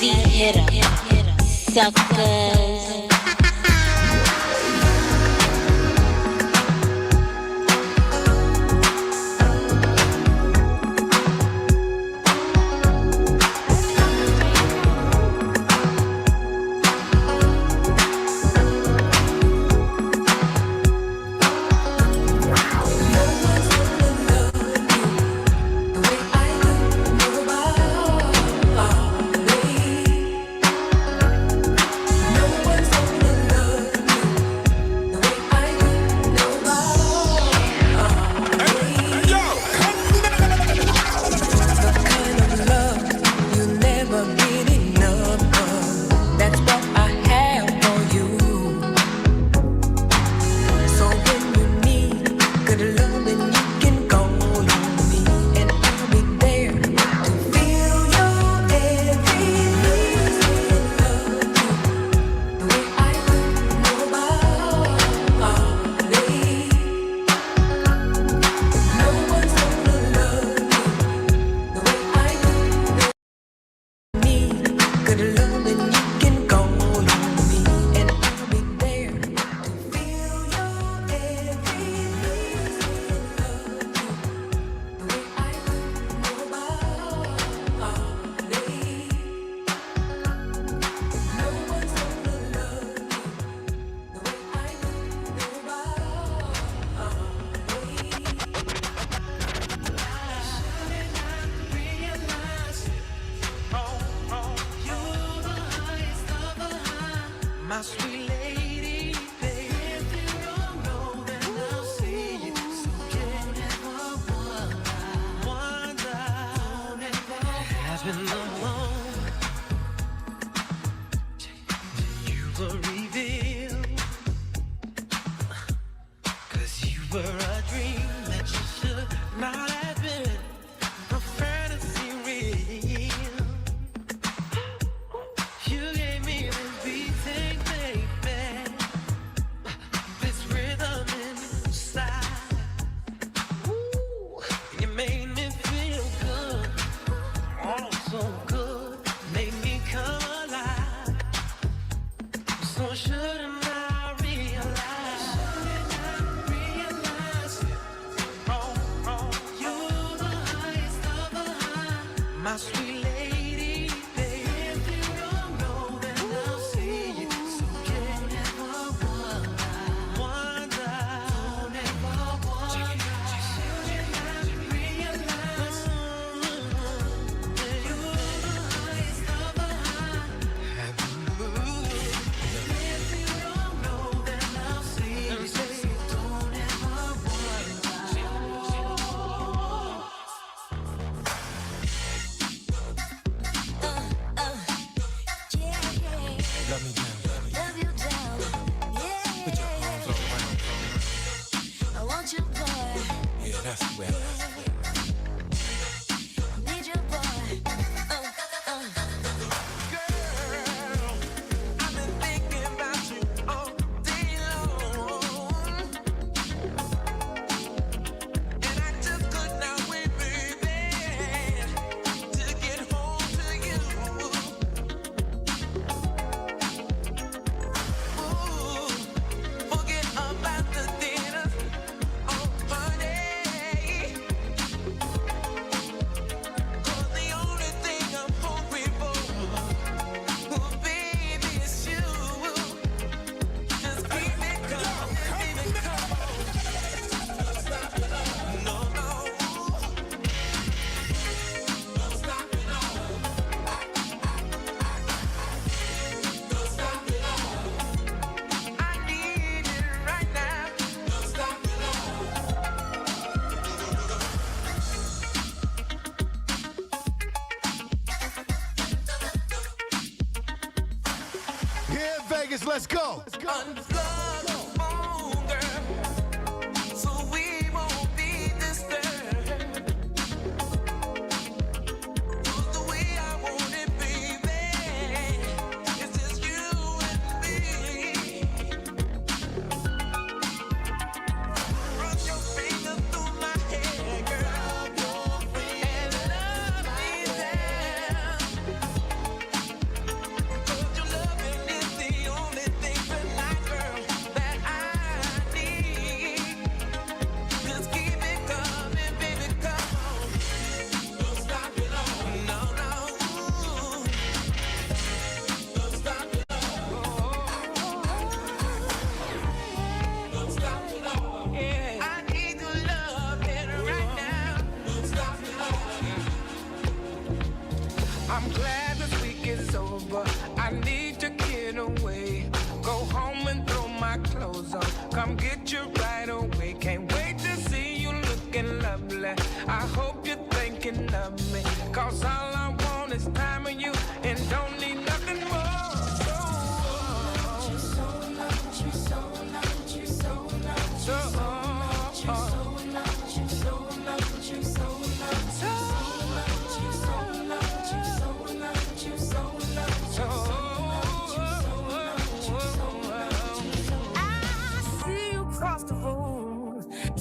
heavy hitter, suckers. Vegas, let's go. come get you right away. Can't wait to see you looking lovely. I hope you're thinking of me, 'cause all I want is time with you and don't need nothing more.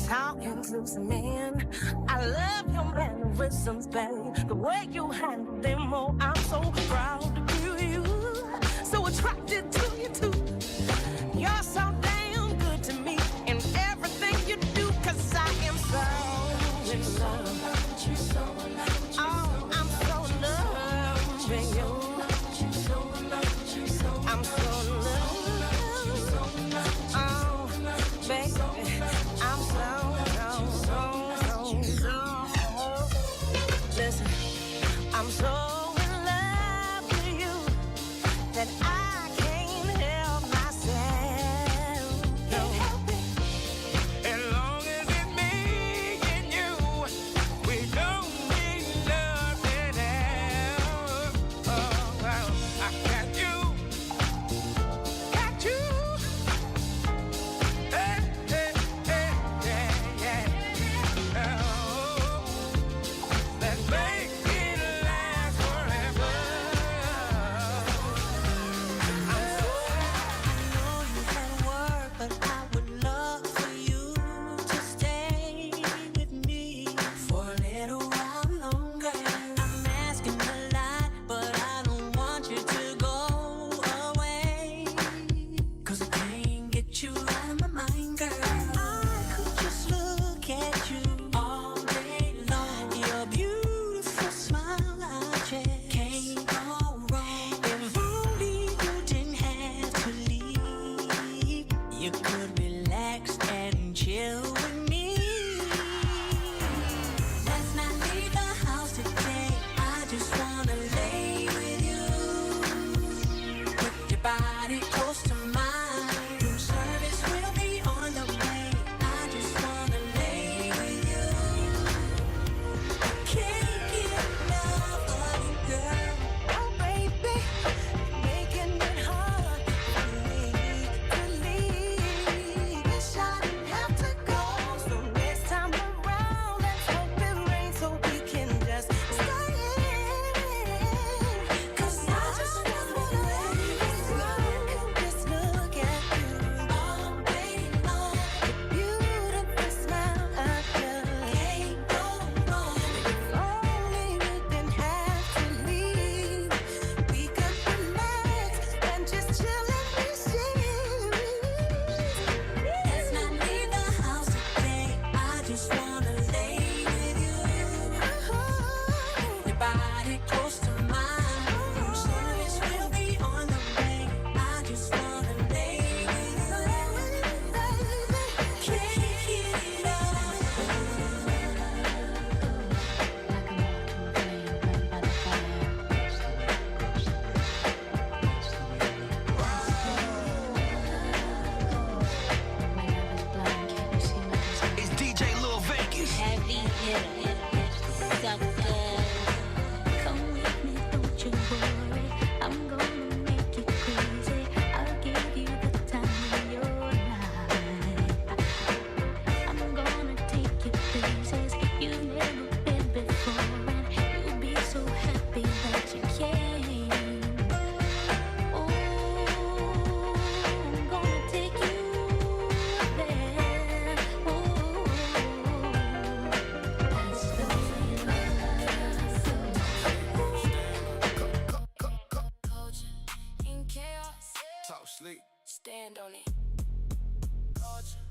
Talking to some man, I love your mannerisms, babe. The way you handle them, oh, I'm so proud to be you. So attracted to you too. You're so damn good to me in everything you do, 'cause I am so in love. Oh, I'm so in love with you. I'm so in love. Oh, baby, I'm so. Listen, I'm so in love with you that I can't help myself. Can't help it. As long as it's me and you, we don't need nothing else. Oh, I got you. Got you. Hey, hey, hey, yeah, yeah. Oh, let's make it last forever. I know you can work, but I would love for you to stay with me for a little while longer. I'm asking a lot, but I don't want you to go away, 'cause I can't get you out of my mind, girl. I could just look at you all day long. Your beautiful smile, I just can't go wrong. If only you didn't have to leave, you could relax and chill with me. Let's not leave the house today. I just wanna lay with you. Put your body close to mine. Room service will be on the way. I just wanna lay with you. Can't get enough of you, girl. Oh, baby, making it hard for me to leave. Wish I didn't have to go. So next time around, let's hope it rains so we can just stay in. 'Cause I just wanna lay with you. Just look at you all day long. The beautiful smile of yours can't go wrong. If only we didn't have to leave, we could relax and just chill and be serious. Let's not leave the house today. I just wanna lay with you. Your body close to mine. Room service will be on the way. I just wanna lay with you. Can't get enough. It's DJ Lil Vegas. Heavy hitter, sucker. Come with me, don't you worry. I'm gonna make you crazy. I'll give you the time of your life. I'm gonna take you places you've never been before, and you'll be so happy that you came. Oh, I'm gonna take you there. Oh, that's the Culture in chaos. Talk sleep. Stand on it. Culture,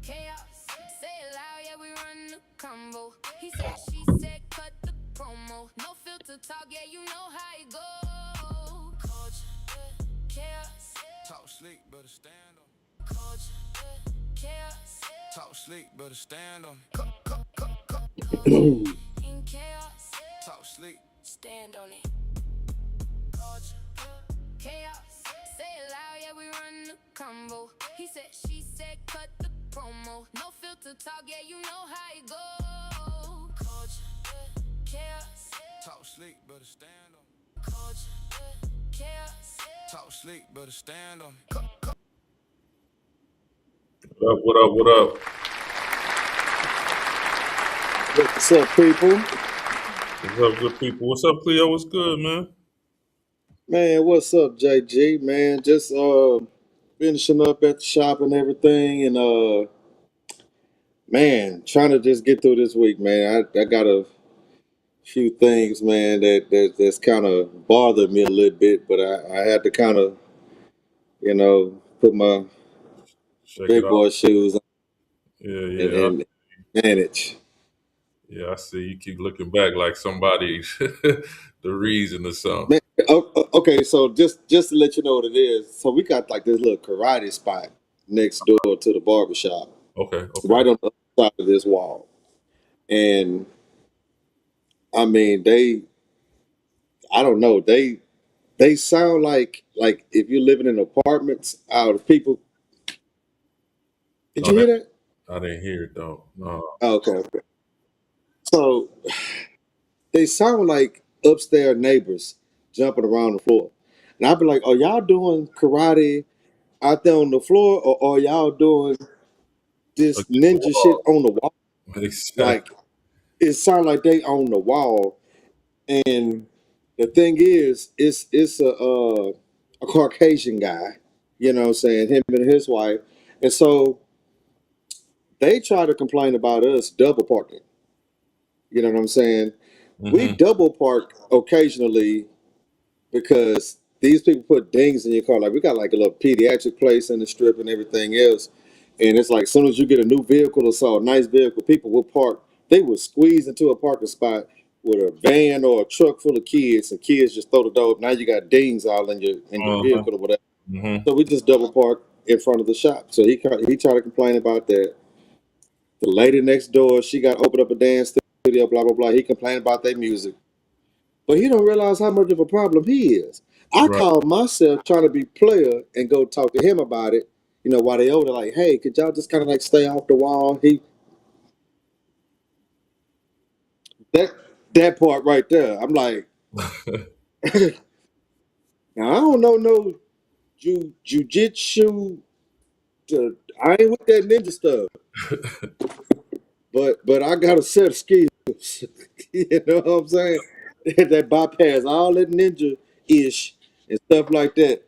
chaos. Say it loud, yeah, we run the combo. He said, she said, cut the promo. No filter talk, yeah, you know how it go. Culture, chaos. Talk sleep, better stand on. Culture, chaos. Talk sleep, better stand on. In chaos. Talk sleep. Stand on it. Culture, chaos. Say it loud, yeah, we run the combo. He said, she said. cut the promo. No filter talk, yeah, you know how it go. Culture, chaos. Talk slick, better stand on me. Culture, chaos. Talk slick, better stand on me. What up? What up? What up? What's up, people? What's up, good people? What's up, Cleo? What's good, man? Man, what's up, JG? Man, just finishing up at the shop and everything, and man, trying to just get through this week, man. I got a few things, man, that's kind of bothered me a little bit, but I had to kind of, put my Check it big out. boy shoes on Yeah, and, yeah, and manage. yeah. I see you keep looking back like somebody the reason or something. Man, okay, so just to let you know what it is, so we got like this little karate spot next door to the barber shop, Okay, okay. right on the other side of this wall. And I mean, I don't know, they sound like if you're living in apartments out of people. Did Oh, you hear that? I didn't hear it though. No. Oh, okay, okay. So they sound like upstairs neighbors jumping around the floor. And I'd be like, are y'all doing karate out there on the floor, or are y'all doing this Against the ninja shit wall. on the wall? Exactly. Like it sounds like they on the wall. And the thing is, it's a Caucasian guy, you know what I'm saying, him and his wife. And so they try to complain about us double parking. You know what I'm saying? We Mm-hmm. double park occasionally because these people put dings in your car. Like we got like a little pediatric place in the strip and everything else. And it's like as soon as you get a new vehicle or so, a nice vehicle, people will park. They will squeeze into a parking spot with a van or a truck full of kids, and kids just throw the door up. Now you got dings all in your Uh-huh. vehicle or whatever. Mm-hmm. So we just double park in front of the shop. So he tried to complain about that. The lady next door, she got opened up a dance studio, blah blah blah. He complained about their music. But he don't realize how much of a problem he is. I Right. called myself trying to be player and go talk to him about it. You know, while they over there, like, hey, could y'all just kind of like stay off the wall? That that part right there. I'm like, now I don't know no jujitsu. I ain't with that ninja stuff, but I got a set of skills. You know what I'm saying? That bypass all that ninja ish and stuff like that.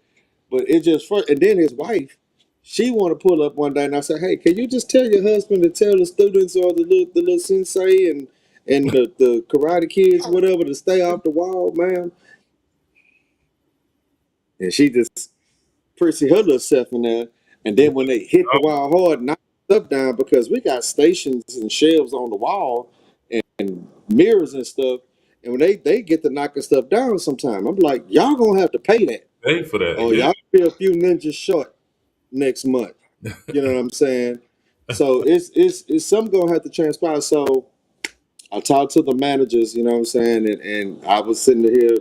But it just first, and then his wife, she want to pull up one day, and I said, "Hey, can you just tell your husband to tell the students or the little sensei and the karate kids, whatever, to stay off the wall, ma'am?" And she just prissy her little self in there. And then when they hit the wall hard, knock stuff down because we got stations and shelves on the wall and mirrors and stuff. And when they get to knocking stuff down sometime, I'm like, y'all gonna have to pay that. Pay for that. Or Yeah. y'all be a few ninjas short next month. You know what I'm saying? So it's something gonna have to transpire. So I talked to the managers, you know what I'm saying, and I was sitting here,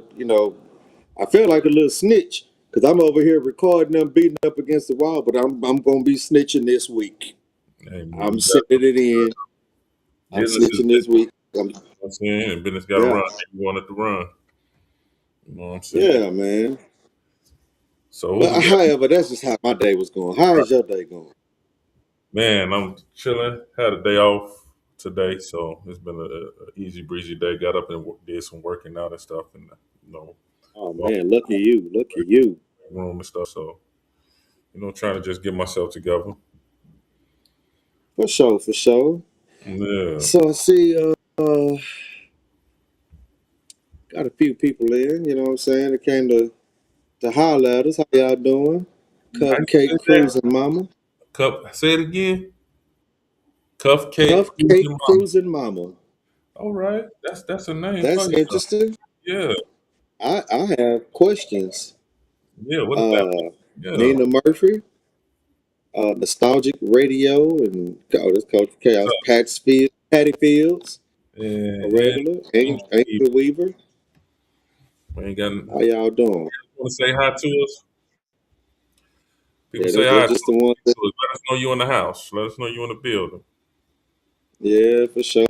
I felt like a little snitch because I'm over here recording them beating up against the wall, but I'm gonna be snitching this week. Hey man, I'm you got sending it in. I'm business is snitching business. this week. You know what I'm saying? And business gotta Yeah, run. You want it to run. You know what I'm saying? yeah, man. So what we But got? however, that's just how my day was going. How is your day going? Man, I'm chilling. Had a day off today, so it's been a easy breezy day. Got up and did some working out and stuff, and you know, Oh walked man, lucky you, lucky you. in the room and stuff. So trying to just get myself together. For sure, for sure. Yeah. So I see, got a few people in. You know what I'm saying? They came to holler at us. How y'all doing? How you say Cupcake that? cruising mama. Cup. Say it again. Cuff cake. Cupcake cruising mama. All right, that's a name for That's you. Something. interesting. Yeah. I have questions. Yeah. What does that Uh, mean? Nina Murphy, Nostalgic Radio, and this Coach Chaos, Patty Fields, Yeah. a And regular, Angel Weaver. we ain't got. How y'all doing? Want to say hi to us? People Yeah, say they're hi to just the ones us. that. Let us know you in the house. Let us know you in the building. Yeah, for sure.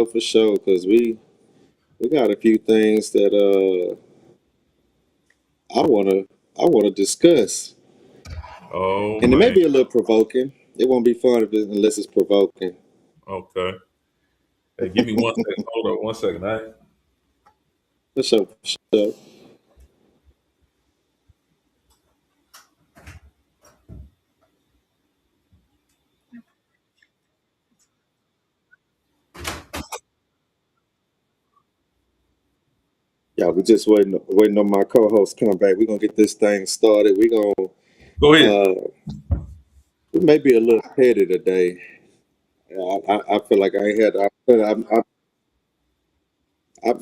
Because we got a few things that I wanna discuss, Oh and it may man. be a little provoking. It won't be fun if unless it's provoking. Okay. Hey, give me 1 second. Hold on 1 second. For sure, for sure. Yeah, we just waiting on my co-host to come back. We're gonna get this thing started. Go ahead. Uh, we may be a little petty today. Yeah, I feel like I ain't had.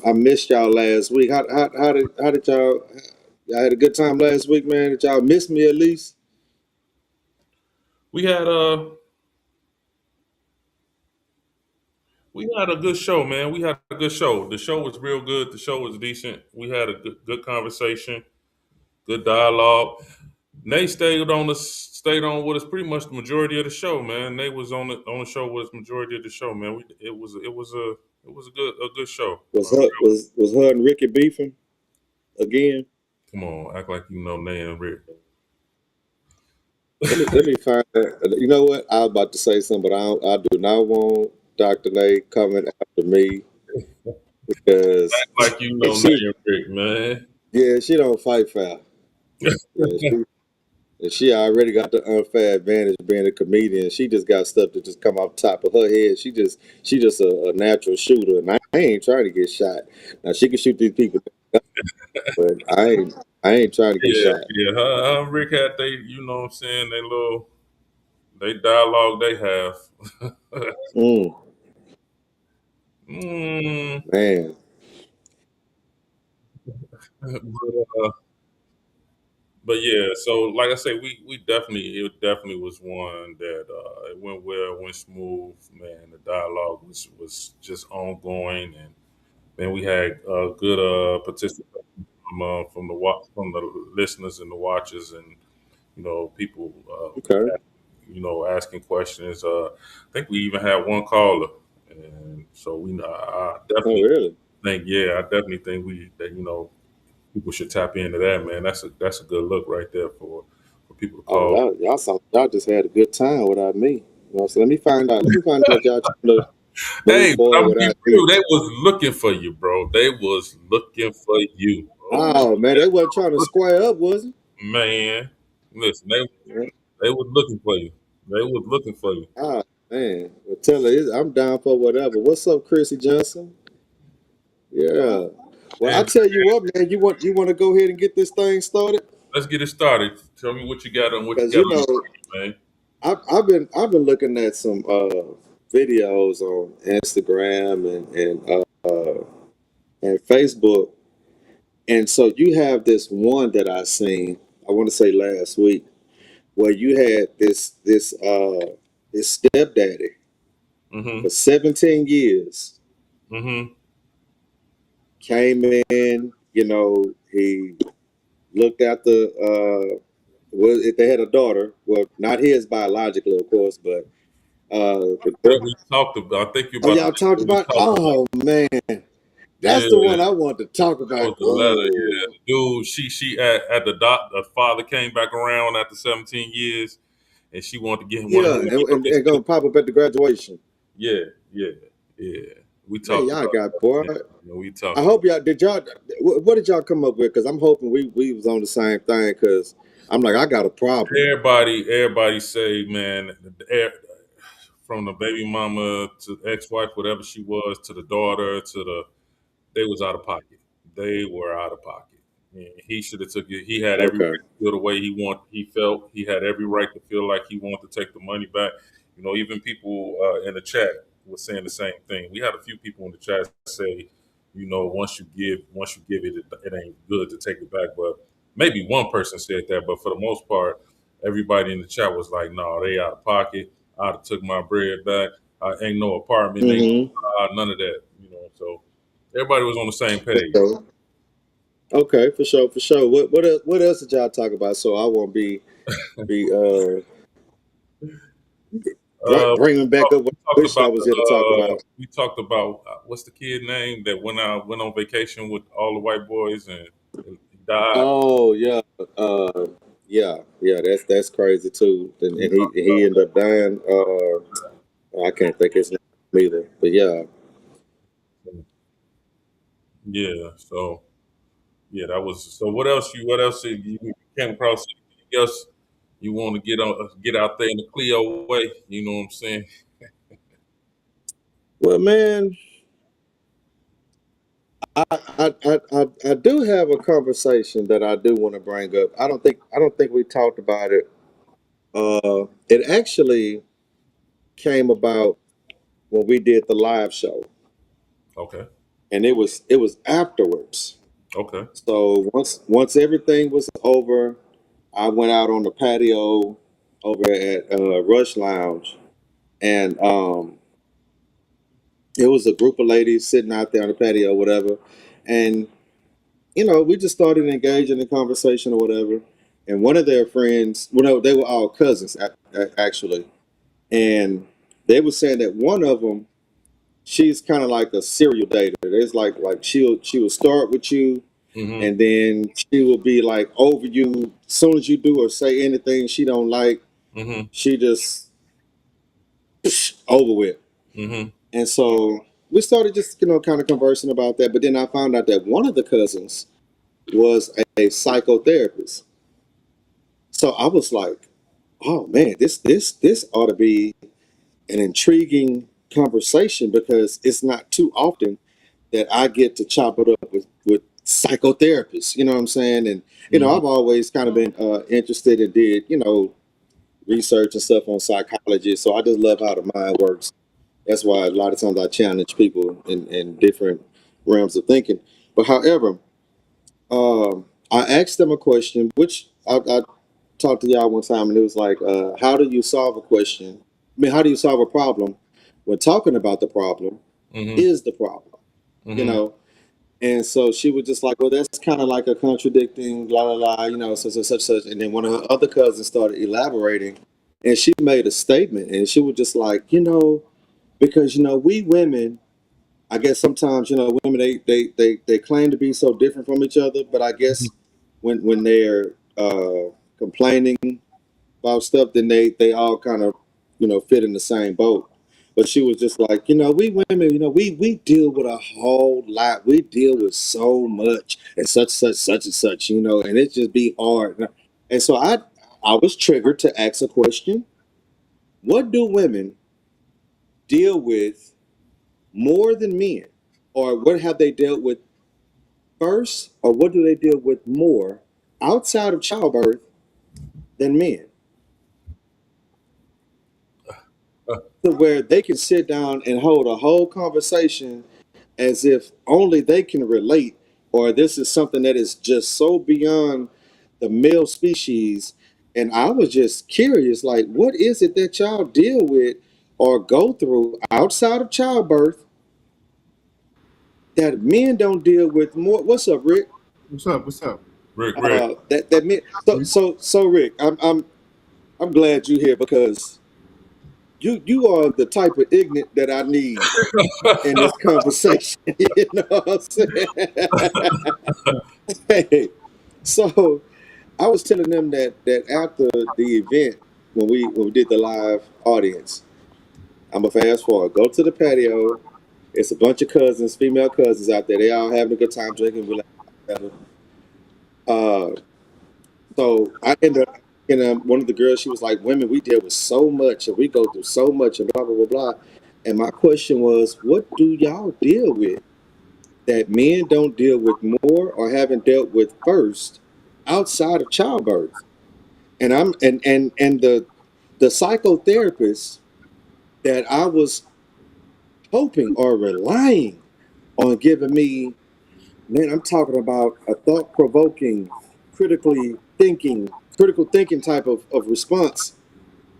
I missed y'all last week. How did y'all? Y'all had a good time last week, man. Did y'all miss me at least? We had we had a good show, man. We had a good show. The show was real good. The show was decent. We had a good conversation, good dialogue. Nate stayed on with us pretty much the majority of the show, man. Nate was on the show with us majority of the show, man. It was a good show. Was her and Ricky beefing again? Come on, act like you know Nate and Rick. Let me find that. You know what? I was about to say something, but I do not want Dr. Nate coming after me because Like you know Nate she and Rick, man. yeah, she don't fight fair. Yeah, she already got the unfair advantage of being a comedian. She just got stuff to just come off top of her head. She just a natural shooter, and I ain't trying to get shot. Now she can shoot these people, but I ain't trying to get Yeah, shot. yeah. Her and Rick had you know what I'm saying, they dialogue they have. Mm, mm, man, but, but yeah, so like I say, we definitely it definitely was one that it went well, went smooth, man. The dialogue was just ongoing, and man, we had good participation from the listeners and the watchers, and people okay. asking questions. I think we even had one caller, and so I Oh, definitely really? I definitely think that people should tap into that, man. That's a good look right there for people to Oh, call. y'all just had a good time without me. So let me find out. Let me find out if y'all trying to move Hey, but I'm forward gonna be without me. real. They was looking for you, bro. They was looking for you. Oh Oh man, they wasn't trying to square up, was it? man, listen, Yeah. they was looking for you. They was looking for you. Ah man, well, tell her I'm down for whatever. What's up, Chrissy Johnson? Yeah. Well, I And tell you what, man, you want to go ahead and get this thing started let's get it started. Tell me what you got on because your brain, man. I've been looking at some videos on Instagram and Facebook, and so you have this one that I seen. I want to say last week where you had this stepdaddy Mm-hmm. for 17 years Mm-hmm. came in. He looked after well, if they had a daughter, well, not his biologically, of course, but the I think girl. we talked about. I think you're Oh, about to y'all talked say what we about. talked about. Oh man, Yeah, that's the one I want to talk that about. was the letter. Yeah, Oh, dude. She at the father came back around after 17 years, and she wanted to get him one of yeah, his kids and too. gonna pop up at the graduation. Yeah, yeah, yeah. We Man, talked y'all about got that. boy. Man. We I talked about. hope y'all did y'all. What did y'all come up with? Because I'm hoping we was on the same thing. Because I'm like I got a problem. Everybody say, man, from the baby mama to ex-wife, whatever she was, to the daughter, they was out of pocket. They were out of pocket. And he should have took it. He had every Okay. right to feel the way he felt. He had every right to feel like he wanted to take the money back. Even people in the chat were saying the same thing. We had a few people in the chat say, once you give it, it ain't good to take it back. But maybe one person said that. But for the most part, everybody in the chat was like, "No, they out of pocket. I'd have took my bread back. Ain't no apartment, ain't Mm-hmm. none of that." So everybody was on the same For page. sure. Okay, for sure, for sure. What else did y'all talk about? So I won't be Bringing back up what I wish I was here to talk about. We talked about what's the kid name that went on vacation with all the white boys and he died. Oh yeah, uh, yeah. That's crazy too. We And talked he about ended up dying. I can't think his name either. But yeah, that. Yeah. So yeah, that was. So what else? What else you came across? Anything else you want to get out there in the Clio way? You know what I'm saying? well, man, I do have a conversation that I do want to bring up. I don't think we talked about it. It actually came about when we did the live show, Okay. and it was afterwards. Okay. So once everything was over, I went out on the patio over at Rush Lounge, and it was a group of ladies sitting out there on the patio, whatever, and we just started engaging in conversation or whatever. And one of their friends, well, no, they were all cousins actually, and they were saying that one of them, she's kind of like a serial dater. There's like she will start with you, Mhm. and then she will be like over you as soon as you do or say anything she don't like. Mhm. She just over with. Mhm. And so we started just kind of conversing about that. But then I found out that one of the cousins was a psychotherapist. So I was like, oh man, this ought to be an intriguing conversation because it's not too often that I get to chop it up with psychotherapists. You know what I'm saying? And Mhm. I've always kind of been interested and did research and stuff on psychology. So I just love how the mind works. That's why a lot of times I challenge people in different realms of thinking. But however, I asked them a question, which I talked to y'all one time, and it was like, how do you solve a question? I mean, how do you solve a problem when talking about the problem Mhm. is the problem? You Mhm. know, and so she was just like, well, that's kind of like a contradicting, blah, blah, blah, such. And then one of her other cousins started elaborating, and she made a statement, and she was just like, because, we women, I guess sometimes, women, they claim to be so different from each other, but I guess when they're complaining about stuff, then they all kind of, fit in the same boat. But she was just like, we women, we deal with a whole lot. We deal with so much and such and such, and it just be hard. And so I was triggered to ask a question. What do women deal with more than men? Or what have they dealt with first? Or what do they deal with more outside of childbirth than men? To where they can sit down and hold a whole conversation as if only they can relate, or this is something that is just so beyond the male species. And I was just curious, like, what is it that y'all deal with or go through outside of childbirth that men don't deal with more? What's up, Rick? What's up? What's up? Rick. That men. So Rick, I'm glad you're here because you are the type of ignorant that I need in this conversation. You know what I'm saying? Hey, so I was telling them that after the event, when we did the live audience, I'm a fast forward. Go to the patio. It's a bunch of cousins, female cousins out there. They all having a good time drinking. We like, uh, so I ended up, one of the girls. She was like, "Women, we deal with so much, and we go through so much, and blah blah blah blah." And my question was, what do y'all deal with that men don't deal with more or haven't dealt with first outside of childbirth? And I'm and the psychotherapist that I was hoping or relying on giving me, man, I'm talking about a thought provoking, critical thinking type of response.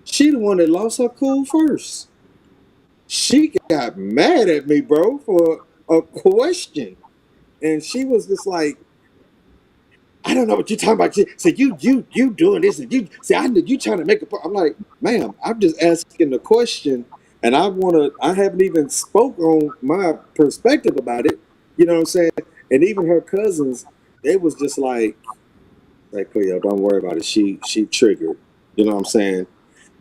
She the one that lost her cool first. She got mad at me, bro, for a question. And she was just like, I don't know what you're talking about. So you doing this and you see I know you trying to make a point. I'm like, ma'am, I'm just asking the question and I haven't even spoke on my perspective about it. You know what I'm saying? And even her cousins, they was just like Cleo, don't worry about it. She triggered. You know what I'm saying?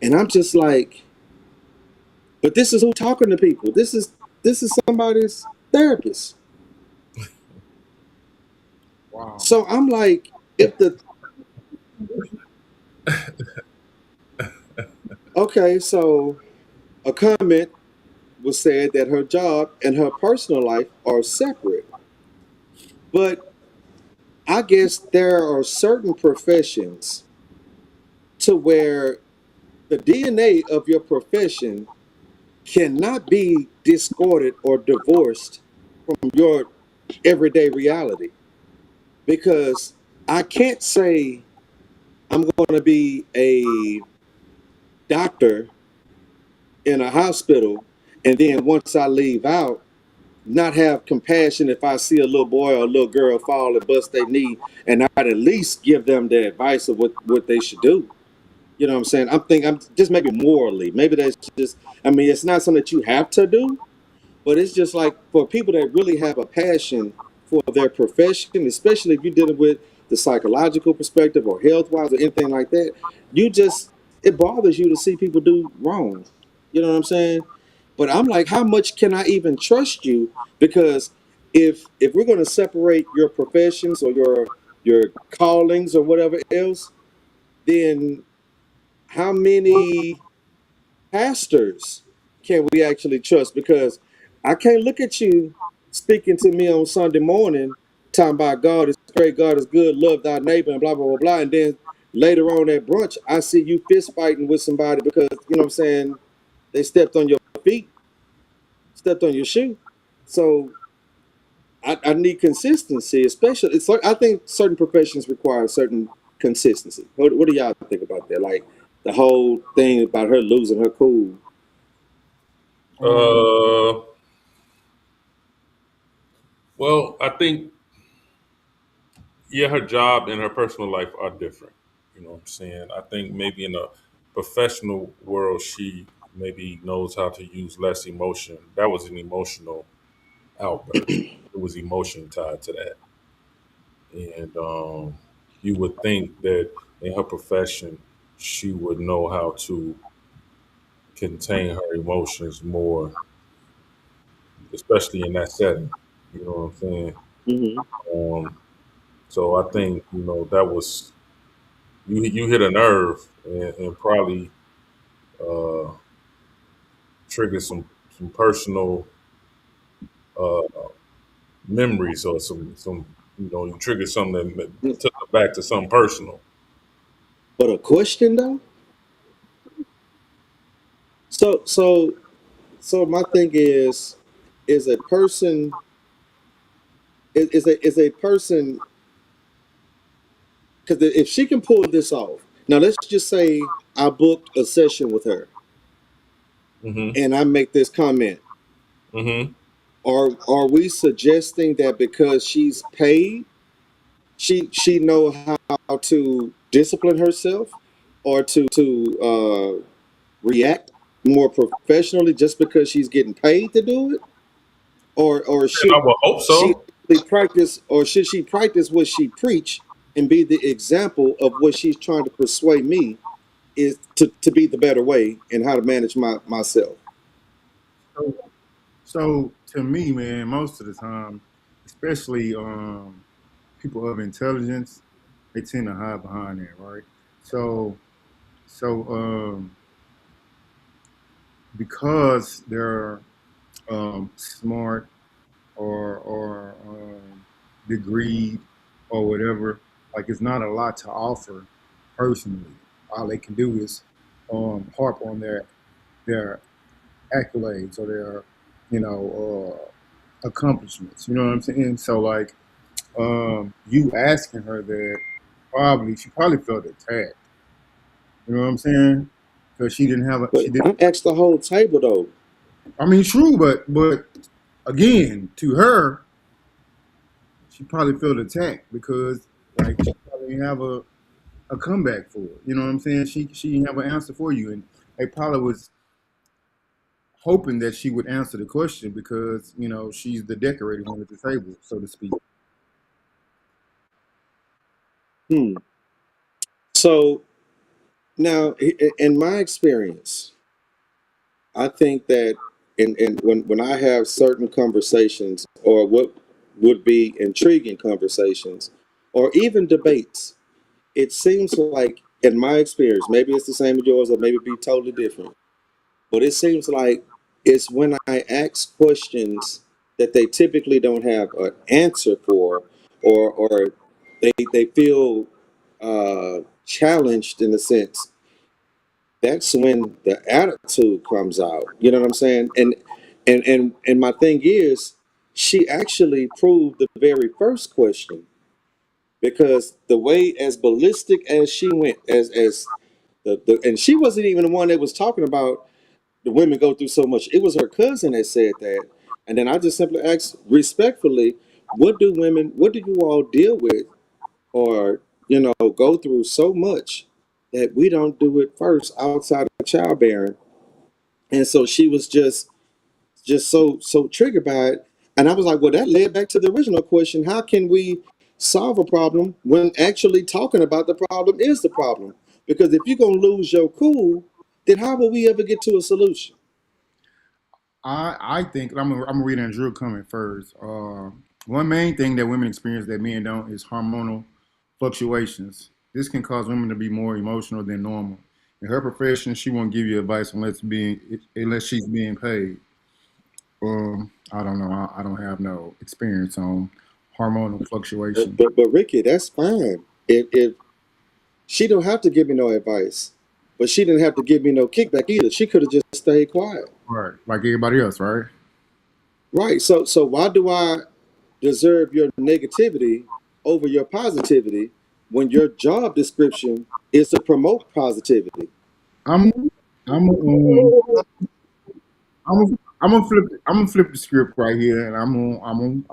And I'm just like, but this is who talking to people. This is somebody's therapist. Wow. So I'm like, if the okay, so a comment was said that her job and her personal life are separate. But I guess there are certain professions to where the DNA of your profession cannot be discarded or divorced from your everyday reality. Because I can't say I'm going to be a doctor in a hospital and then once I leave out, not have compassion if I see a little boy or a little girl fall and bust their knee and I'd at least give them the advice of what they should do. You know what I'm saying? I'm just maybe morally. Maybe that's just I mean, it's not something that you have to do, but it's just like for people that really have a passion for their profession, especially if you're dealing with the psychological perspective or health wise or anything like that, you just it bothers you to see people do wrong. You know what I'm saying? But I'm like, how much can I even trust you? Because if we're going to separate your professions or your callings or whatever else, then how many pastors can we actually trust? Because I can't look at you speaking to me on Sunday morning talking about God is great, God is good, love thy neighbor, and blah blah blah blah. And then later on at brunch, I see you fist fighting with somebody because you know what I'm saying they stepped on your feet, stepped on your shoe. So I need consistency, especially it's like I think certain professions require certain consistency. What do y'all think about that? Like the whole thing about her losing her cool. Um, Uh, well, I think yeah, her job and her personal life are different. You know what I'm saying? I think maybe in a professional world, she maybe knows how to use less emotion. That was an emotional outburst. It was emotion tied to that, and you would think that in her profession, she would know how to contain her emotions more, especially in that setting. You know what I'm saying? Hmm. Um, so I think that was you hit a nerve and probably uh, triggered some personal uh, memories or some you triggered something that took her back to something personal. But a question though. So my thing is a person is a person because if she can pull this off, now let's just say I booked a session with her Hmm. and I make this comment. Hmm. Are we suggesting that because she's paid, she know how to discipline herself or to react more professionally just because she's getting paid to do it? Or I should would hope she so. practice or should she practice what she preach and be the example of what she's trying to persuade me is to be the better way and how to manage myself. so, so to me, man, most of the time, especially people of intelligence, they tend to hide behind that, right? So, so because they're smart or degreed or whatever, like it's not a lot to offer personally. All they can do is harp on their accolades or their accomplishments. You know what I'm saying? So like you asking her that she probably felt attacked. You know what I'm saying? Because But she didn't. I asked the whole table though. I mean, true, but again, to her, she probably felt attacked because Like she probably didn't have a comeback for it. You know what I'm saying? She didn't have an answer for you, and they probably was hoping that she would answer the question because she's the decorated one at the table, so to speak. Hmm. So now, in my experience, I think that when I have certain conversations or what would be intriguing conversations or even debates, it seems like in my experience, maybe it's the same as yours or maybe be totally different, but it seems like it's when I ask questions that they typically don't have an answer for or they feel challenged in a sense, that's when the attitude comes out. You know what I'm saying? And my thing is, she actually proved the very first question because the way as ballistic as she went, as the and she wasn't even the one that was talking about the women go through so much. It was her cousin that said that, and then I just simply asked respectfully, what do you all deal with, or go through so much that we don't do it first outside of childbearing? And so she was just so triggered by it. And I was like, well, that led back to the original question: how can we solve a problem when actually talking about the problem is the problem? Because if you're gonna lose your cool, then how will we ever get to a solution? I think I'm gonna read Andrew comment first. One main thing that women experience that men don't is hormonal fluctuations. This can cause women to be more emotional than normal. In her profession, she won't give you advice unless she's being paid. I don't know. I don't have no experience on hormonal But fluctuation. but, but Ricky, that's fine. If she don't have to give me no advice, but she didn't have to give me no kickback either. She could have just stayed quiet. Right, like everybody else, right? Right. So why do I deserve your negativity over your positivity when your job description is to promote positivity? I'm I'm I'm gonna flip the script right here, and I'm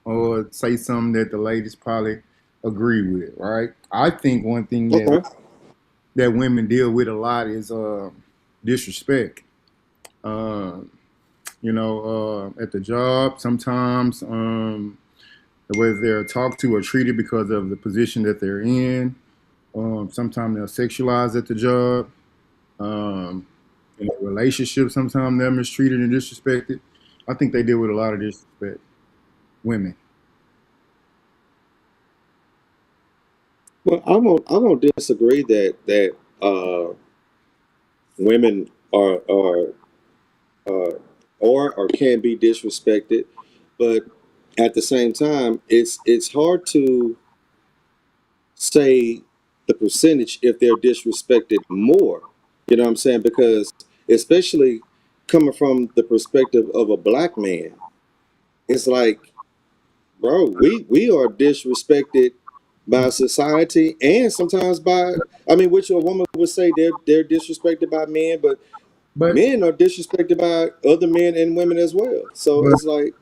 gonna say something that the ladies probably agree with. Right? I think one thing Okay. that women deal with a lot is disrespect. Uh, at the job, sometimes whether they're talked to or treated because of the position that they're in. Sometimes they're sexualized at the job. Um, in a relationship, sometimes they're mistreated and disrespected. I think they deal with a lot of disrespect. Women. Well, I won't disagree that women uh, or can be disrespected, but at the same time, it's hard to say the percentage if they're disrespected more. You know what I'm saying? Because especially coming from the perspective of a black man, it's like, bro, we are disrespected by society and sometimes by, I mean, which a woman would say they're disrespected by men, but But men are disrespected by other men and women as well. So but it's like,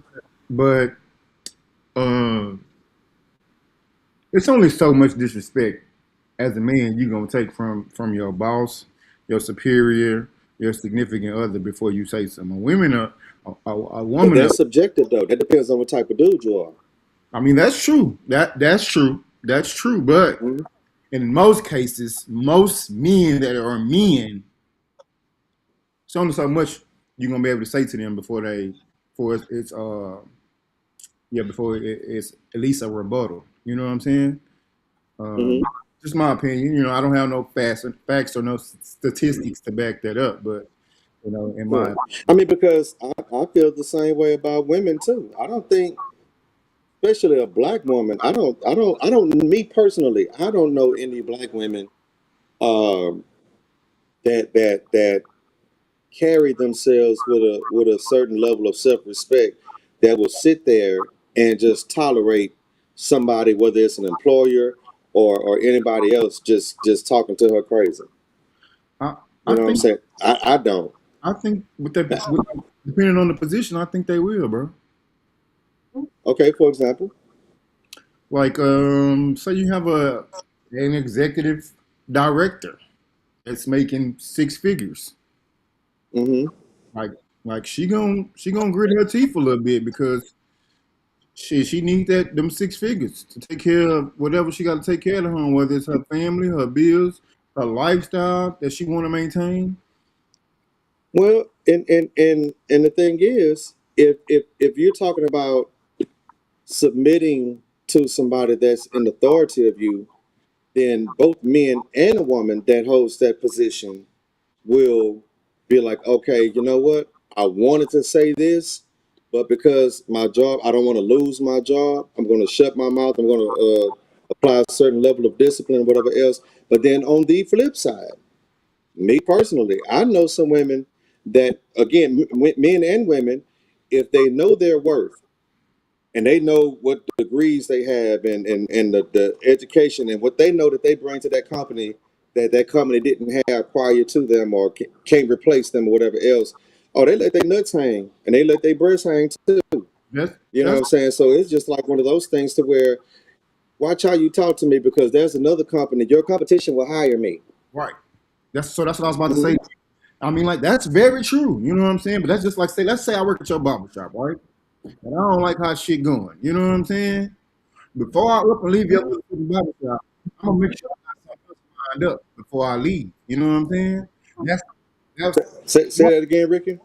but um, it's only so much disrespect as a man you gonna take from your boss, your superior, your significant other before you say something. Women are a but woman. that's subjective though. That depends on what type of dude you are. I mean, that's true. That's true. That's true. But Mhm. in most cases, most men that are men, it's only so much you're gonna be able to say to them before it's at least a rebuttal. You know what I'm saying? Um, Mhm. just my opinion. I don't have no facts or no statistics to back that up, but in Yeah. my I mean, because I feel the same way about women too. I don't think, especially a black woman, me personally, I don't know any black women um, that carry themselves with a certain level of self respect that will sit there and just tolerate somebody, whether it's an employer or anybody else, just talking to her crazy. I, You I know what I'm think saying? I don't. I think depending on the position, I think they will, bro. Okay, for example. Like, say you have an executive director that's making six figures. Hmm. Like, she gonna grit her teeth a little bit because she need that them six figures to take care of whatever she got to take care of her, whether it's her family, her bills, her lifestyle that she want to maintain. Well, and the thing is, if you're talking about submitting to somebody that's in authority of you, then both men and a woman that holds that position will be like, okay, you know what? I wanted to say this, but because my job, I don't want to lose my job. I'm going to shut my mouth. I'm going to apply a certain level of discipline, whatever else. But then on the flip side, me personally, I know some women that, again, men and women, if they know their worth and they know what degrees they have and the education and what they know that they bring to that company that that company didn't have prior to them or can't replace them or whatever else. Oh, they let their nuts hang and they let their breasts hang too. That's You know what that's I'm saying? So it's just like one of those things to where watch how you talk to me because there's another company. Your competition will hire me. right. That's what I was about to Hmm. say. I mean, like that's very true. You know what I'm saying? But that's just like say, let's say I work at your barber shop, right? And I don't like how shit going. You know what I'm saying? Before I up and leave your motherfucking barber shop, I'm gonna make sure I got something else lined up before I leave. You know what I'm saying? That's Say that again, Ricky.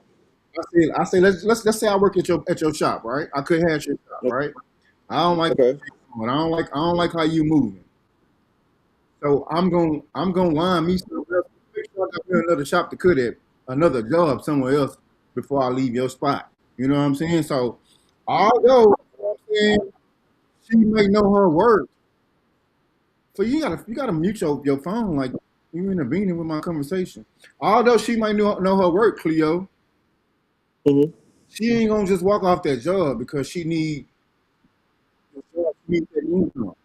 I say let's say I work at your shop, right? I could have your shop, right? I don't like Okay. I don't like how you moving. So I'm gonna line me somewhere else. Make sure I got me another shop to cut at, another job somewhere else before I leave your spot. You know what I'm saying? So although you know what I'm saying, she may know her worth. So you gotta mute your phone like you intervening with my conversation. Although she might know her work, Cleo, Hmm. she ain't gonna just walk off that job because she need that income.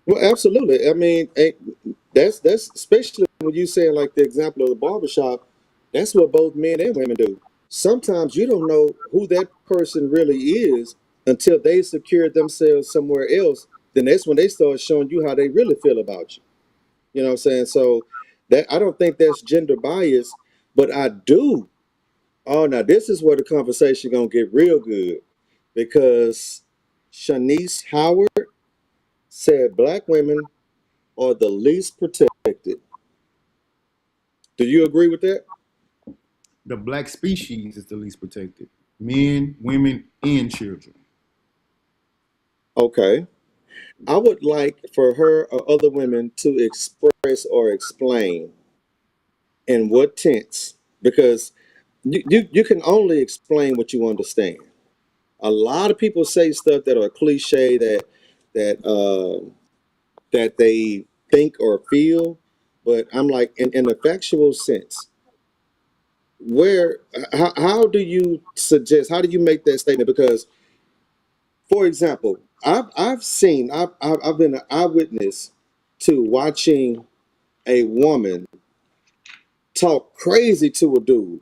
Well, absolutely. I mean, that's especially when you say like the example of the barbershop. That's what both men and women do. Sometimes you don't know who that person really is until they secure themselves somewhere else. Then that's when they start showing you how they really feel about you. You know what I'm saying? So that I don't think that's gender bias, but I do. Oh, now this is where the conversation gonna get real good because Shanice Howard said black women are the least protected. Do you agree with that? The black species is the least protected. Men, women, and children. Okay. I would like for her or other women to express or explain in what tense, because you can only explain what you understand. A lot of people say stuff that are cliche that that they think or feel, but I'm like in a factual sense, where how do you suggest how do you make that statement? Because for example, I've been an eyewitness to watching a woman talk crazy to a dude.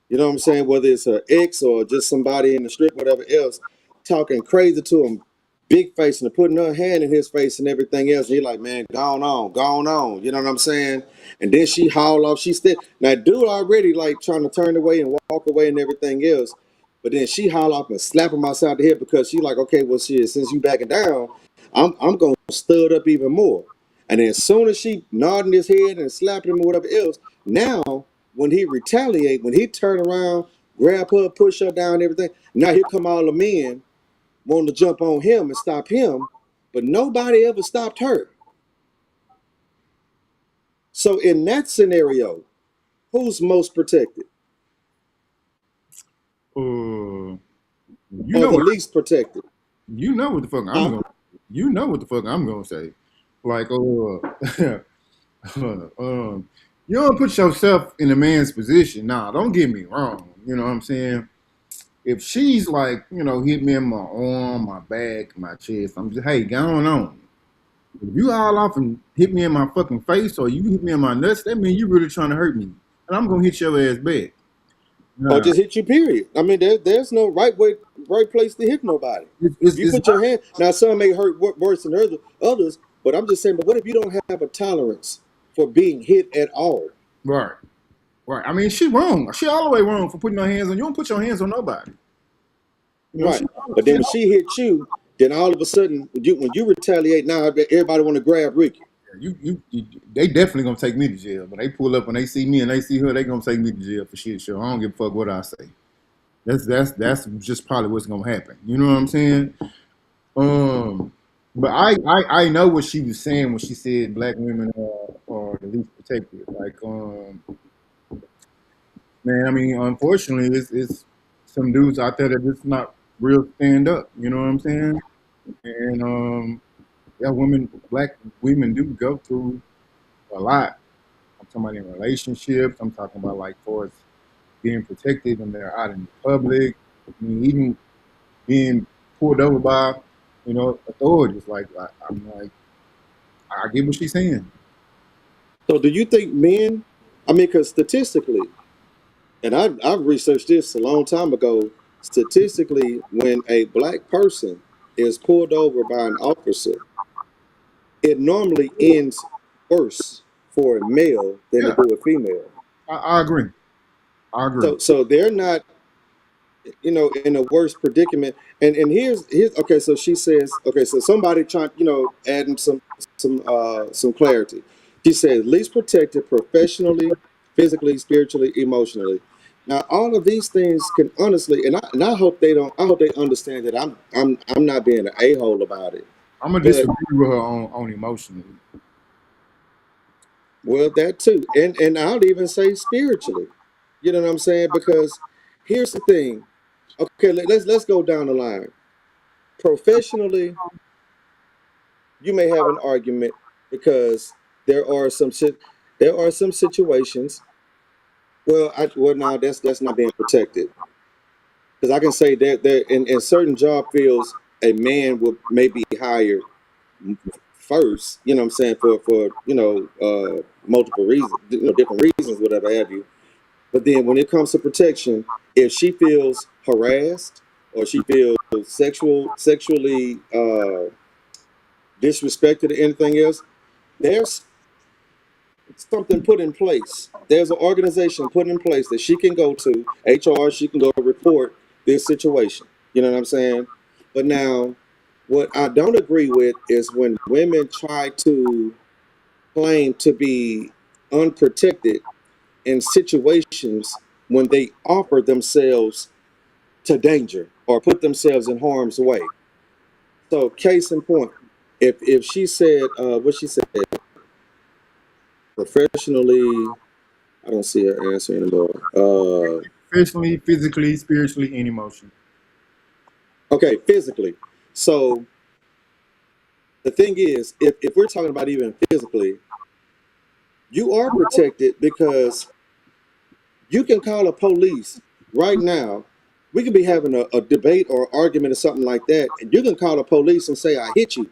You know what I'm saying? Whether it's her ex or just somebody in the street, whatever else, talking crazy to him, big face and putting her hand in his face and everything else. And he like, man, gone on, gone on. You know what I'm saying? And then she haul off. She still now dude already like trying to turn away and walk away and everything else. But then she haul off and slap him outside the head because she like, okay, well, shit, since you backing down, I'm gonna stud up even more. And then as soon as she nodding his head and slapping him or whatever else, now when he retaliate, when he turn around, grab her, push her down, everything. Now here come all the men wanting to jump on him and stop him, but nobody ever stopped her. So in that scenario, who's most protected Uh, you or know the what least protected? you know what the fuck I'm Huh? gonna you know what the fuck I'm gonna say. Like you don't put yourself in a man's position. Nah, don't get me wrong. You know what I'm saying? If she's like, hit me in my arm, my back, my chest, I'm just, hey, going on. If you all off and hit me in my fucking face or you hit me in my nuts, that means you really trying to hurt me. And I'm gonna hit your ass back. or Yeah, just hit you. Period. I mean, there's no right place to hit nobody. If you it's put your hand, now some may hurt worse than others, but I'm just saying. But what if you don't have a tolerance for being hit at all? right, right. I mean, she wrong. She all the way wrong for putting her hands on. You don't put your hands on nobody. You know, Right. But then when she hit you, then all of a sudden, when you retaliate, now everybody want to grab Ricky. they definitely gonna take me to jail. When they pull up and they see me and they see her, they gonna take me to jail for shit. Sure, I don't give a fuck what I say. That's just probably what's gonna happen. You know what I'm saying? Um, but I know what she was saying when she said black women are the least protected. Like, man, I mean, unfortunately, it's some dudes out there that just not real stand up. You know what I'm saying? And yeah, black women do go through a lot. I'm talking about in relationships. I'm talking about like for being protected when they're out in public. I mean, even being pulled over by, authorities. Like I'm like, I get what she's saying. So do you think men? I mean, because statistically, and I've researched this a long time ago. Statistically, when a black person is pulled over by an officer, it normally ends worse for a male than Yeah, it do a female. I agree. I agree. So they're not, in a worse predicament. And here's okay. So she says, okay, so somebody trying, adding some clarity. She says least protected professionally, physically, spiritually, emotionally. Now, all of these things can honestly, and I hope they don't. I hope they understand that I'm not being an a-hole about it. I'm gonna But disagree with her on emotionally. well, that too, and I'll even say spiritually. You know what I'm saying? Because here's the thing. Okay, let's go down the line. Professionally, you may have an argument because there are some situations. Well, now that's not being protected because I can say that there in certain job fields, a man will maybe hired first. You know what I'm saying, for multiple reasons, different reasons, whatever have you. But then when it comes to protection, if she feels harassed or she feels sexually disrespected or anything else, there's something put in place. There's an organization put in place that she can go to, HR, she can go report this situation. You know what I'm saying? But now, what I don't agree with is when women try to claim to be unprotected in situations when they offer themselves to danger or put themselves in harm's way. So, case in point, if she said what she said professionally, I don't see her answer anymore. Professionally, physically, spiritually, and emotionally. Okay, physically. So the thing is, if we're talking about even physically, you are protected because you can call a police right now. We could be having a debate or argument or something like that, and you can call the police and say, "I hit you."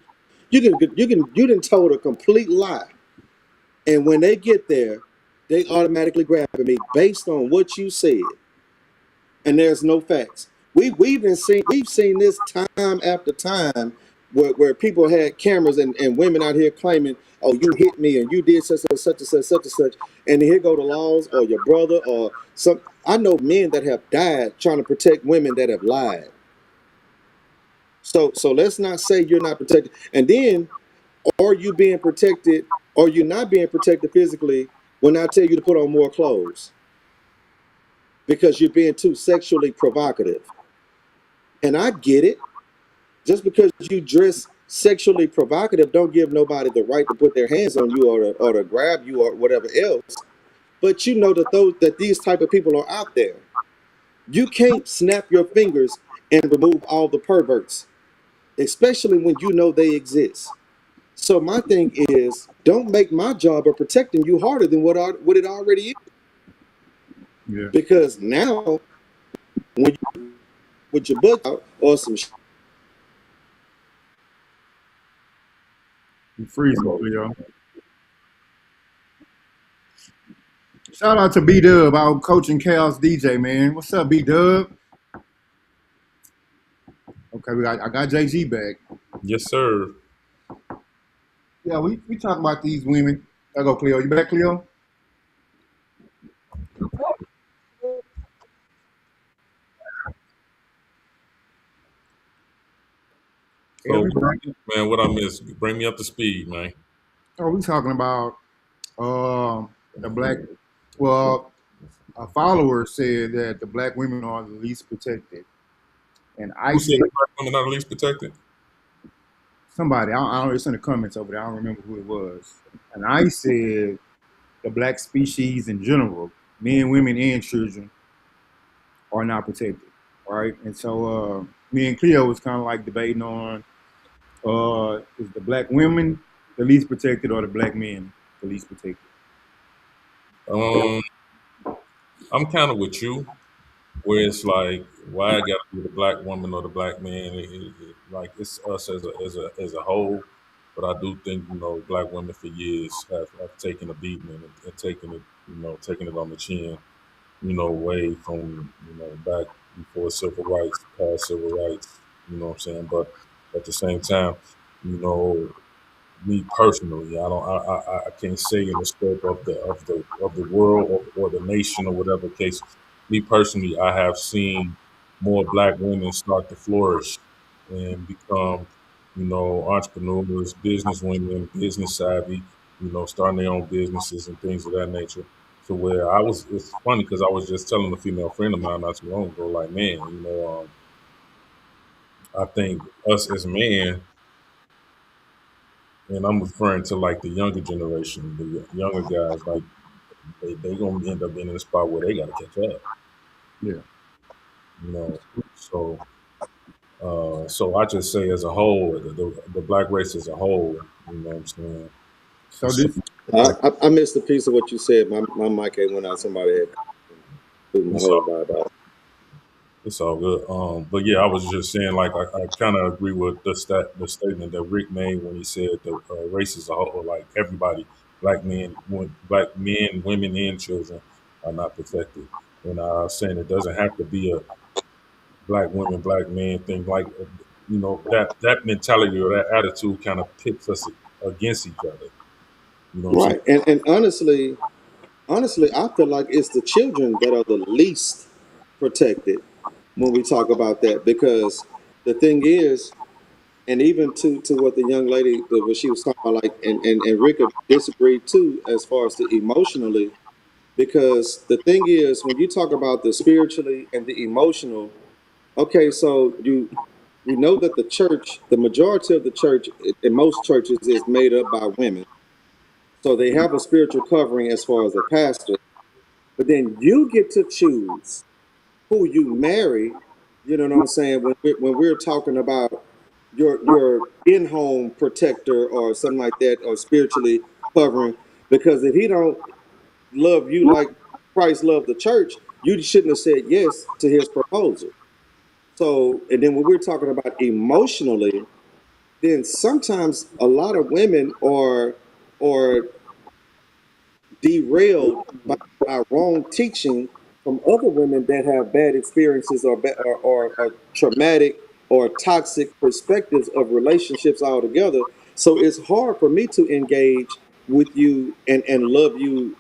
You didn't told a complete lie, and when they get there, they automatically grab me based on what you said, and there's no facts. We've seen this time after time where people had cameras and women out here claiming, "Oh, you hit me and you did such and such," and here go the laws or your brother or some. I know men that have died trying to protect women that have lied. So let's not say you're not protected. And then, are you being protected? Or you not being protected physically when I tell you to put on more clothes because you're being too sexually provocative? And I get it. Just because you dress sexually provocative, don't give nobody the right to put their hands on you or to grab you or whatever else. But you know that these type of people are out there. You can't snap your fingers and remove all the perverts, especially when you know they exist. So my thing is, don't make my job of protecting you harder than what it already is. Yeah, Because now, when you with your book out or some you freezing, Cleo. Shout out to B Dub, our coaching chaos DJ, man. What's up, B Dub? Okay, I got JG back. Yes, sir. Yeah, we talk about these women. I go, Cleo. You back, Cleo? So, Everybody. man, what I missed? Bring me up to speed, man. Oh, we talking about the black. Well, a follower said that the black women are the least protected, and I Who said said the black women are the least protected? somebody. I don't. It's in the comments over there. I don't remember who it was, and I said the black species in general, men, women, and children, are not protected, right? And so me and Cleo was kind of like debating on is the black women the least protected or the black men the least protected? Um, I'm kind of with you, where it's like, why I got to be the black woman or the black man? Like it's us as a whole. But I do think black women for years have taken a beating and taken it taking it on the chin. Way from back before civil rights, past civil rights. You know what I'm saying? But at the same time, you know, me personally, I can't say in the scope of the world or the nation or whatever case. Me personally, I have seen more black women start to flourish and become, entrepreneurs, business women, business savvy, starting their own businesses and things of that nature. So where it's funny because I was just telling a female friend of mine not too long ago, like, man, I think us as men, and I'm referring to like the younger generation, the younger guys, like they gonna end up being in a spot where they gotta catch up, Yeah. you know. So I just say as a whole, the black race as a whole, you know what I'm saying? So It's, this I missed a piece of what you said. My mic had went out. Somebody had threw my it's whole all vibe out. it's all good. But yeah, I was just saying, like I kind of agree with the statement that Rick made when he said the race as a whole, like everybody, black men, women, and children are not protected. And I was saying it doesn't have to be a black women, black men thing. Like that mentality or that attitude kind of pits us against each other. You know what I'm saying? Right. And honestly, I feel like it's the children that are the least protected when we talk about that, because the thing is, and even to what the young lady what she was talking about, like, and Rika disagreed too, as far as the emotionally, because the thing is, when you talk about the spiritually and the emotional, okay, so we know that the church, the majority of the church in most churches is made up by women, so they have a spiritual covering as far as a pastor, but then you get to choose who you marry. You know what I'm saying? When we're talking about your in-home protector or something like that, or spiritually covering, because if he don't love you like Christ loved the church, you shouldn't have said yes to his proposal. So, and then when we're talking about emotionally, then sometimes a lot of women are derailed by wrong teaching from other women that have bad experiences, or traumatic or toxic perspectives of relationships altogether. So it's hard for me to engage with you and love you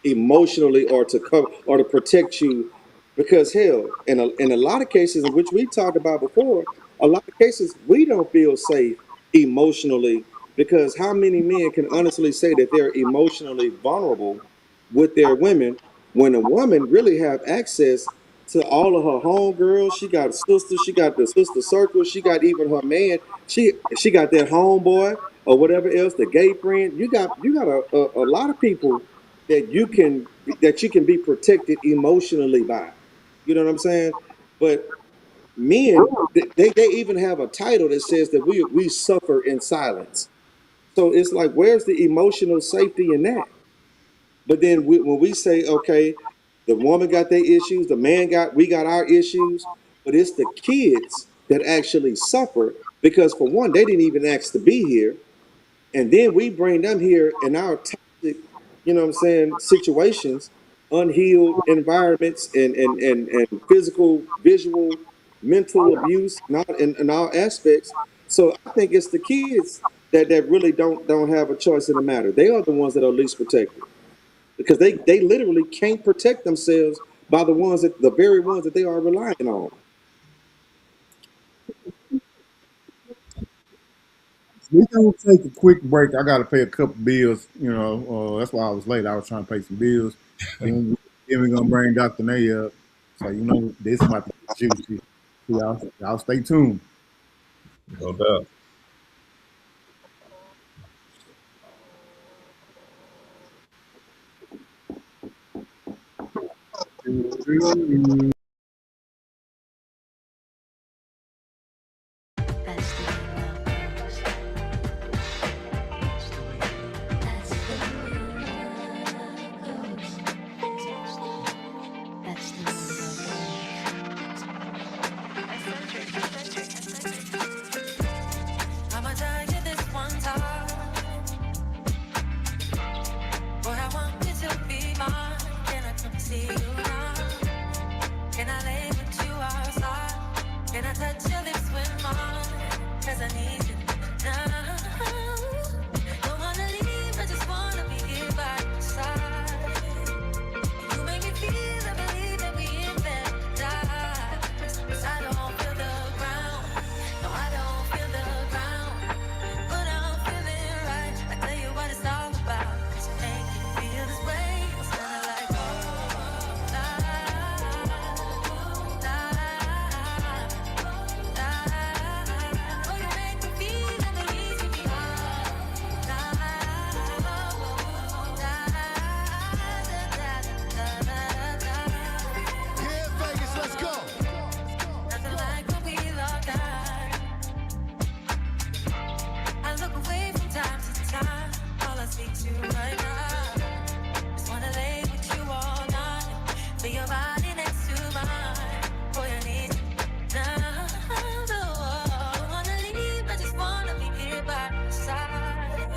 emotionally, or to cover or to protect you, because hell, in a lot of cases in which we talked about before, a lot of cases we don't feel safe emotionally, because how many men can honestly say that they're emotionally vulnerable with their women, when a woman really have access to all of her homegirls? She got a sister, she got the sister circle, she got even her man, she got that homeboy or whatever else, the gay friend. You got a lot of people that you can be protected emotionally by. You know what I'm saying? But men, they even have a title that says that we suffer in silence. So it's like, where's the emotional safety in that? But then when we say, okay, the woman got their issues, we got our issues, but it's the kids that actually suffer, because for one, they didn't even ask to be here, and then we bring them here, and our toxic you know what I'm saying, situations, unhealed environments, and physical, visual, mental abuse, not in all aspects. So I think it's the kids that really don't have a choice in the matter. They are the ones that are least protected because they literally can't protect themselves by the very ones that they are relying on. We gonna take a quick break. I gotta pay a couple bills. That's why I was late. I was trying to pay some bills. Then we gonna bring Dr. Nay up. So this might be juicy. So y'all stay tuned. No doubt. That's the way love goes. That's the way love goes. That's the way I'ma tell you this one time. Boy, I want you to be mine. Can I come see you now? Can I lay with you outside? Can I touch your lips with mine? 'Cause I need you now. Don't wanna leave, I just wanna be here by your side. You make me feel, I believe that we in paradise. 'Cause I don't feel the ground. No, I don't feel the ground. But I'm feeling right. I tell you what it's all about. To make you feel this way. It's kinda like, oh, you make me feel like the easy me. Yeah, Vegas, let's go. Nothing like when we locked eyes. I look away from time to time. All I speak to right now. Just wanna lay with you all night. Feel your body next to mine. Boy, I need you now. Don't wanna leave, I just wanna be here by your side.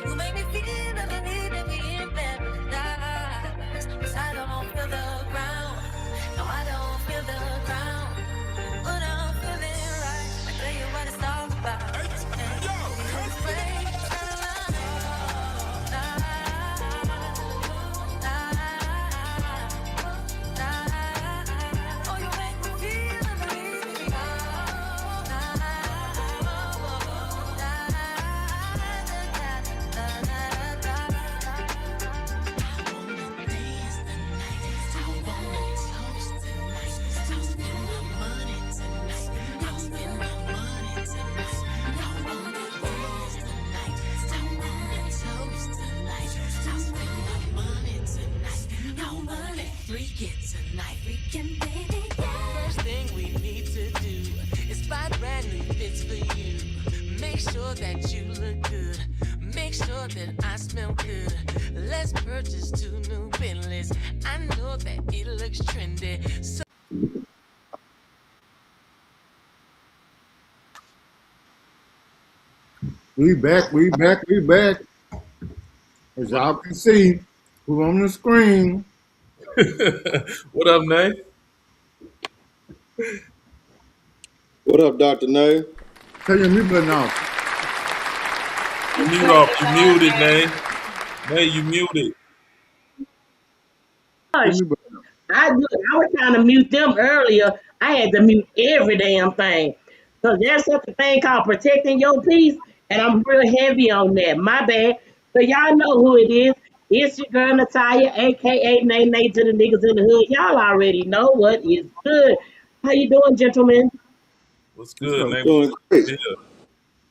You make me feel, I believe that we in paradise. 'Cause I don't feel the ground. No, I don't feel the ground. But I'm feeling right. I tell you what it's all about. And this way, oh, you make me feel, I believe in First thing we need to do is buy brand new fits for you. Make sure that you look good. Make sure that I smell good. Let's purchase 2 new Bentleys. I know that it looks trendy. So We back. We back. We back. As y'all can see, who's on the screen? What up, Nay? What up, Dr. Nay? Turn your mute button off. You mute off. You muted, Nay. Nay, you muted. Turn your Gosh, mute button off. I was trying to mute them earlier. I had to mute every damn thing. Because there's such a thing called protecting your peace, and I'm real heavy on that. My bad. So y'all know who it is. It's your girl Natalia, aka Nay Nay to the niggas in the hood. Y'all already know what is good. How you doing, gentlemen? What's What's good, up? Nay? Doing great. Yeah.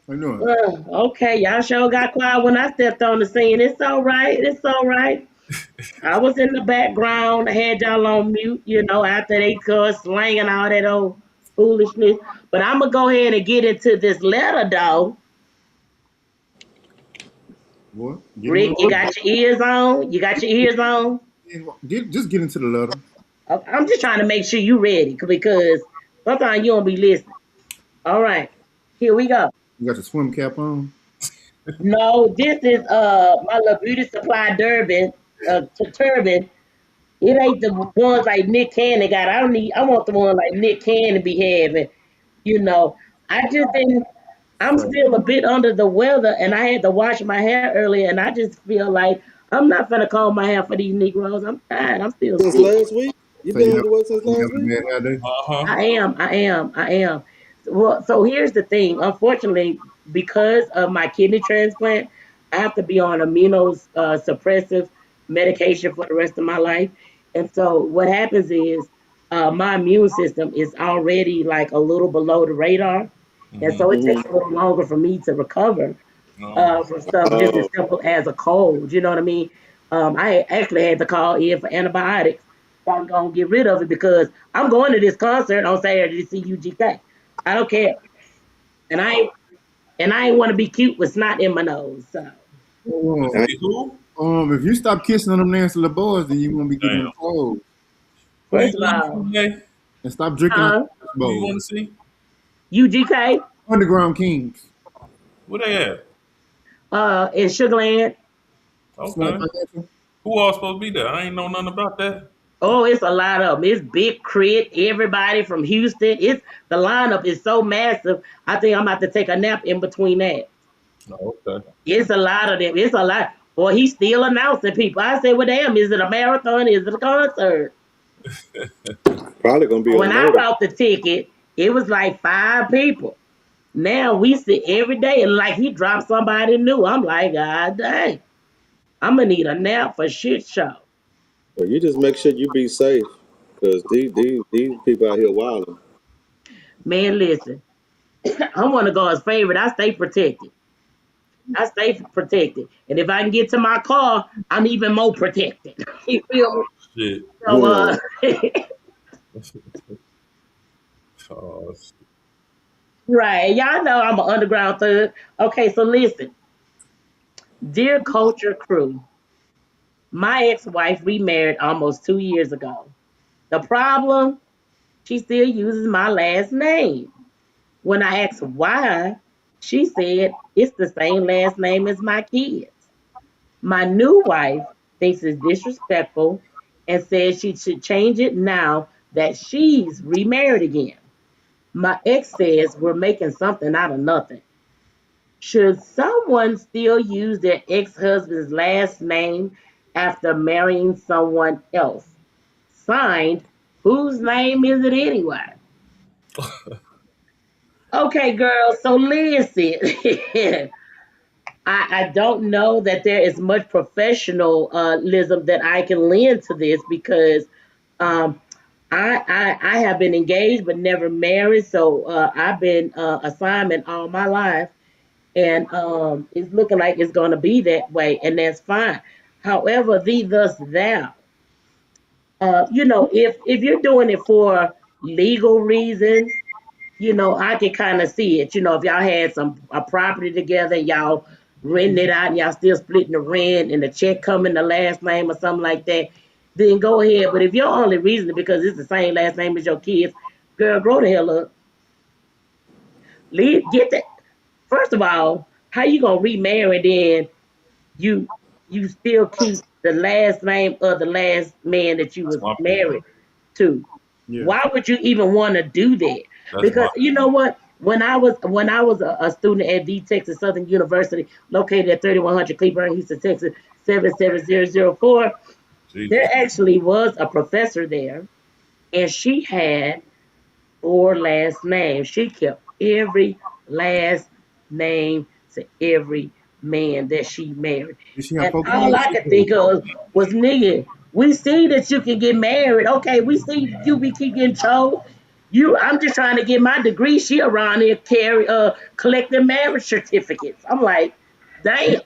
How you doing? Okay, y'all sure got quiet when I stepped on the scene. It's all right. It's all right. I was in the background. I had y'all on mute, after they cuss, slanging all that old foolishness. But I'm going to go ahead and get into this letter, though. What? Get in Rick, you got your ears on? You got your ears on? just get into the letter. I'm just trying to make sure you ready because sometimes you don't be listening. All right, here we go. You got your swim cap on. No, this is my little beauty supply Durban turban. It ain't the ones like Nick Cannon got. I don't need. I want the one like Nick Cannon be having. You know, I just didn't. I'm So, still a bit under the weather, and I had to wash my hair earlier, and I just feel like I'm not gonna comb my hair for these Negroes. I'm tired. I'm still Since sick. last week? You so been under the weather since you last haven't week? been out there? Uh huh. I am. Well, so here's the thing. Unfortunately, because of my kidney transplant, I have to be on immunosuppressive medication for the rest of my life. And so what happens is my immune system is already like a little below the radar. And so Mm-hmm. it Mm-hmm. takes a little longer for me to recover No. from stuff just as Oh, simple as a cold. You know what I mean? I actually had to call in for antibiotics. So I'm gonna get rid of it because I'm going to this concert on Saturday to see UGK. I don't care, and I ain't want to be cute with snot in my nose. So To Well, I, see who? if you stop kissing on them nasty little boys, then you won't be getting Damn. them clothes. Who you first of going to see all, today? And stop drinking on uh, the Who you bowl. going to see? UGK Underground Kings. Where they at? in Sugarland. Smart Okay. financial. Who all supposed to be there? I ain't know nothing about that. Oh, it's a lot of them. It's Big Crit, everybody from Houston. It's the lineup is so massive. I think I'm about to take a nap in between that. Oh, okay. It's a lot of them. It's a lot. Boy, he's still announcing people. I said, well, damn, is it a marathon? Is it a concert? probably gonna be a When I murder. bought the ticket, it was like 5 people. Now we sit every day and like he dropped somebody new. I'm like, God dang, I'm gonna need a nap for shit show. But you just make sure you be safe, because these people out here wilding. Man, listen, I'm one of God's favorite. I stay protected. I stay protected. And if I can get to my car, I'm even more protected. You feel me? Shit. So Hmm. Oh, shit. right. Y'all know I'm an underground thug. Okay, so listen. Dear Culture Crew, my ex-wife remarried almost 2 years ago. The problem, she still uses my last name. When I asked why, she said it's the same last name as my kids. My new wife thinks it's disrespectful and says she should change it now that she's remarried again. My ex says we're making something out of nothing. Should someone still use their ex husband's last name after marrying someone else? Signed, whose name is it anyway? Okay, girl, so listen. I don't know that there is much professionalism that I can lend to this because um, I have been engaged but never married, so I've been assignment all my life, and it's looking like it's going to be that way, and that's fine. However, thee thus thou. If you're doing it for legal reasons, I can kind of see it. If y'all had some a property together, y'all renting it out, and y'all still splitting the rent, and the check coming the last name or something like that, then go ahead. But if your only reason is because it's the same last name as your kids, girl, grow the hell up. Get that. First of all, how you gonna remarry then you you still keep the last name of the last man that you That's was my thing. married to? Yeah. Why would you even want to do that? That's my Because you know what? When I was a student at the Texas Southern University, located at 3100 Cleburne, Houston, Texas 77004, there Jesus. actually was a professor there, and she had 4 last names. She kept every last name to every man that she married. Did she have And 4 kids? all I could think of was, nigga, we see that you can get married. Okay, we see you be keep getting chose. I'm just trying to get my degree. She around here collecting marriage certificates. I'm like, damn.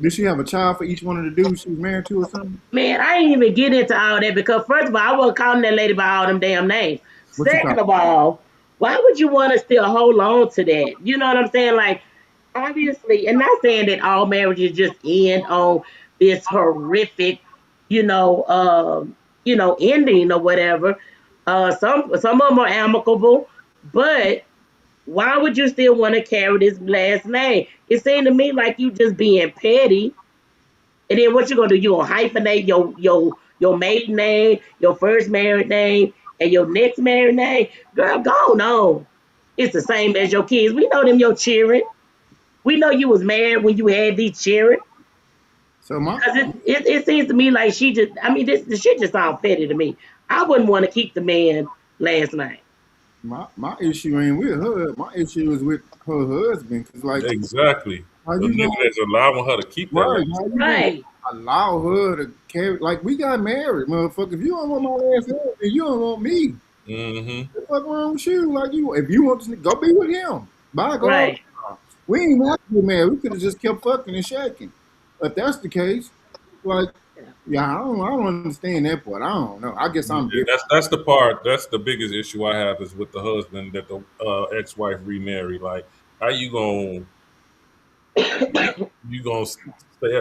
Did she have a child for each one of the dudes she was married to or something? Man, I ain't even get into all that because first of all, I wasn't calling that lady by all them damn names. What you call Second of all, why would you want to still hold on to that? You know what I'm saying? Like, obviously, and not saying that all marriages just end on this horrific, ending or whatever. Some of them are amicable, but Why would you still want to carry this last name? It seemed to me like you just being petty. And then what you gonna do? You gonna hyphenate your maiden name, your first married name, and your next married name? Girl, go on. It's the same as your kids. We know them your children. We know you was married when you had these children. So my Cause it seems to me like she just. I mean, this shit just sounds petty to me. I wouldn't want to keep the man last name. my issue ain't with her. My issue is with her husband. Cause like, Exactly. how The you nigga gonna that's allowing her to keep that right? last How you gonna Right, allow her to carry? Like we got married, motherfucker. If you don't want my last name, then you don't want me. name. What the fuck wrong with you? Like you, if you want to go be with him. By God, right. we ain't have to get married. We could have just kept fucking and shaking. If that's the case, like, yeah, I don't understand that part. I don't know. I guess I'm Yeah, different. that's the part. That's the biggest issue I have is with the husband that the ex-wife remarried. Like, how you gonna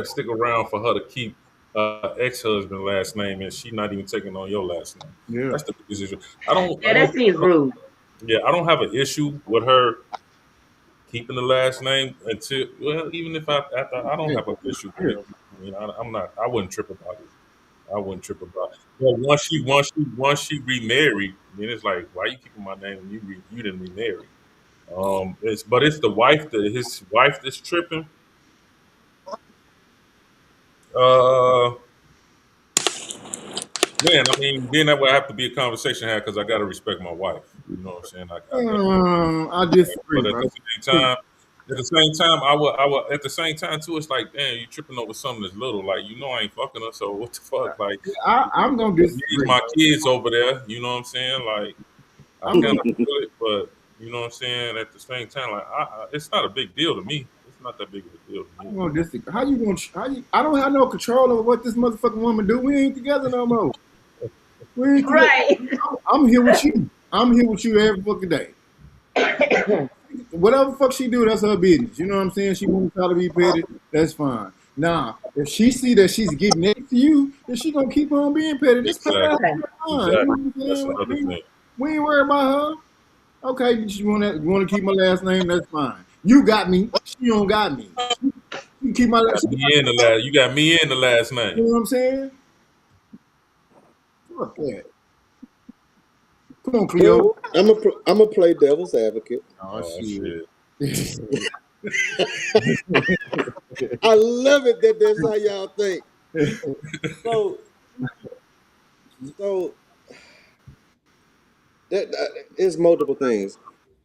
stick around for her to keep ex-husband last name and she not even taking on your last name? Yeah. That's the biggest issue. I don't. I Yeah, that don't. seems rude. Yeah, I don't have an issue with her keeping the last name until well, even if I don't Yeah. have an issue with Yeah. it. You know, I'm not. I wouldn't trip about it. I wouldn't trip about it. But once she remarried, then it's like, why you keeping my name and you didn't remarry? It's the wife that his wife that's tripping. Uh, man, I mean, then that would have to be a conversation had because I got to respect my wife. You know what I'm saying? I got. I disagree, But at bro. the same time, I would, at the same time too. It's like, damn, you tripping over something that's little. Like, I ain't fucking her. So what the fuck? Like, I'm gonna me's disagree, my bro. kids over there. You know what I'm saying? Like, I I'm kind gonna. of feel it, but you know what I'm saying. At the same time, like, it's not a big deal to me. It's not that big of a deal to me. I'm gonna disagree. How you gonna? How you? I don't have no control over what this motherfucking woman do. We ain't together no more. We ain't together. Right. I'm here with you. I'm here with you every fucking day. Whatever the fuck she do, that's her business. You know what I'm saying? She wants to try to be petty. That's fine. Nah, if she see that she's getting next to you, then she gonna keep on being petty. Just cut that Exactly. fine. You know Exactly. what I'm That's saying? another thing. We ain't worried about her. Okay, you want to keep my last name? That's fine. You got me. She don't got me. She keep my last. Got me in the last. You got me in the last You name. know what I'm saying? Fuck that. Come on, Well, Cleo. I'm gonna play devil's advocate. Oh Oh shit. shit. I love it that that's how y'all think. So, so that is multiple things.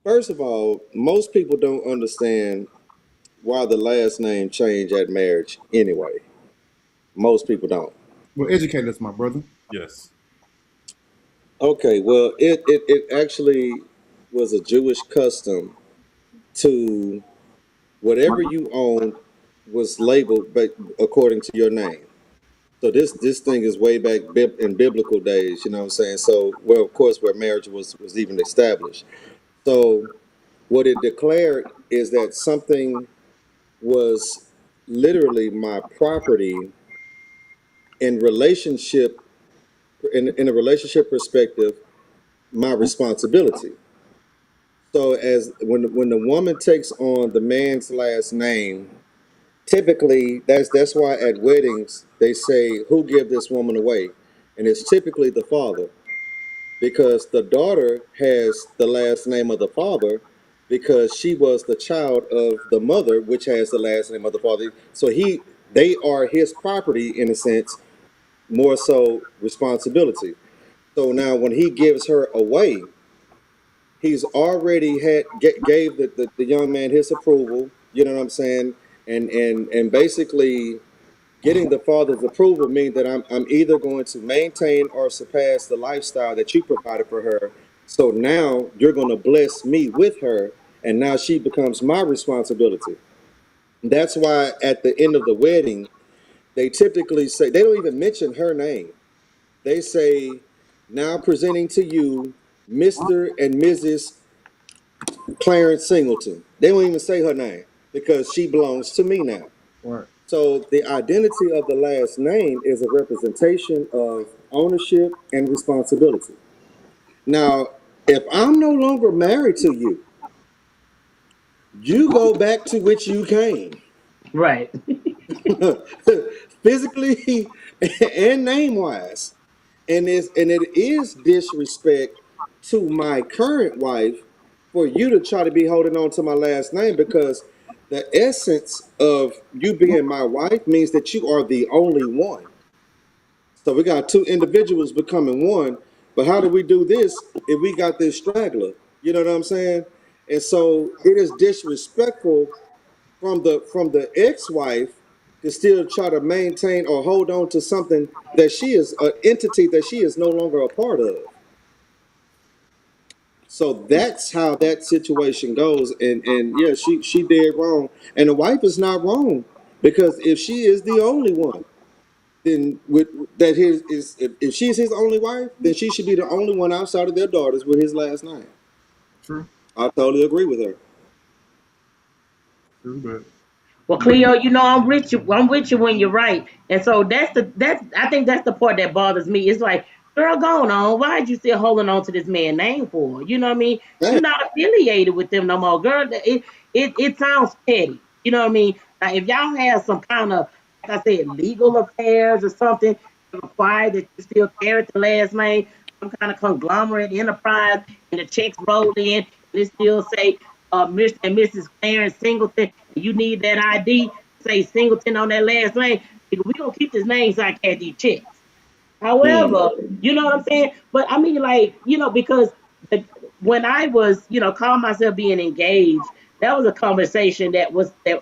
First of all, most people don't understand why the last name change at marriage anyway. Most people don't. Well, educate us, my brother. Yes. Okay, well, it actually was a Jewish custom to whatever you owned was labeled but according to your name. So this thing is way back in biblical days, you know what I'm saying? So, well, of course, where marriage was even established. So what it declared is that something was literally my property in relationship in a relationship perspective, my responsibility. So as when the woman takes on the man's last name, typically that's why at weddings they say who give this woman away, and it's typically the father because the daughter has the last name of the father because she was the child of the mother which has the last name of the father. So they are his property in a sense, more so responsibility. So now when he gives her away, he's already gave the young man his approval, you know what I'm saying? And basically getting the father's approval means that I'm either going to maintain or surpass the lifestyle that you provided for her. So now you're going to bless me with her, and now she becomes my responsibility. That's why at the end of the wedding, they typically say they don't even mention her name. They say, "Now presenting to you, Mr. and Mrs. Clarence Singleton." They don't even say her name because she belongs to me now. Right. So the identity of the last name is a representation of ownership and responsibility. Now, if I'm no longer married to you, You go back to which you came, Right. physically and name wise, and it is disrespect to my current wife for you to try to be holding on to my last name, because the essence of you being my wife means that you are the only one. So we got two individuals becoming one. But how do we do this if we got this straggler? You know what I'm saying? And so it is disrespectful from the ex-wife to still try to maintain or hold on to something that she is an entity that she is no longer a part of. So that's how that situation goes. And yeah, she did wrong. And the wife is not wrong, because if she is the only one, then with that his is if she's his only wife, then she should be the only one outside of their daughters with his last name. True, I totally agree with her. true, but Well, you know, Cleo, you know I'm with you. I'm with you when you're right, and so that's I think that's the part that bothers me. It's like, girl, going on. Why are you still holding on to this man's name for? You know what I mean? You're That not affiliated with them no more, girl. It sounds petty. You know what I mean? Now, if y'all have some kind of, like I said, legal affairs or something that require that you still carry the last name, some kind of conglomerate enterprise, and the checks roll in, and it still say Mr. and Mrs. Clarence Singleton, and you need that ID, say Singleton on that last name, we gonna keep this name so I can these checks. mm, However, you know what I'm saying? But I mean, like, because the, when I was, calling myself being engaged, that was a conversation that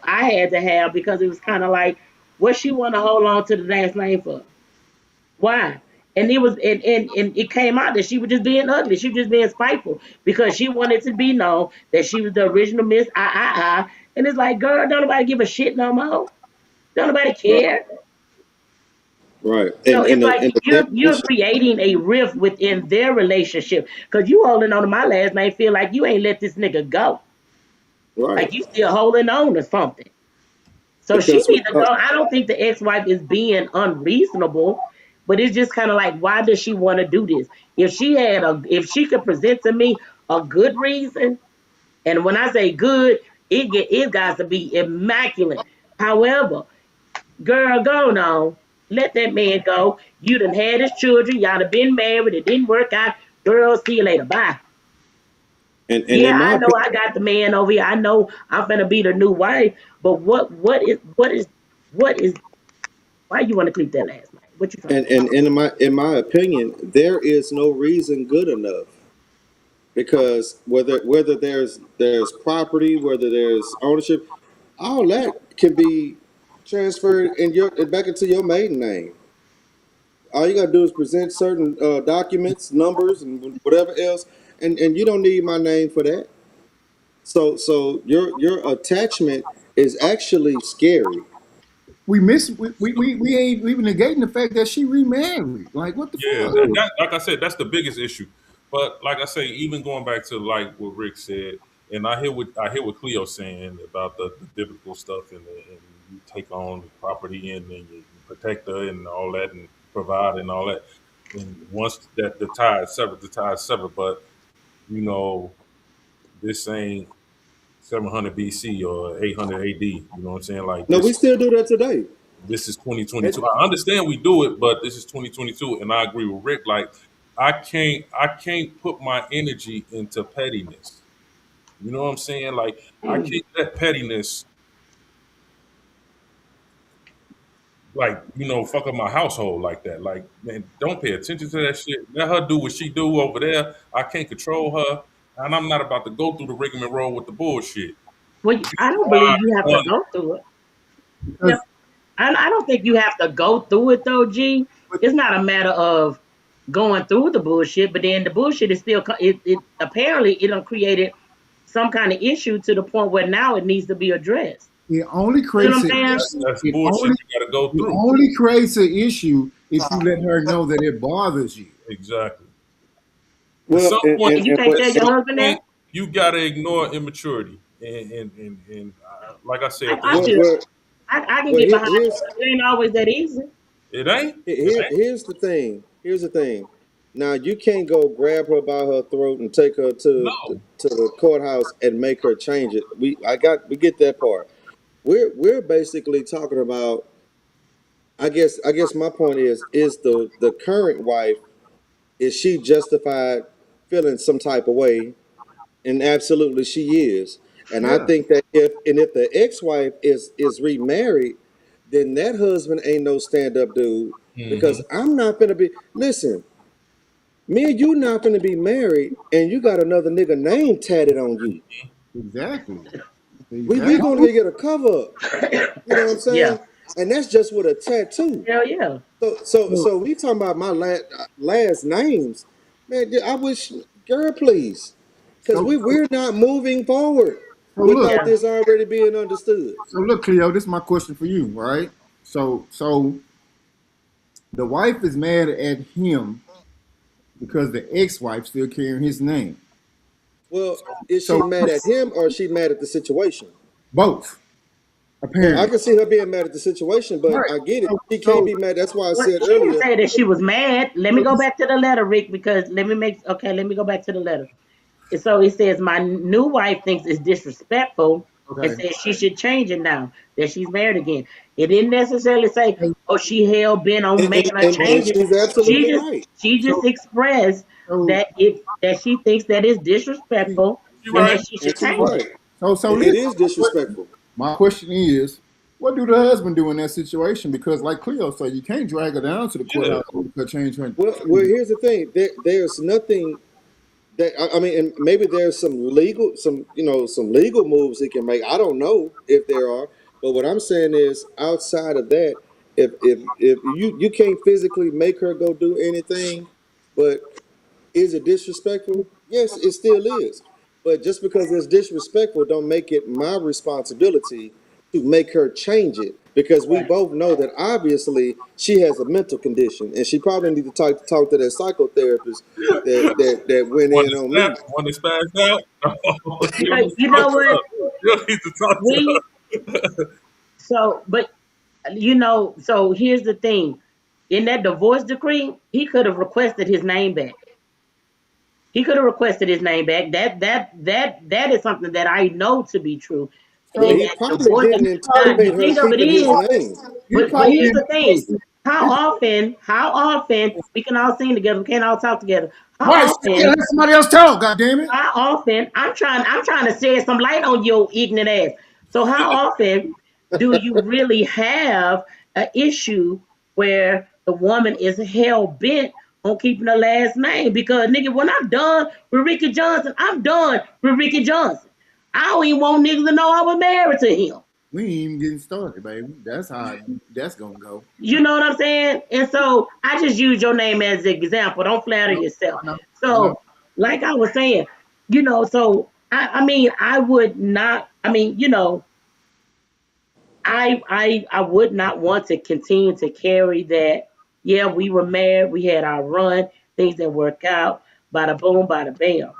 I had to have, because it was kind of like, what she want to hold on to the last name for? Why? And it was and it came out that she was just being ugly. She was just being spiteful because she wanted to be known that she was the original Miss I. And it's like, girl, don't nobody give a shit no more. Don't nobody right, care. right. So it's like And the you're definition, creating a rift within their relationship, because you holding on to my last name, feel like you ain't let this nigga go. right? Like you still holding on to something. So she Because needs to go. I don't think the ex-wife is being unreasonable, but it's just kind of like, why does she want to do this? If she could present to me a good reason, and when I say good, it got to be immaculate. However, girl, go on. Let that man go. You done had his children. Y'all done been married. It didn't work out. Girl, see you later. Bye. and Yeah, in I my know opinion, I got the man over here. I know I'm gonna be the new wife. But what is why you want to keep that last name? What you trying to do? and in my opinion, there is no reason good enough, because whether there's property, whether there's ownership, all that can be transferred in your back into your maiden name. All you gotta do is present certain documents, numbers, and whatever else, and you don't need my name for that. So your attachment is actually scary. we ain't even negating the fact that she remarried. Like, what the Yeah, fuck? like I said, that's the biggest issue. But like I say, even going back to like what Rick said, and I hear what Cleo saying about the biblical stuff, and you take on the property, and then you protect her and all that, and provide and all that. And once that the tie is severed, the tie is severed. But you know, this ain't 700 BC or 800 AD. You know what I'm saying? Like No, we still do that today. this is 2022. It, I understand we do it, but this is 2022, and I agree with Rick. Like I can't put my energy into pettiness. You know what I'm saying? Like I can't let pettiness fuck up my household like that. Like, man, don't pay attention to that shit. Let her do what she do over there. I can't control her, and I'm not about to go through the rigmarole with the bullshit. Well, I don't believe you have to go through it. Yeah, Because I don't think you have to go through it though, G. It's not a matter of going through the bullshit, but then the bullshit is still it apparently it done created some kind of issue to the point where now it needs to be addressed. it only You know creates what an I'm saying? issue. That's bullshit you got to go It through. only creates an issue if you let her know that it bothers you. Exactly. At well, some point, And you and can't what tell your husband that? you gotta ignore immaturity, and like I said, I, at the I end of what just the what I can well get behind it, here's but it ain't always that easy. it ain't. here's the thing. Here's the thing. Now you can't go grab her by her throat and take her No. to the courthouse and make her change it. We get that part. We're basically talking about. I guess my point is the current wife, is she justified feeling some type of way? And absolutely she is. And I Yeah, think that if the ex-wife is remarried, then that husband ain't no stand-up dude, Hmm. because I'm not gonna be, listen, me and you not gonna be married and you got another nigga name tatted on you. exactly. We Exactly. gonna get a cover up. You know what I'm Yeah. saying? And that's just with a tattoo. Hell yeah. So we talking about my last names, man. I wish, girl, please, because So, so, we're not moving forward so look, without Yeah. this already being understood. so look, Cleo. This is my question for you, right? So the wife is mad at him because the ex-wife still carrying his name. Well, is So she mad at him or is she mad at the situation? both, Well, I apparently. can see her being mad at the situation, but Right. I get it. So, She can't so be mad. That's why I Well, said she didn't earlier. say that she was mad. Let me go back to the letter, Rick, because let me go back to the letter. And so it says, my new wife thinks it's disrespectful and okay. says she should change it now that she's married again. It didn't necessarily say, oh, she hell bent on And, and, making her and, change and it. she's She absolutely just right. she So just expressed so that she thinks that is she, disrespectful You and right. that she And should she's change it. right. so It listen. is disrespectful. My question is, what do the husband do in that situation? Because, like Cleo said, you can't drag her down to the Yeah. courthouse and make her change her. Well, here's the thing. There's nothing that I mean, and maybe there's some legal moves he can make. I don't know if there are, but what I'm saying is, outside of that, if you can't physically make her go do anything, but is it disrespectful? Yes, it still is. But just because it's disrespectful, don't make it my responsibility to make her change it. Because we Right. both know that obviously she has a mental condition, and she probably need to talk to that psychotherapist that went When in it on snap, me. when it spazzed out, you don't need to You talk know to what? her. You don't need to talk to We her. so but so here's the thing. In that divorce decree, he could have requested his name back. He could have requested his name back. That is something that I know to be true. Well, In So he that probably divorce, didn't now anticipate the her thing of it keeping his is, name. he but probably here's the didn't. thing: He, how often we can all sing together, we can't all talk together. right, let somebody else talk. God damn it! How often I'm trying to shed some light on your ignorant ass. So how often do you really have an issue where the woman is hell bent on keeping her last name? Because nigga, when I'm done with Ricky Johnson, I'm done with Ricky Johnson. I don't even want niggas to know I was married to him. We ain't even getting started, baby. That's how that's gonna go. You know what I'm saying? And so I just use your name as an example. Don't I flatter know, yourself. I know, I know. So, like I was saying, so I mean, I would not. I mean, I would not want to continue to carry that. Yeah, we were married, we had our run, things didn't work out, bada boom, bada bam.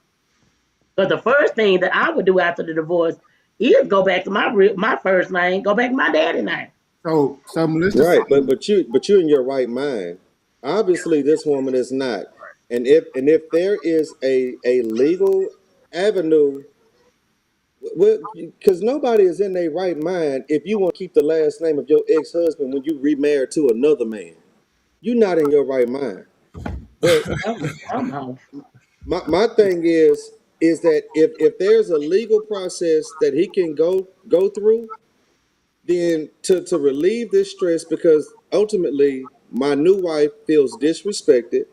But the first thing that I would do after the divorce is go back to my first name, go back to my daddy name. So Melissa Right, said, but you're in your right mind. Obviously, this woman is not. And if there is a legal avenue, well, because nobody is in their right mind if you want to keep the last name of your ex-husband when you remarried to another man. You're not in your right mind. But I'm off. my thing is that if there's a legal process that he can go through, then to relieve this stress, because ultimately my new wife feels disrespected,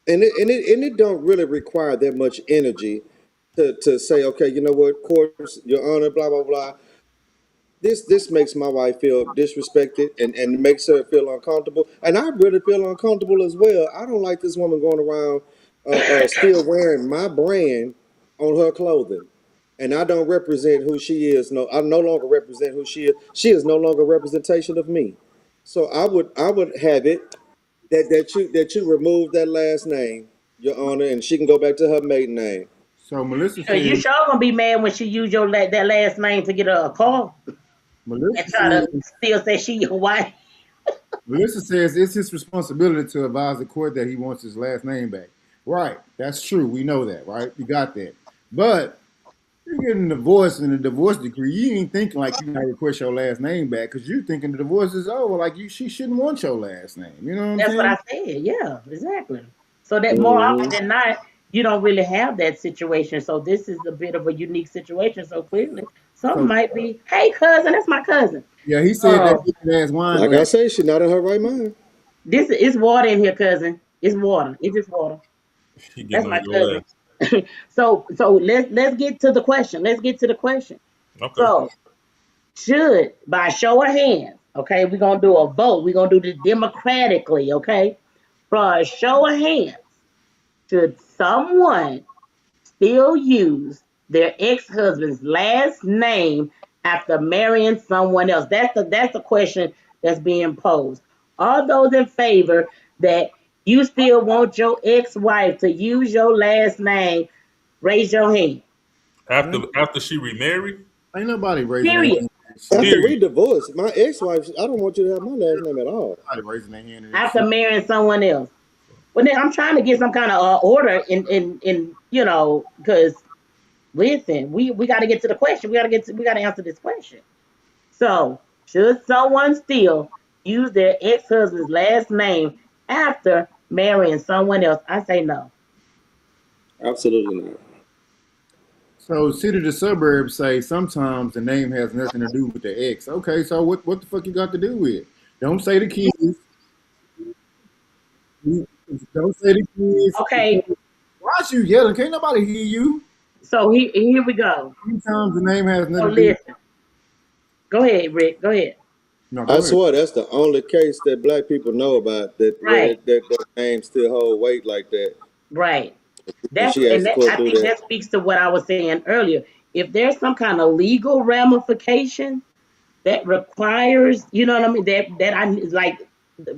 and it don't really require that much energy to say, okay, you know what, course, your honor, blah blah blah, this makes my wife feel disrespected, and makes her feel uncomfortable, and I really feel uncomfortable as well. I don't like this woman going around still wearing my brand on her clothing, and I don't represent who she is. No, I no longer represent who she is. She is no longer a representation of me. So I would have it that you remove that last name, your honor, and she can go back to her maiden name. so Melissa You said, sure gonna be mad when she use that last name to get her a car and Melissa try said, to still say she your wife? Melissa says it's his responsibility to advise the court that he wants his last name back. Right, that's true. We know that, right? We got that. But you're getting a divorce in a divorce decree. You ain't thinking like you gotta request your last name back because you're thinking the divorce is over. Like she shouldn't want your last name. You know what I'm That's what saying? I said. Yeah, exactly. So that more often Hmm. than not, you don't really have that situation. So this is a bit of a unique situation. So clearly, some So might be, hey cousin, that's my cousin. yeah, he said that Uh, wicked ass wine Like glass. I say, she not in her right mind. this is water in here, cousin. It's water. It's just water. He That's getting on my your cousin. ass. So let's get to the question. Let's get to the question. Okay. So should by show of hands, okay, we're gonna do a vote. We're gonna do this democratically, okay? For a show of hands, should someone still use their ex-husband's last name after marrying someone else? That's the question that's being posed. All those in favor that you still want your ex-wife to use your last name, raise your hand. After she remarried, Ain't nobody raising their Period. hand in this shit. After period. we divorced, my ex-wife, I don't want you to have my last name at all. Nobody raising their hand in this After shit. marrying someone else. Well, then I'm trying to get some kind of order in because listen, we got to get to the question. We got to answer this question. So, should someone still use their ex-husband's last name after marrying someone else? I say no. Absolutely not. So city to suburbs say sometimes the name has nothing to do with the ex. Okay, so what the fuck you got to do with it? Don't say the kids. Don't say the Okay, kids. Why you yelling? Can't nobody hear you. so here we go. Sometimes the name has So nothing to do with. listen, go ahead, Rick. Go ahead. No, I go ahead. swear that's the only case that black people know about that where Right, that name still hold weight like that. right. And she asked the court I to do think that. that speaks to what I was saying earlier. If there's some kind of legal ramification that requires, you know what I mean, that I like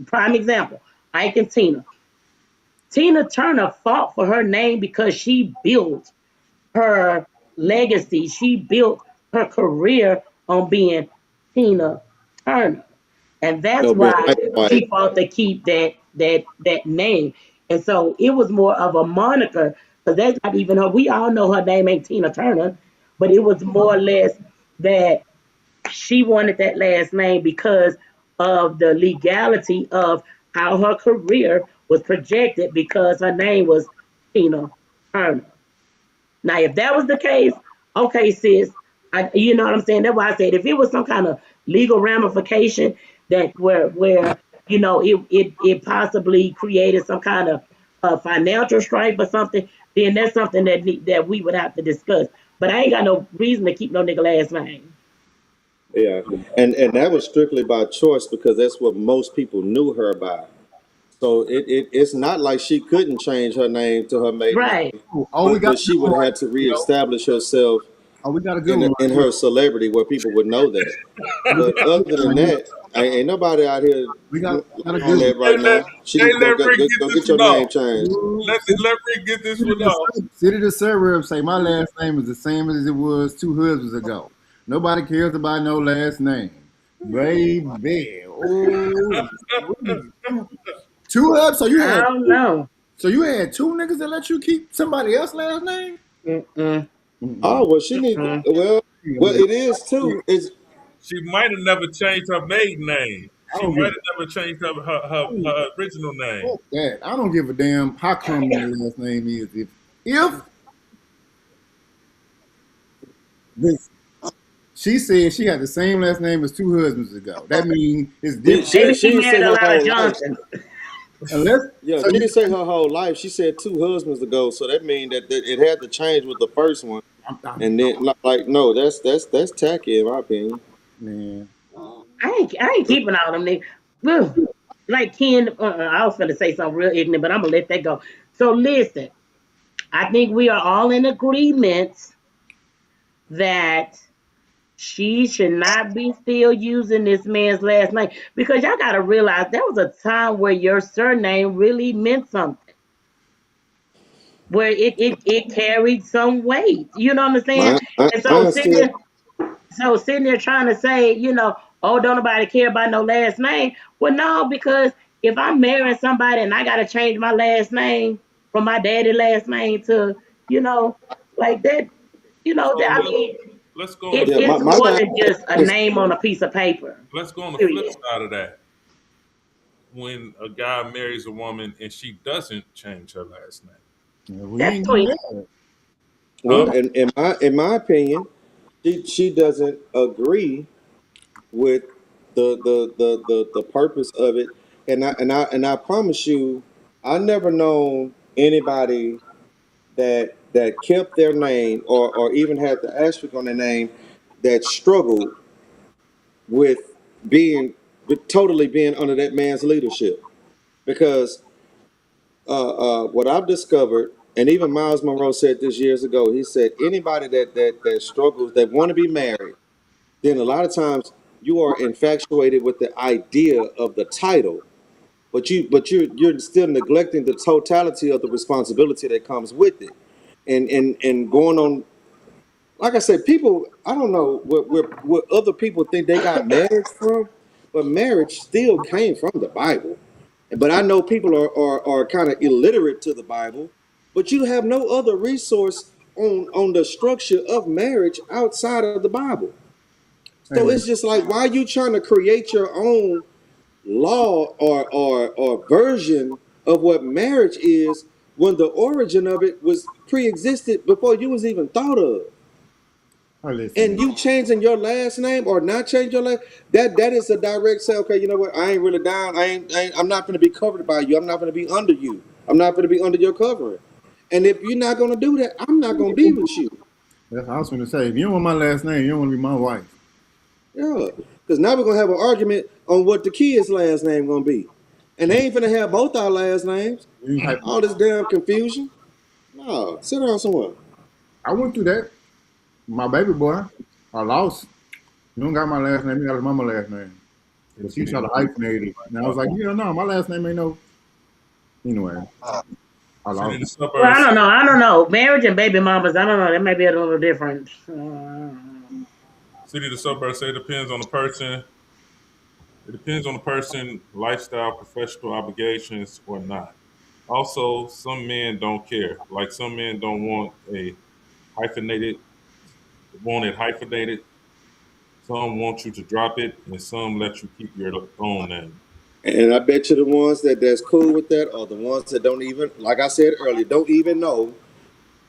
prime example, Ike and Tina. Tina Turner fought for her name because she built her legacy. She built her career on being Tina Turner. And that's No, being why white, white. she fought to keep that name. And so it was more of a moniker because that's not even her. We all know her name ain't Tina Turner, but it was more or less that she wanted that last name because of the legality of how her career was projected because her name was Tina Turner. Now, if that was the case, okay, sis, you know what I'm saying? That's why I said if it was some kind of legal ramification that where it possibly created some kind of financial strife or something, then that's something that we would have to discuss. But I ain't got no reason to keep no nigga last name. Yeah, and that was strictly by choice because that's what most people knew her by. So it's not like she couldn't change her name to her maiden Right. name, Oh, we got but a good she would one have right had to here, yo. reestablish herself Oh, we got a good one in right here. her celebrity where people would know that. We got But a good other than one right here. that, ain't nobody out here We got a on good one. that right now. She need Hey, to let Rick get go this get your one name off. changed. Ooh, Let Rick get this one off. City to suburbs say my last name is the same as it was 2 husbands ago. Nobody cares about no last name. Baby. Oh, two hubs. I don't know. So you had two niggas that let you keep somebody else's last name? Mm-mm, Mm-mm. Oh well, she need mm-mm. well it is too. It's She might have never changed her maiden name. I She don't might give have never changed her original name. fuck that. I don't give a damn how criminal the last name is. If this she said she had the same last name as 2 husbands ago, that means it's she different. she, Maybe she she didn't say married a her lot of whole life. Johnsons. Unless Yeah, so she you didn't say her whole life. She said 2 husbands ago. So that means that it had to change with the first one. I'm, And then like no, that's tacky in my opinion. man. I ain't keeping all them niggas. Ugh. Like Ken, I was gonna say something real ignorant, but I'm gonna let that go. So listen, I think we are all in agreement that she should not be still using this man's last name because y'all gotta realize there was a time where your surname really meant something, where it carried some weight. You know what I'm saying? And so Mine still sitting there trying to say, oh, don't nobody care about no last name. Well, no, because if I'm marrying somebody and I gotta change my last name from my daddy last name to, you know, like that, So that I mean, let's go on the it, Yeah, flip. my, it's my more thing than just a is name on a piece of paper. Let's go on the flip Period. side of that. When a guy marries a woman and she doesn't change her last name, Yeah, we That's ain't getting sweet. that. well, huh? in my opinion, she doesn't agree with the purpose of it, and I promise you, I never known anybody that kept their name or even had the asterisk on their name that struggled with being with totally being under that man's leadership because what I've discovered, and even Miles Monroe said this years ago. He said anybody that struggles, that want to be married, then a lot of times you are infatuated with the idea of the title, but you're still neglecting the totality of the responsibility that comes with it, and going on. Like I said, people, I don't know what other people think they got marriage from, but marriage still came from the Bible. But I know people are kind of illiterate to the Bible, but you have no other resource on the structure of marriage outside of the Bible. Hey So man, it's just like, why are you trying to create your own law or version of what marriage is when the origin of it was pre-existed before you was even thought of? hey, listen, And man. you changing your last name or not changing your last, that is a direct say, okay, you know what, I ain't really down, I'm not going to be covered by you, I'm not going to be under you, I'm not going to be under your covering. And if you're not going to do that, I'm not going to be with you. That's what I was going to say. If you don't want my last name, you don't want to be my wife. Yeah, because now we're going to have an argument on what the kid's last name going to be, and they ain't going to have both our last names. You ain't hype- All this damn confusion. No, sit down somewhere. I went through that. My baby boy, I lost. You don't got my last name. You got his mama last name. But she tried to hyphenate it. And I was like, yeah, no, my last name ain't no. Anyway, I City lost. the Well, I suburbs. don't know. I don't know. Marriage and baby mamas, I don't know. That may be a little different. City the suburbs say it depends on the person. It depends on the person, lifestyle, professional obligations, or not. Also, some men don't care. Like some men don't hyphenated, want it hyphenated. Some want you to drop it, and some let you keep your own name. And I bet you the ones that's cool with that are the ones that don't even, like I said earlier, don't even know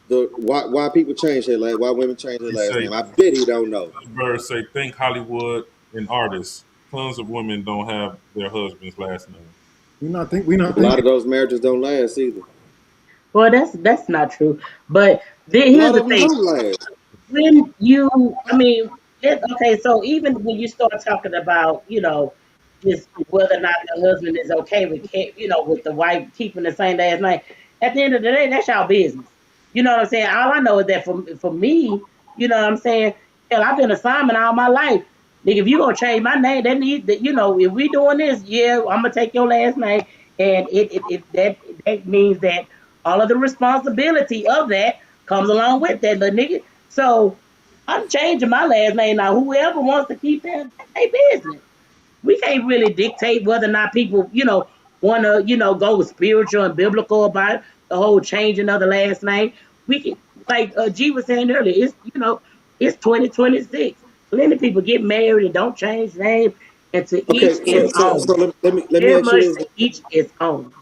the why people change their last, why women change their They last say, name. I bet he don't know. birds say, think Hollywood and artists. Tons of women don't have their husband's last name. We not A lot thinking. of those marriages don't last either. Well, that's not true. But A here's lot the of them thing: don't last. when I mean, okay, so even when you start talking about, just whether or not the husband is okay with, with the wife keeping the same last name, at the end of the day, that's y'all business. You know what I'm saying? All I know is that for me, you know what I'm saying? Hell, I've been a Simon all my life. Nigga, if you gonna change my name, that need that, if we doing this, yeah, I'm gonna take your last name, and that means that all of the responsibility of that comes along with that, little nigga. So I'm changing my last name now. Whoever wants to keep that, that's their business. We can't really dictate whether or not people, want to, go spiritual and biblical about the whole changing of the last name. We can, like G was saying earlier, it's 2026. Plenty of people get married and don't change names, and to each Okay, his so own. let me Very ask you much this. to each his own.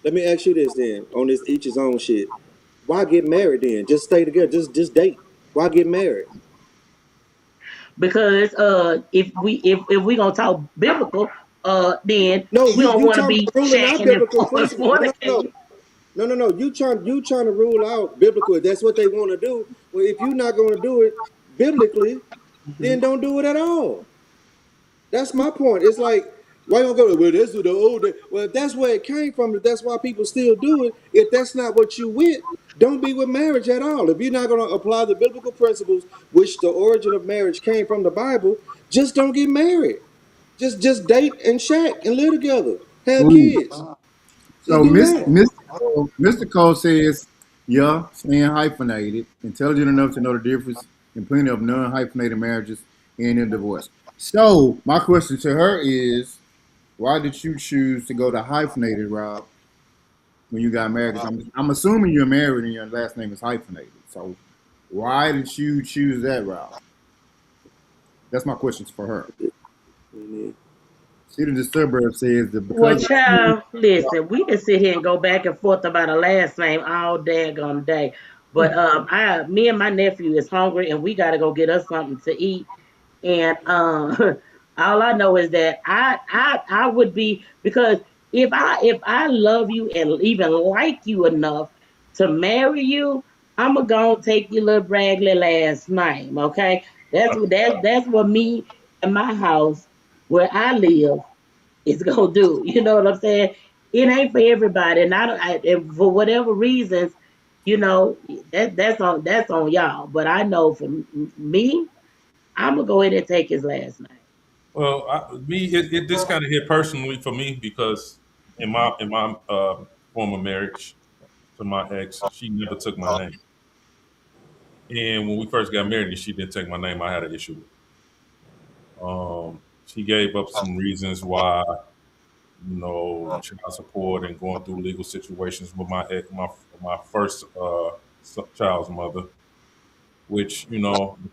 Let me ask you this then on this each his own shit. Why get married then? Just stay together. Just date. Why get married? Because if we gonna talk biblical, then No, we don't you want to talking be about ruling out shacking and biblical principles. No, no, no. fornicating. No. You trying to rule out biblical. If that's what they want to do. Well, if you're not going to do it biblically, then don't do it at all. That's my point. It's like, why you gonna go? Well, this is the old day. Well, if that's where it came from, if that's why people still do it. If that's not what you with, don't be with marriage at all. If you're not going to apply the biblical principles, which the origin of marriage came from the Bible, just don't get married. Just date and shack and live together, have Ooh. kids. Just So do that. Mr. Cole says, yeah, staying hyphenated, intelligent enough to know the difference in plenty of non-hyphenated marriages and in divorce. So my question to her is, why did you choose to go the hyphenated route when you got married? Because I'm assuming you're married and your last name is hyphenated. So why did you choose that route? That's my questions for her. Mhm. City of the suburb says that Well, because of you, child, listen, we can sit here and go back and forth about a last name all daggone day. But me and my nephew is hungry, and we got to go get us something to eat. And all I know is that I would be, because if I love you and even like you enough to marry you, I'm gonna go and take your little bragly last name. Okay, that's what me and my house where I live is gonna do. You know what I'm saying? It ain't for everybody, and and for whatever reasons, you know that's on y'all. But I know for me, I'm gonna go ahead and take his last name. Well, it this kind of hit personally for me because in my former marriage to my ex, she never took my name, and when we first got married, and she didn't take my name, I had an issue with it. She gave up some reasons why, child support and going through legal situations with my first child's mother, which I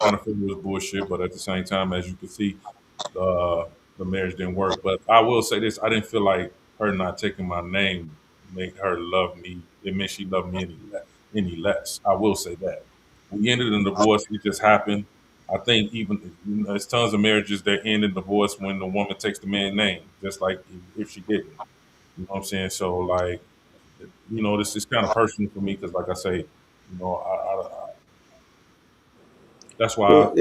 kind of figured was bullshit. But at the same time, as you can see, uh, the marriage didn't work. But I will say this: I didn't feel like her not taking my name made her love me. It meant she loved me any less. I will say that. We ended in divorce. It just happened. I think even there's tons of marriages that end in divorce when the woman takes the man's name, just like if she didn't. You know what I'm saying? So like, this is kind of personal for me because, like I say, that's why Well,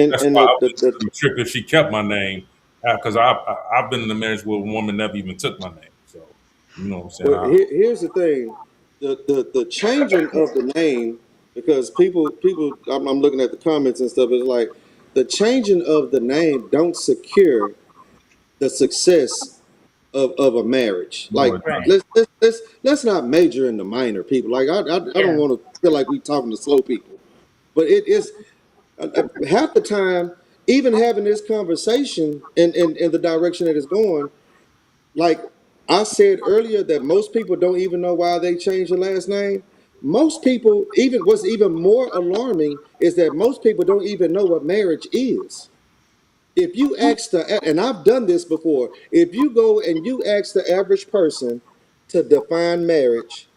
that's and why I wouldn't take a trip if she kept my name, because I've been in a marriage where a woman never even took my name. So you know what I'm saying. well, here's the thing: the changing of the name, because people, I'm looking at the comments and stuff. It's like the changing of the name don't secure the success of a marriage. No, Like it Right. doesn't. let's not major in the minor, people. Like I don't Yeah. want to feel like we talking to slow people, but it is half the time. Even having this conversation in the direction that it's going, like I said earlier, that most people don't even know why they changed their last name. Most people, even what's even more alarming is that most people don't even know what marriage is. If you ask and I've done this before, if you go and you ask the average person to define marriage,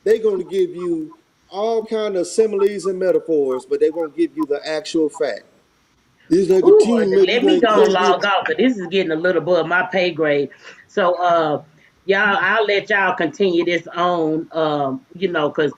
they're going to give you all kind of similes and metaphors, but they won't give you the actual fact. It's like a Ooh, teammate, it's let me like go and close knit. log off, because this is getting a little above my pay grade. So, y'all, I'll let y'all continue this on, because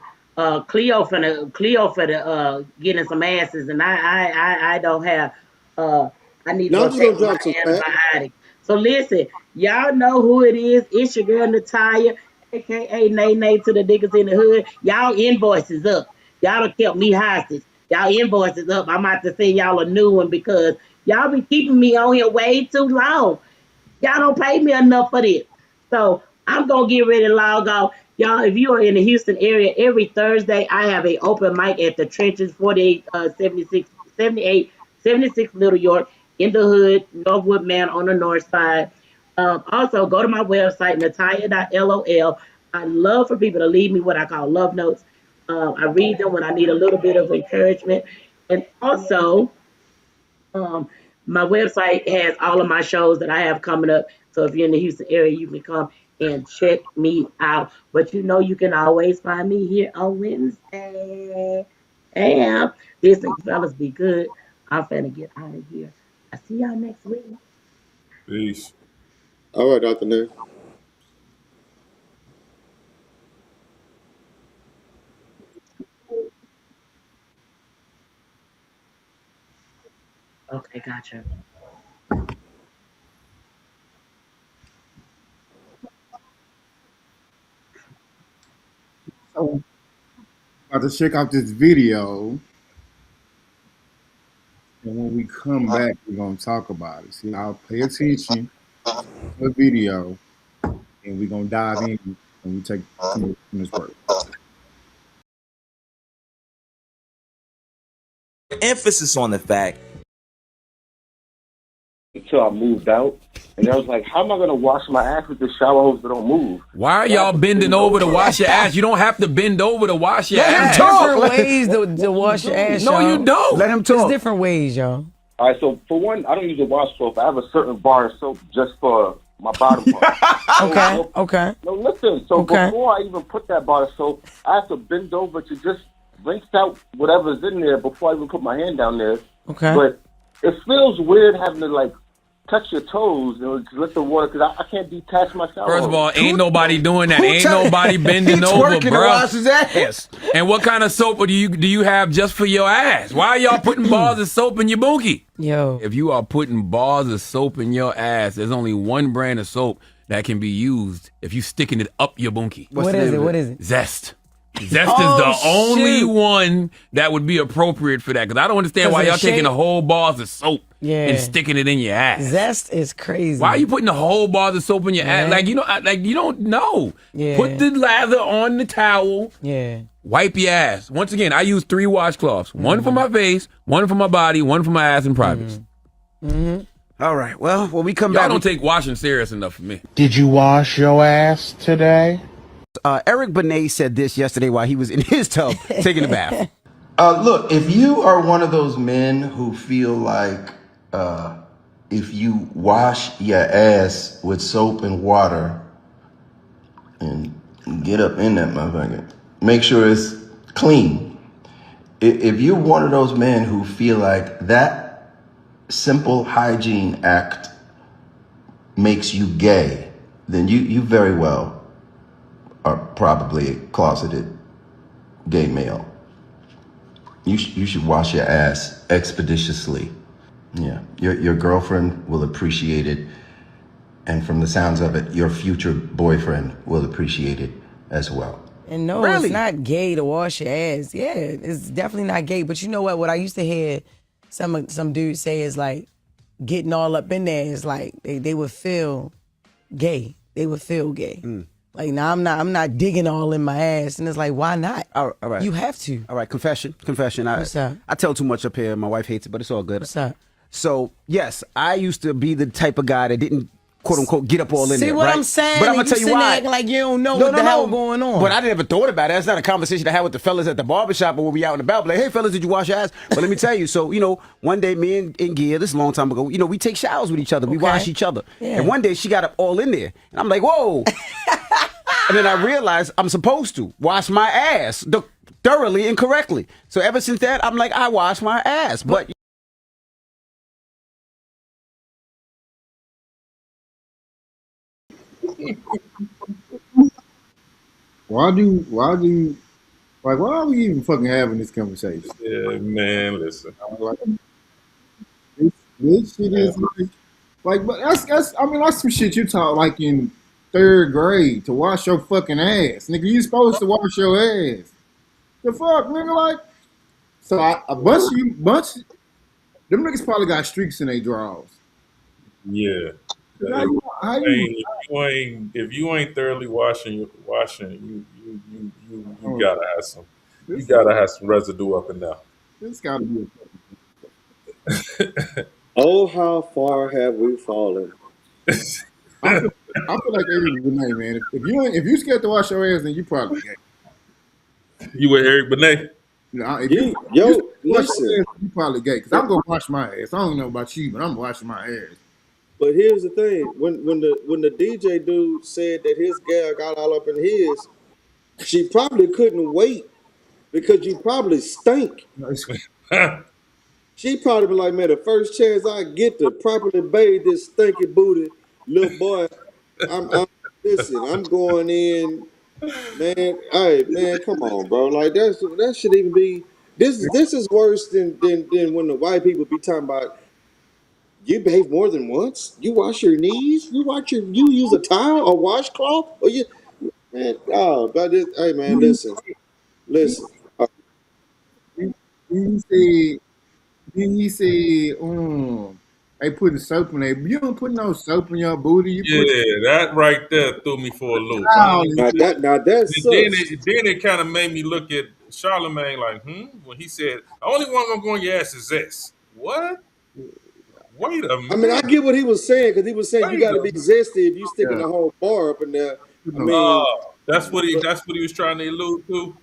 Cleo finna getting some asses, and I don't have, uh, I need to Now go I'm just take gonna my drop some facts. antibiotics. So listen, y'all know who it is. It's your girl Natalia, aka Nay Nay to the niggas in the hood. Y'all invoices up. Y'all done kept me hostage. Y'all invoices up. I'm about to send y'all a new one because y'all be keeping me on here way too long. Y'all don't pay me enough for this. So I'm gonna get ready to log off. Y'all, if you are in the Houston area, every Thursday I have a open mic at the Trenches, 48, 76, 78, 76 Little York, in the hood, Northwood Man on the north side. Also, go to my website, natalia.lol. I love for people to leave me what I call love notes. I read them when I need a little bit of encouragement. And also, um, my website has all of my shows that I have coming up. So if you're in the Houston area, you can come and check me out. But you can always find me here on Wednesday. And listen, fellas, be good. I'm finna get out of here. I see y'all next week. Peace. All right, Dr. Nair. Okay, gotcha. so about to check out this video, and when we come back, we're gonna talk about it. See, I'll pay attention to the video, and we're gonna dive in when we take from this work. Emphasis on the fact until I moved out. And I was like, how am I going to wash my ass with the shower hose that don't move? Why are So I y'all had to bending bend over to over. wash your ass? You don't have to bend over to wash your Let him ass. talk. Different ways to wash your ass, No, y'all. you don't. Let him There's talk. different ways, y'all. All right, so for one, I don't use a washcloth. I have a certain bar of soap just for my bottom part. Okay, okay. No, listen. So Okay. before I even put that bar of soap, I have to bend over to just rinse out whatever's in there before I even put my hand down there. Okay. But it feels weird having to like touch your toes and just let the water, because I can't detach my shower. First of all, ain't nobody doing that. Who Ain't tell- nobody bending He over, twerking to bro. wash his ass. And what kind of soap do you have just for your ass? Why are y'all putting bars of soap in your bunkie? Yo. If you are putting bars of soap in your ass, there's only one brand of soap that can be used if you sticking it up your bunkie. What is it? What is it? Zest. Zest Oh, is the only shoot. one that would be appropriate for that. Because I don't understand 'Cause why of the y'all taking shape? the whole bars of soap Yeah. and sticking it in your ass. Zest is crazy. Why are you putting the whole bars of soap in your ass? Yeah. Like you don't know. Yeah. Put the lather on the towel. Yeah. Wipe your ass. Once again, I use 3 washcloths. One for my face, one for my body, one for my ass in privates. All right. Well, when we come Y'all back, don't take washing serious enough for me. Did you wash your ass today? Eric Benet said this yesterday while he was in his tub taking a bath. Look, if you are one of those men who feel like if you wash your ass with soap and water and get up in that motherfucker, make sure it's clean. If you're one of those men who feel like that simple hygiene act makes you gay, then you very well are probably a closeted gay male. You should wash your ass expeditiously. Yeah, your girlfriend will appreciate it, and from the sounds of it, your future boyfriend will appreciate it as well. And no, Really? it's not gay to wash your ass. Yeah, it's definitely not gay. But you know what? What I used to hear some dudes say is like getting all up in there is like they would feel gay. They would feel gay. Like, nah, I'm not digging all in my ass. And it's like, why not? All right. You have to. All right, confession. What's up? I tell too much up here. My wife hates it, but it's all good. What's up? So, yes, I used to be the type of guy that didn't, quote unquote, get up all in there. See what right? I'm saying? But I'm And going to tell you sitting there why. acting like you don't know what the hell going on. But I never thought about it. That's not a conversation I had with the fellas at the barbershop or when we out and about. Like, hey, fellas, did you wash your ass? But let me tell you. So, one day me and Gia, this is a long time ago, we take showers with each other. We Okay. wash each other. Yeah. And one day she got up all in there. And I'm like, whoa. And then I realized I'm supposed to wash my ass thoroughly and correctly. So ever since that, I'm like, I wash my ass. But Why are we even fucking having this conversation? Yeah, man, listen. Like, this shit is but that's some shit you taught like in 3rd grade to wash your fucking ass, nigga. You supposed to wash your ass. The fuck, nigga, like. So a bunch them niggas probably got streaks in their drawers. Yeah. How you If you ain't thoroughly washing, you gotta have some residue up in there. This gotta be Oh, how far have we fallen? I feel like Eric Benet, man. If you scared to wash your ass, then you probably gay. You with Eric Benet? If You, you yo, wash your listen. ass, you probably gay. Cause I'm gonna wash my ass. I don't know about you, but I'm washing my ass. But here's the thing: when the DJ dude said that his gal got all up in his, she probably couldn't wait because you probably stink. She probably be like, man, the first chance I get to properly bathe this stinky booty little boy, I'm listen, I'm going in, man. Hey, man, come on, bro. Like that should even be this is worse than when the white people be talking about you bathe more than once, you wash your knees, you use a towel, a washcloth, or you man, oh, but this, hey man, listen. He said, they putting soap in there. You don't put no soap in your booty. You put That right there threw me for a loop. towel in Now that sucks. Then it kind of made me look at Charlemagne like, when he said, the only one gonna go in your ass is this. What? Wait a I mean, I minute. get what he was saying because he was saying you Wait got to a be minute. zesty if you sticking Yeah, a whole bar up in there. you I know, mean, That's what he was trying to allude to.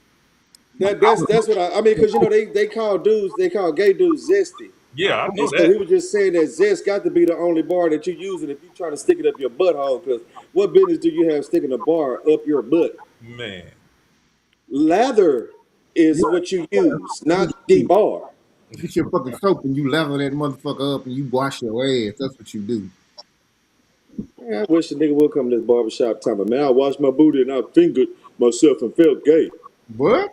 that's what I mean because they call dudes they call gay dudes zesty, Yeah, I and know so that. he was just saying that zest got to be the only bar that you using if you trying to stick it up your butthole. Because what business do you have sticking a bar up your butt? Man. Lather is yeah, what you yeah, use, that's what not you the do. bar. You get your fucking soap and you level that motherfucker up and you wash your ass. That's what you do. Man, I wish a nigga would come to this barbershop time, but man, I washed my booty and I fingered myself and felt gay. What?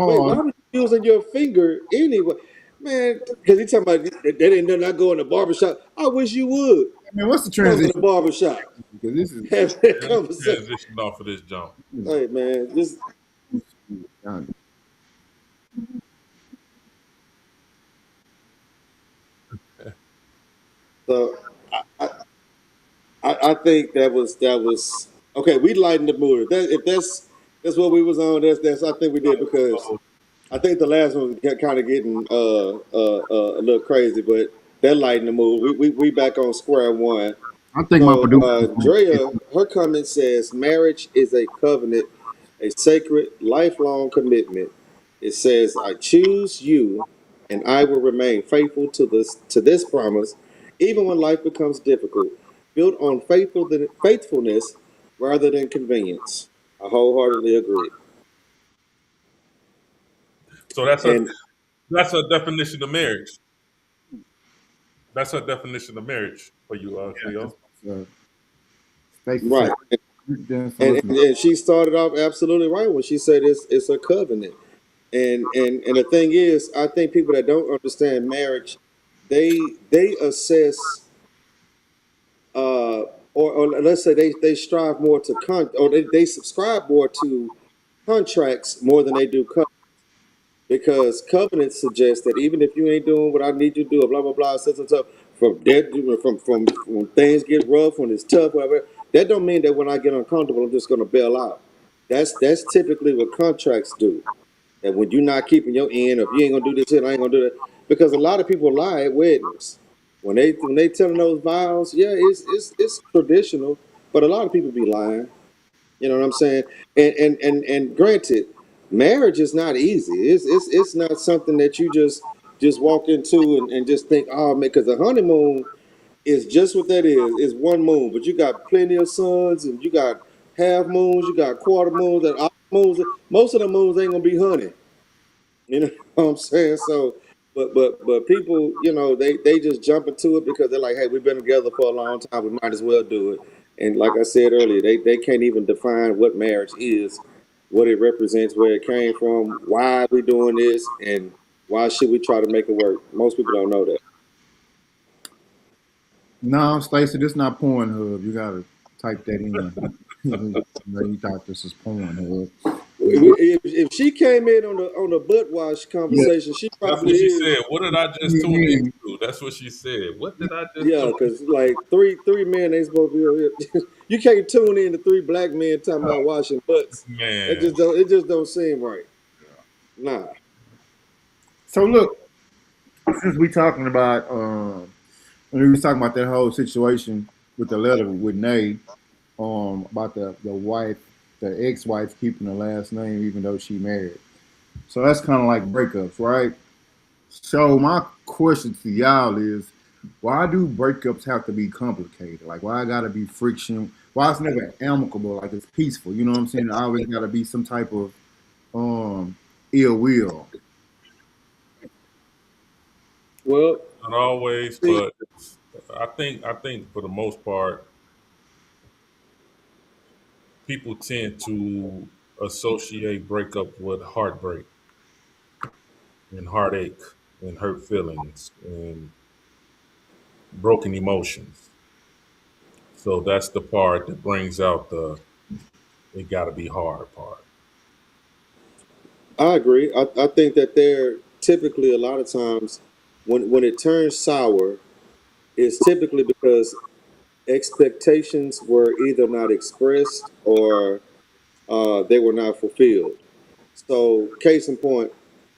Wait, Pause. why was you using your finger anyway? Man, because he talking about that ain't not go in the barbershop. I wish you would Man, what's the come in the transition? barbershop. Because this is Have that Yeah, let's conversation. transition off of this jump. Hey man, just so I think that was okay. We lightened the mood. If that's what we was on, that's I think we did because I think the last one was kind of getting a little crazy, but that lightened the mood. We back on square one. I think my So producer Drea, her comment says marriage is a covenant, a sacred, lifelong commitment. It says, "I choose you, and I will remain faithful to this promise, even when life becomes difficult, built on faithfulness rather than convenience." I wholeheartedly agree. So And that's a definition of marriage. That's a definition of marriage for you, that's Cleo. Stacey said. right, So and, listen, and and she started off absolutely right when she said it's a covenant. And the thing is, I think people that don't understand marriage, they assess uh or let's say they strive more to or they subscribe more to contracts more than they do because covenants suggest that even if you ain't doing what I need you to do, blah blah blah, such and such, from dead from when things get rough, when it's tough, whatever, that don't mean that when I get uncomfortable, I'm just gonna bail out. That's typically what contracts do. That when you're not keeping your end, or if you ain't gonna do this, shit, I ain't gonna do that. Because a lot of people lie at weddings. When they telling those vows, yeah, it's traditional, but a lot of people be lying. You know what I'm saying? And granted, marriage is not easy. It's not something that you just walk into and just think, oh man, because the honeymoon is just what that is. It's one moon, but you got plenty of suns and you got half moons, you got quarter moons, and all moons. Most of the moons ain't gonna be honey. You know what I'm saying? So, but people, they just jump into it because they're like, hey, we've been together for a long time. We might as well do it. And like I said earlier, they can't even define what marriage is, what it represents, where it came from, why are we doing this, and why should we try to make it work? Most people don't know that. no, Stacey, this not Pornhub. You gotta type that in. You thought this is Pornhub. If she came in on the butt wash Yeah, conversation, she That's probably what she is. said. What did I just tune yeah, into? That's what she said. What did I just Yeah, tune because like three men ain't supposed to be over here. You can't tune in to three black men talking about washing butts. That Man. just don't seem right. Nah. so look, since we talking about when we was talking about that whole situation with the letter with Nay, about the wife, the ex-wife keeping the last name even though she married. So that's kind of like breakups, right? So my question to y'all is, why do breakups have to be complicated? Like, why gotta be friction? Why it's never amicable? Like it's peaceful. You know what I'm saying? It always gotta be some type of um ill will. Well, Not always, see, but I think for the most part, people tend to associate breakup with heartbreak and heartache and hurt feelings and broken emotions. So that's the part that brings out the it got to be hard part. I agree. I think that they're typically a lot of times when it turns sour, it's typically because expectations were either not expressed or they were not fulfilled. So, case in point,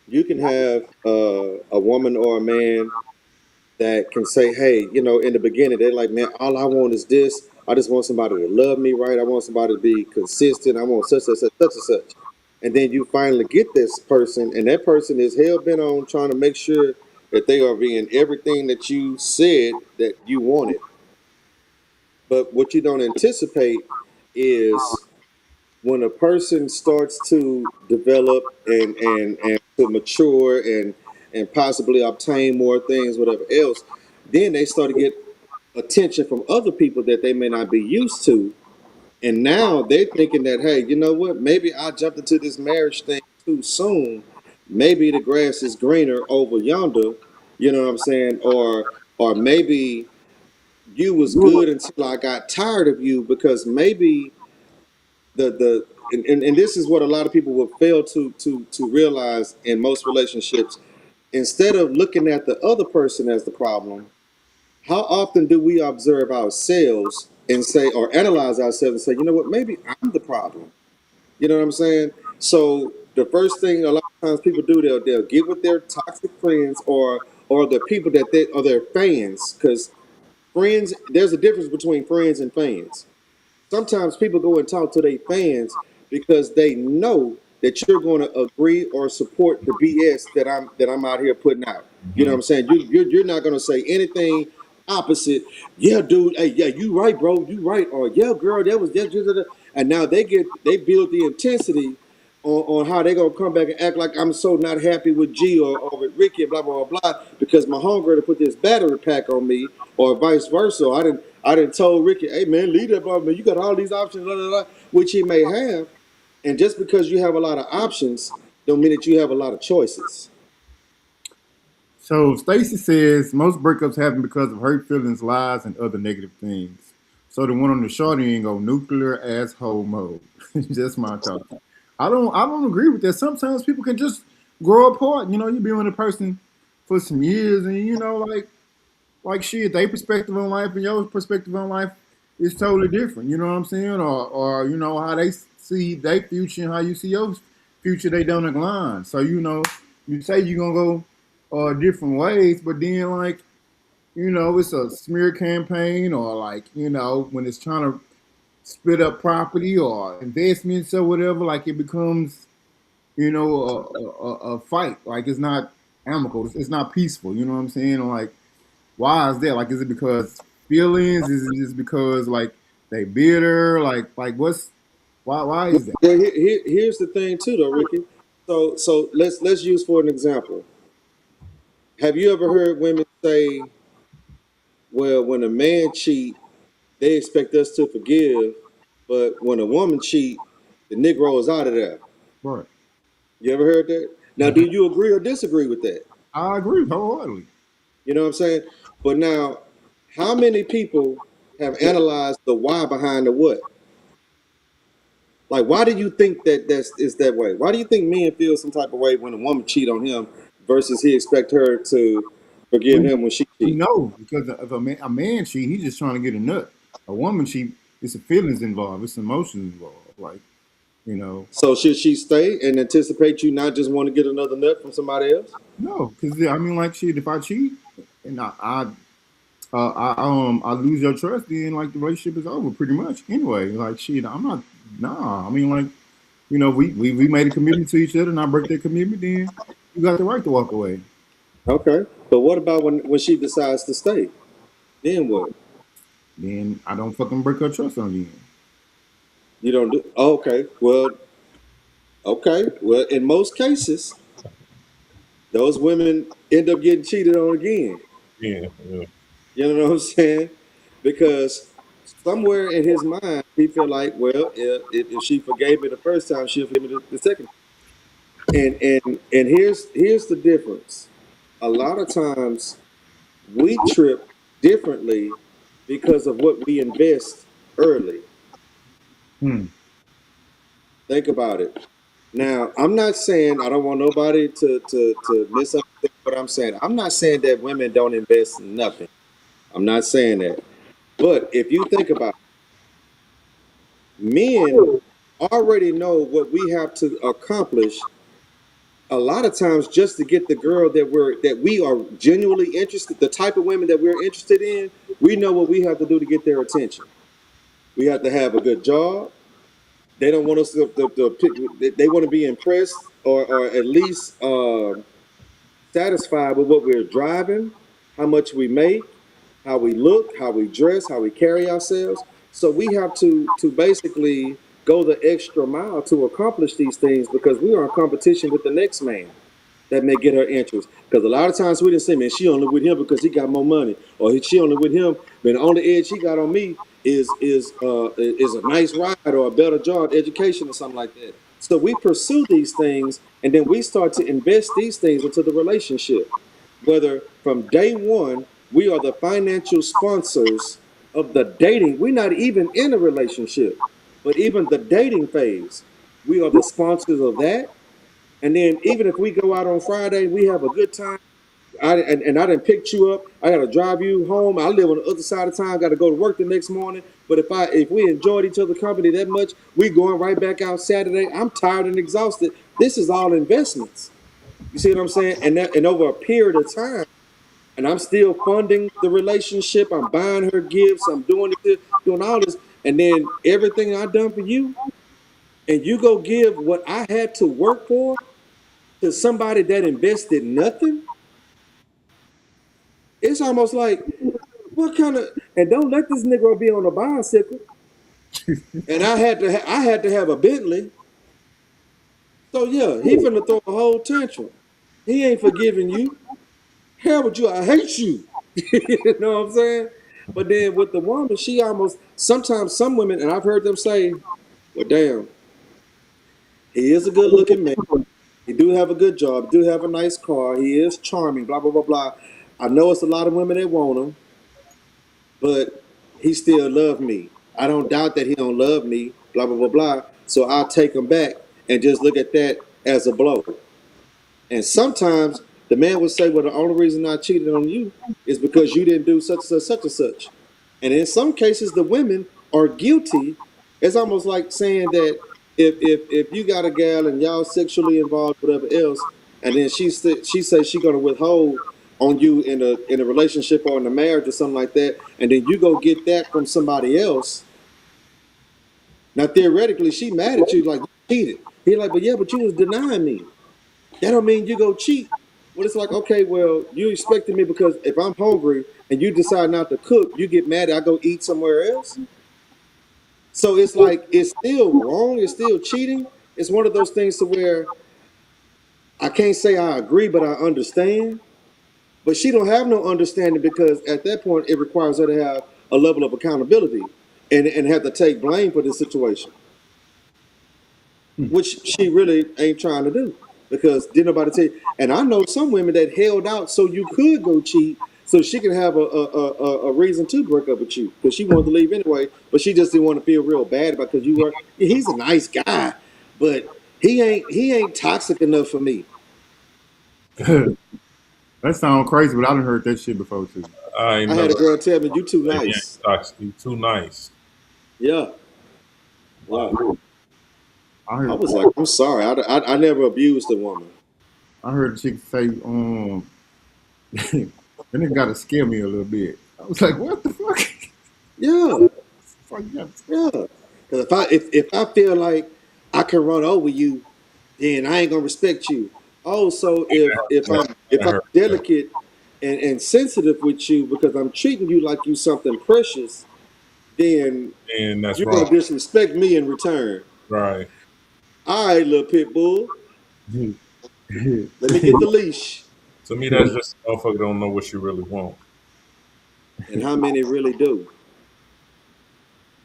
you can have a woman or a man. that can say, hey, in the beginning, they're like, man, all I want is this. I just want somebody to love me right. I want somebody to be consistent. I want such, such, such, such, and such. And then you finally get this person, and that person is hell bent on trying to make sure that they are being everything that you said that you wanted. But what you don't anticipate is when a person starts to develop and to mature and possibly obtain more things, whatever else, then they start to get attention from other people that they may not be used to. And now they're thinking that, hey, you know what? Maybe I jumped into this marriage thing too soon. Maybe the grass is greener over yonder. You know what I'm saying? Or maybe you was good until I got tired of you, because maybe the and this is what a lot of people will fail to realize in most relationships. Instead of looking at the other person as the problem, how often do we observe ourselves and say, or analyze ourselves and say, you know what, maybe I'm the problem? You know what I'm saying? So the first thing a lot of times people do, they'll get with their toxic friends, or the people that they are their fans, because friends, there's a difference between friends and fans. Sometimes people go and talk to their fans because they know that you're going to agree or support the BS that I'm out here putting out. You know what Hmm. I'm saying? You're not going to say anything opposite. Yeah, dude. Hey, yeah, you right, bro. You right. Or yeah, girl, that was that. And now they build the intensity on how they gonna come back and act like I'm so not happy with G or with Ricky, blah blah blah blah, because my homegirl to put this battery pack on me, or vice versa. I didn't told Ricky, hey man, leave that blah, man. You got all these options, blah, blah, blah, which he may have. And just because you have a lot of options, don't mean that you have a lot of choices. So Stacy says most breakups happen because of hurt feelings, lies, and other negative things. So the one on the short end go nuclear asshole mode. Just my thought. I don't agree with that. Sometimes people can just grow apart. You be with a person for some years, and like shit, their perspective on life and your perspective on life is totally different. You know what I'm saying? Or how they see their future and how you see your future, they don't align. So you say you're gonna go different ways, but then it's a smear campaign, or when it's trying to split up property or investments or whatever, like it becomes a fight. Like it's not amicable. It's not peaceful. You know what I'm saying? Like, why is that? Like, is it because feelings? Is it just because they bitter? Like what's why is that? Well, here's the thing too, though, Ricky. So let's use for an example. Have you ever heard women say, well, when a man cheat, they expect us to forgive, but when a woman cheat, the Negro is out of there. Right. You ever heard that? Now, do Mhm. you agree or disagree with that? I agree wholeheartedly. You know what I'm saying? But now, how many people have analyzed the why behind the what? Like, why do you think that that's is that way? Why do you think men feel some type of way when a woman cheat on him versus he expect her to forgive We, him when she we cheat? know because if a man cheat, he's just trying to get a nut. A woman cheat, it's a feelings involved, it's emotions involved. You know, So should she stay and anticipate you not just want to get another nut from somebody else? no, because I mean, like shit. If I cheat and I lose your trust, then the relationship is over pretty much. Anyway, like shit, I'm not. Nah, I mean, we made a commitment to each other, and I break that commitment, then you got the right to walk away. Okay, but what about when she decides to stay? Then what? Then I don't fucking break her trust on you. You don't do. Oh, okay. Well, in most cases, those women end up getting cheated on again. Yeah, yeah. You know what I'm saying? Because somewhere in his mind, he feel like, well, if she forgave me the first time, she'll forgive me the second. And here's the difference. A lot of times we trip differently because of what we invest early. Hmm. Think about it. Now, I'm not saying I don't want nobody to misunderstand what I'm saying. I'm not saying that women don't invest in nothing. I'm not saying that. But if you think about it, men already know what we have to accomplish a lot of times just to get the girl that we are genuinely interested, the type of women that we're interested in, we know what we have to do to get their attention. We have to have a good job. They don't want us to pick. They want to be impressed or at least satisfied with what we're driving, how much we make, how we look, how we dress, how we carry ourselves. So we have to basically go the extra mile to accomplish these things because we are in competition with the next man that may get her interest. Because a lot of times we didn't say, man, she only with him because he got more money, or she only with him. But the only edge he got on me is a nice ride or a better job, education, or something like that. So we pursue these things, and then we start to invest these things into the relationship. Whether from day one we are the financial sponsors of the dating, we're not even in a relationship, but even the dating phase, we are the sponsors of that. And then even if we go out on Friday, we have a good time. And I didn't pick you up. I gotta drive you home. I live on the other side of town. Got to go to work the next morning. But if we enjoyed each other's company that much, we going right back out Saturday. I'm tired and exhausted. This is all investments. You see what I'm saying? And over a period of time, and I'm still funding the relationship. I'm buying her gifts. I'm doing this, doing all this, and then everything I done for you, and you go give what I had to work for to somebody that invested nothing, it's almost like what kind of and don't let this nigga be on a bicycle. And I had to have a Bentley. So yeah, he finna throw a whole tantrum. He ain't forgiving you. Hell with you, I hate you. You know what I'm saying? But then with the woman, she almost sometimes some women, and I've heard them say, well, damn, he is a good looking man. He do have a good job, do have a nice car, he is charming, blah, blah, blah, blah. I know it's a lot of women that want him, but he still loved me. I don't doubt that he don't love me, blah, blah, blah, blah. So I'll take him back and just look at that as a blow. And sometimes the man would say, well, the only reason I cheated on you is because you didn't do such and such, such and such. And in some cases, the women are guilty. It's almost like saying that if you got a gal and y'all sexually involved, whatever else, and then she says she's gonna withhold on you in a relationship or in a marriage or something like that, and then you go get that from somebody else. Now theoretically, she mad at you like you cheated. He like, but yeah, but you was denying me. That don't mean you go cheat. Well, it's like, okay, well, you expected me because if I'm hungry and you decide not to cook, you get mad. I go eat somewhere else. So it's like it's still wrong. It's still cheating. It's one of those things to where I can't say I agree, but I understand. But she don't have no understanding because at that point it requires her to have a level of accountability and have to take blame for the situation, which she really ain't trying to do because didn't nobody tell you. And I know some women that held out so you could go cheat so she can have a reason to break up with you because she wanted to leave anyway, but she just didn't want to feel real bad about because you were. He's a nice guy, but he ain't toxic enough for me. That sounds crazy, but I done heard that shit before too. I ain't I never had a girl tell me you too say he ain't nice. toxic. He too nice. Yeah, yeah. Wow. I I heard was like, I'm sorry, I never abused a woman. I heard the chick say, that nigga gotta scare me a little bit. I was like, what the fuck? Yeah, Fuck you gotta- yeah. Because if I feel like I can run over you, then I ain't gonna respect you. Also, if I I'm heard that. delicate and sensitive with you because I'm treating you like you something precious, then And that's you're gonna wrong. disrespect me in return. Right. All right, little pit bull, let me get the leash. To me, that's just a motherfucker don't know what you really want. And how many really do?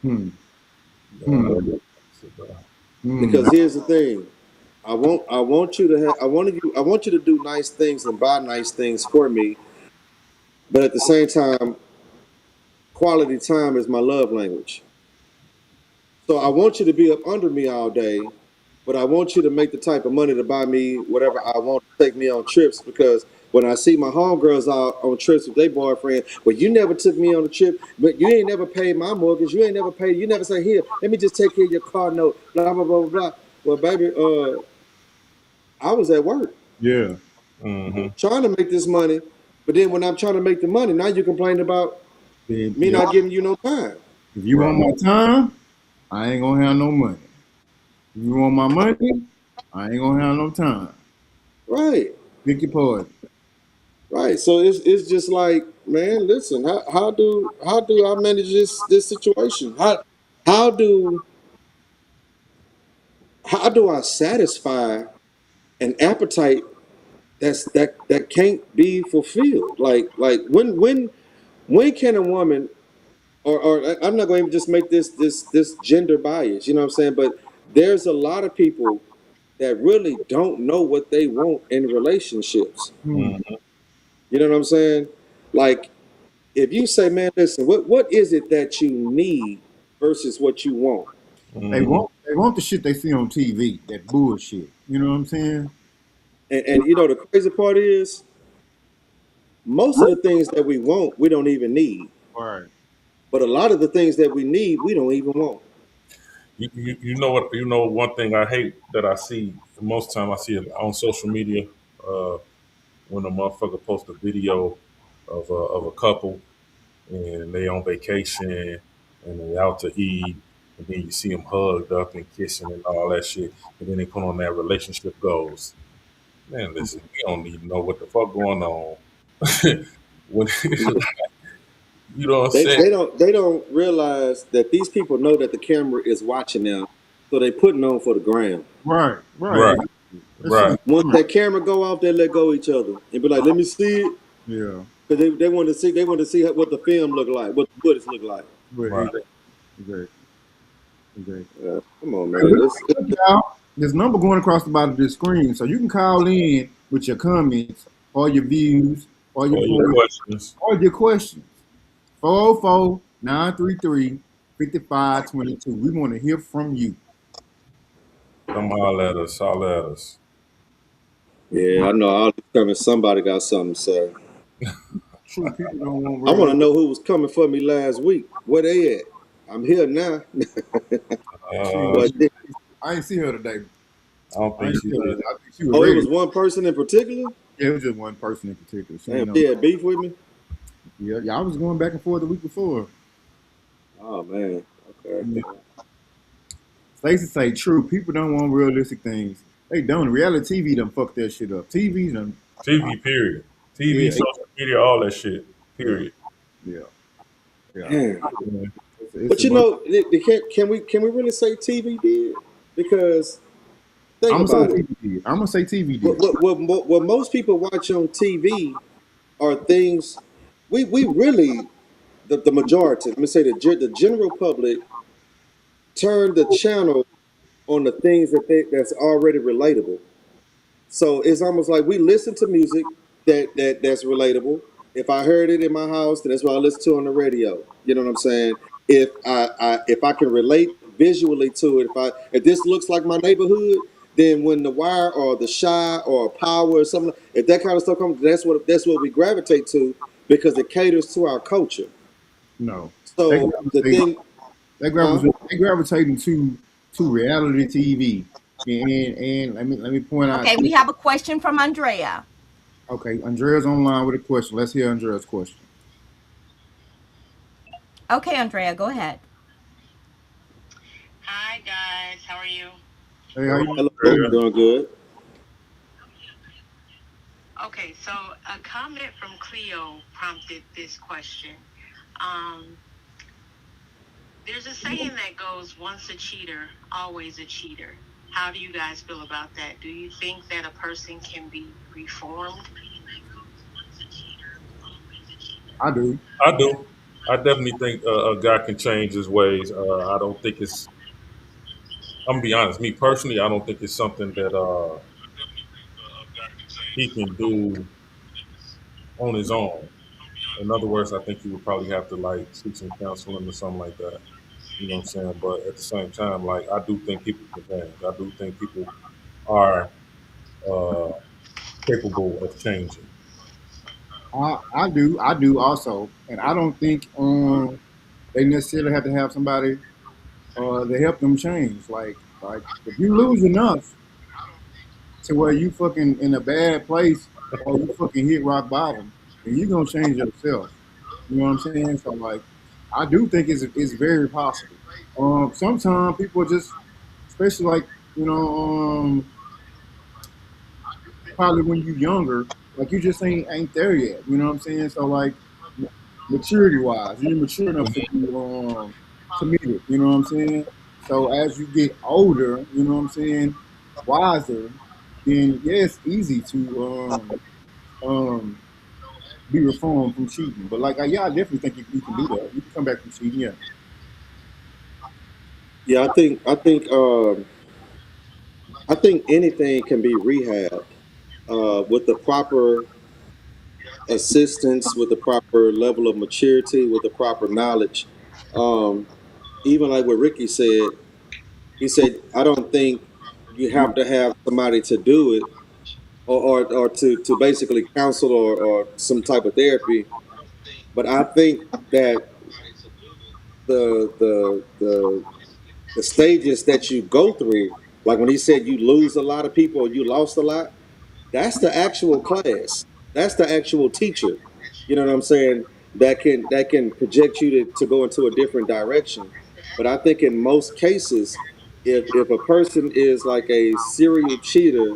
hmm, Uh, hmm, so, Because hmm. here's the thing. I want you to have I want you to do nice things and buy nice things for me, but at the same time, quality time is my love language. So I want you to be up under me all day, but I want you to make the type of money to buy me whatever I want to take me on trips because when I see my homegirls out on trips with their boyfriend, well, you never took me on a trip, but you ain't never paid my mortgage, you ain't never paid, you never say, here, let me just take care of your car note, blah, blah, blah, blah, blah. Well, baby, I was at work Yeah. Mm-hmm. trying to make this money, but then when I'm trying to make the money, now you complain about Then, me yeah. not giving you no time. If you want Right. my time, I ain't gonna have no money. If you want my money, I ain't gonna have no time. Right, Pick your poison. right. So it's just like, man, listen, how do I manage this situation? How do how do I satisfy an appetite that can't be fulfilled? Like when can a woman or I'm not going to just make this gender bias, you know what I'm saying? But there's a lot of people that really don't know what they want in relationships. Hmm. Mm-hmm. You know what I'm saying? Like if you say, man, listen, what is it that you need versus what you want? Mm-hmm. They want the shit they see on TV, that bullshit. You know what I'm saying? And you know the crazy part is most of the things that we want we don't even need, Right. but a lot of the things that we need we don't even want. You know what? You know one thing I hate that I see most time I see it on social media uh, when a motherfucker posts a video of a couple and they on vacation and they out to eat and then you see them hugged up and kissing and all that shit and then they put on that relationship goals. Man, listen, we don't need to know what the fuck going on. when you know what I'm They saying? they don't realize that these people know that the camera is watching them, so they putting on for the gram. Right. Right. Right, Exactly. That shit right, is Once dumb. that camera go off, they let go of each other and be like, "Let me see it," Yeah. because they want to see what the film look like, what the footage look like. But right. exactly. Exactly. Come on, Hey, man. look, y'all. There's a number going across the bottom of the screen, so you can call in with your comments or your views or your All your points questions. or your questions. 404-933-5522. We want to hear from you. Come holler at us, holler at us. Yeah, I know. All this coming. Somebody got something to say. True, people don't want I want real. to know who was coming for me last week. Where they at? I'm here now. Uh, But I ain't see her today. I don't I think ain't she see her did. today. I think she was oh, it ready. was one person in particular. Yeah, it was just one person in particular. She ain't Damn, know. she had beef with me. Yeah, y'all was going back and forth the week before. Oh man. Okay. Yeah. Stacey say true. People don't want realistic things. They don't. Reality TV done fuck that shit up. TV done. TV, period. TV, Yeah, social media, all that shit, yeah, period. yeah, yeah. Man. Yeah. It's But a you bunch. know, can we really say TV did? Because think I'm gonna about say it. TV did. I'm gonna say TV What did. what what, what most people watch on TV are things we really the majority. Let me say the general public turn the channel on the things that's already relatable. So it's almost like we listen to music that's relatable. If I heard it in my house, then that's what I listen to on the radio. You know what I'm saying? If I can relate visually to it, if this looks like my neighborhood, then when The Wire or The Shy or Power or something, if that kind of stuff comes, that's what we gravitate to because it caters to our culture. No, they So the gravitate. thing, They huh? gravitate. They gravitating to reality TV. And let me point out. Okay, we have a question from Andrea. Okay, Andrea's online with a question. Let's hear Andrea's question. Okay, Andrea, go ahead. Hi guys, how are you? Hey, how Hello, you Hello, Andrea. doing? doing good. Okay, so a comment from Cleo prompted this question. Um, there's a saying that goes, once a cheater, always a cheater. How do you guys feel about that? Do you think that a person can be reformed? I do. I do. I definitely think a guy can change his ways. I don't think it's. I'm gonna be honest. Me personally, I don't think it's something that he can do on his own. In other words, I think he would probably have to like seek some counseling or something like that. You know what I'm saying? But at the same time, like I do think people can change. I do think people are uh, capable of changing. I do. I do also, and I don't think they necessarily have to have somebody to help them change. Like if you lose enough to where you fucking in a bad place or you fucking hit rock bottom, and you gonna change yourself. You know what I'm saying? So like, I do think it's very possible. Sometimes people just, especially like you know, probably when you younger, like you just ain't there yet. You know what I'm saying? So like, maturity wise, you're mature enough to be committed. You know what I'm saying? So as you get older, you know what I'm saying, wiser, then yeah, it's easy to be reformed from cheating. But like, yeah, I definitely think you can do that. You can come back from cheating. Yeah. Yeah, I think anything can be rehabbed with the proper assistance, with the proper level of maturity, with the proper knowledge. Um, Even like what Ricky said, he said, I don't think you have to have somebody to do it or to basically counsel or some type of therapy. But I think that the the stages that you go through, like when he said you lose a lot of people or you lost a lot, that's the actual class. That's the actual teacher. You know what I'm saying? That can project you to go into a different direction. But I think in most cases, if a person is like a serial cheater,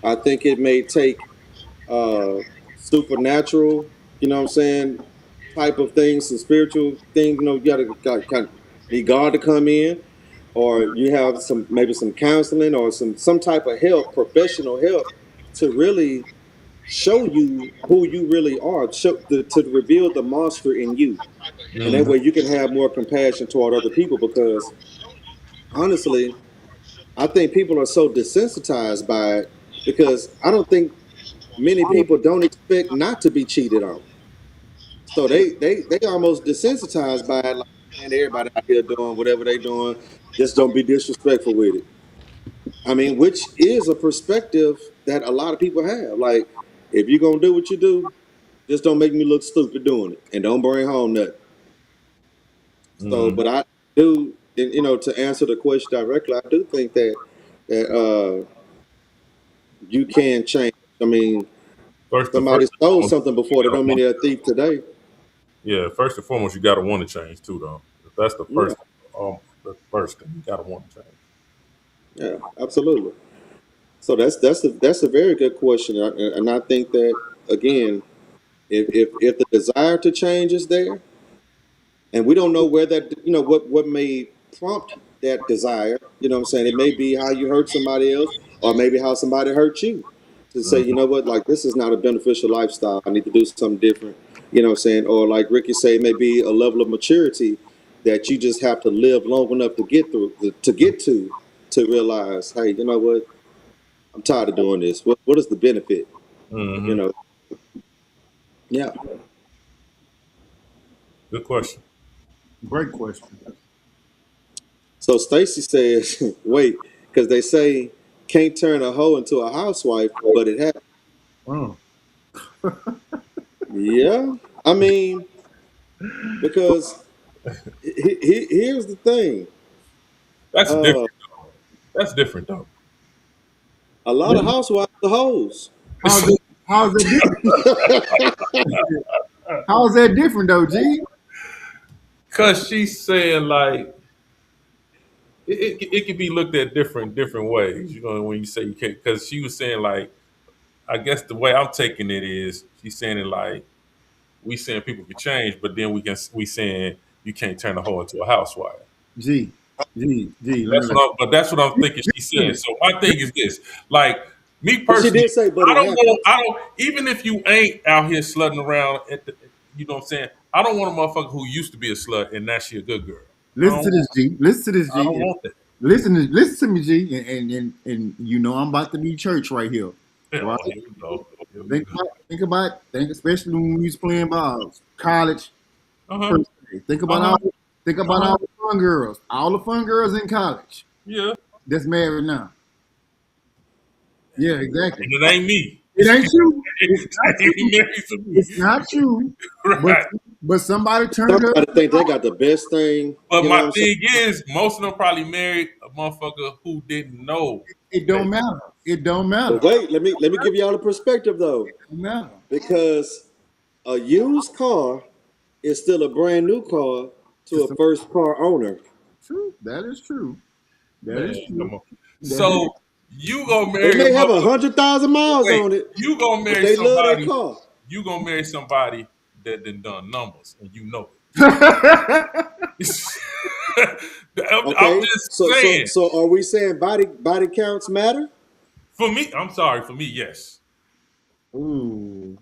I think it may take uh supernatural, you know what I'm saying, type of things, some spiritual things, you gotta kind of need God to come in, or you have some maybe some counseling or some type of help, professional help to really show you who you really are, to reveal the monster in you. And that Mm-hmm. way you can have more compassion toward other people because honestly, I think people are so desensitized by it because I don't think many people don't expect not to be cheated on. So they almost desensitized by it, like, man, everybody out here doing whatever they doing, just don't be disrespectful with it. I mean, which is a perspective that a lot of people have. Like, if you're gonna do what you do, just don't make me look stupid doing it, and don't bring home nothing. So, Mm-hmm. but I do, and, to answer the question directly, I do think that you can change. I mean, First somebody and stole foremost, something you before, they gotta don't mean want they're a to change. thief today. Yeah, first and foremost, you gotta want to change too, though. That's Yeah, the first thing you gotta want to change. yeah, absolutely. So that's a very good question, and I think that again, if the desire to change is there, and we don't know where that what may prompt that desire. You know what I'm saying? It may be how you hurt somebody else, or maybe how somebody hurt you. To say, you Mm-hmm. know what, like this is not a beneficial lifestyle. I need to do something different. You know what I'm saying? Or like Ricky say, it may be a level of maturity that you just have to live long enough to get through to get to realize, hey, you know what? I'm tired of doing this. What is the benefit? You Mm-hmm. know? Yeah. Good question. Great question. So Stacy says, wait, because they say can't turn a hoe into a housewife, but it happens. Oh. Yeah. I mean, because here's the thing. That's Uh, different. That's different though. a lot of housewives are hoes. How's that? How's that different? How's that different though, G? Cause she's saying like it can be looked at different ways. You know, when you say you can't, because she was saying like, I guess the way I'm taking it is she's saying it like we saying people can change, but then we saying you can't turn a hoe into a housewife. G, G. Let me let But that's what I'm you. thinking she's saying. So my thing is this: like me But she personally, did say, but it happens. I don't. Even if you ain't out here slutting around you know what I'm saying. I don't want a motherfucker who used to be a slut and now she a good girl. Listen to this, G. Listen to this, I don't G. want that. Listen to me, G. And you know I'm about to be church right here, Hell, right? here we go. Here we go. Think especially when we was playing balls, college. Uh huh. Per se. Uh huh. Think Uh about huh. all the fun girls in college Yeah. that's married now. Yeah, exactly. And it ain't me. It ain't true. It's not He true. married to me. It's not true. But Right. but somebody turned her. Somebody think they got the best thing. But You know what my I'm saying? thing is, most of them probably married a motherfucker who didn't know It that. don't matter. It don't matter. But wait, let me give y'all a perspective though, It don't matter. because a used car is still a brand new car to To a some first car owner. true. That is true. That Man, is come true. on. That is So you gonna They marry a may have motherfucker? 100,000 miles Wait, on it, you gonna but marry they love their somebody? car. You gonna marry somebody that done numbers, and you know it. I'm Okay, just so so saying. so are we saying body counts matter? For me, I'm sorry. For me, yes. Ooh.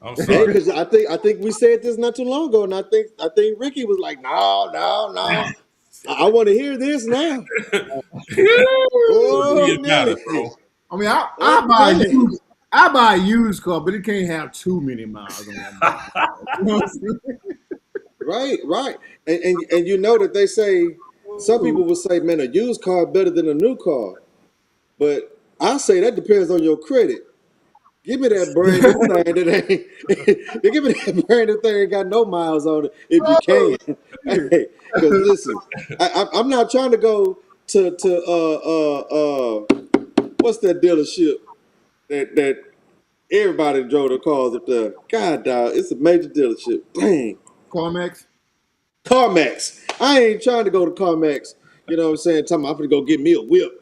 I'm Hey, sorry. because I think we said this not too long ago, and I think Ricky was like, no, no, no. I want to hear this now. For me, Oh it matter, Nelly. bro. I mean, I, Oh I buy a Nelly. used I buy a used car, but it can't have too many miles on that motherfucker. You know what I'm saying? Right, right. And you know that they say some people will say, man, a used car better than a new car. But I say that depends on your credit. Give me that brand new thing that ain't give me that brand new thing that ain't got no miles on it if you Oh, can. shit. Hey, because listen, I'm not trying to go to what's that dealership that everybody drove the cars up there. God dog, it's a major dealership. Dang. CarMax. CarMax. I ain't trying to go to CarMax. You know what I'm saying? Tell me I'm gonna go get me a whip.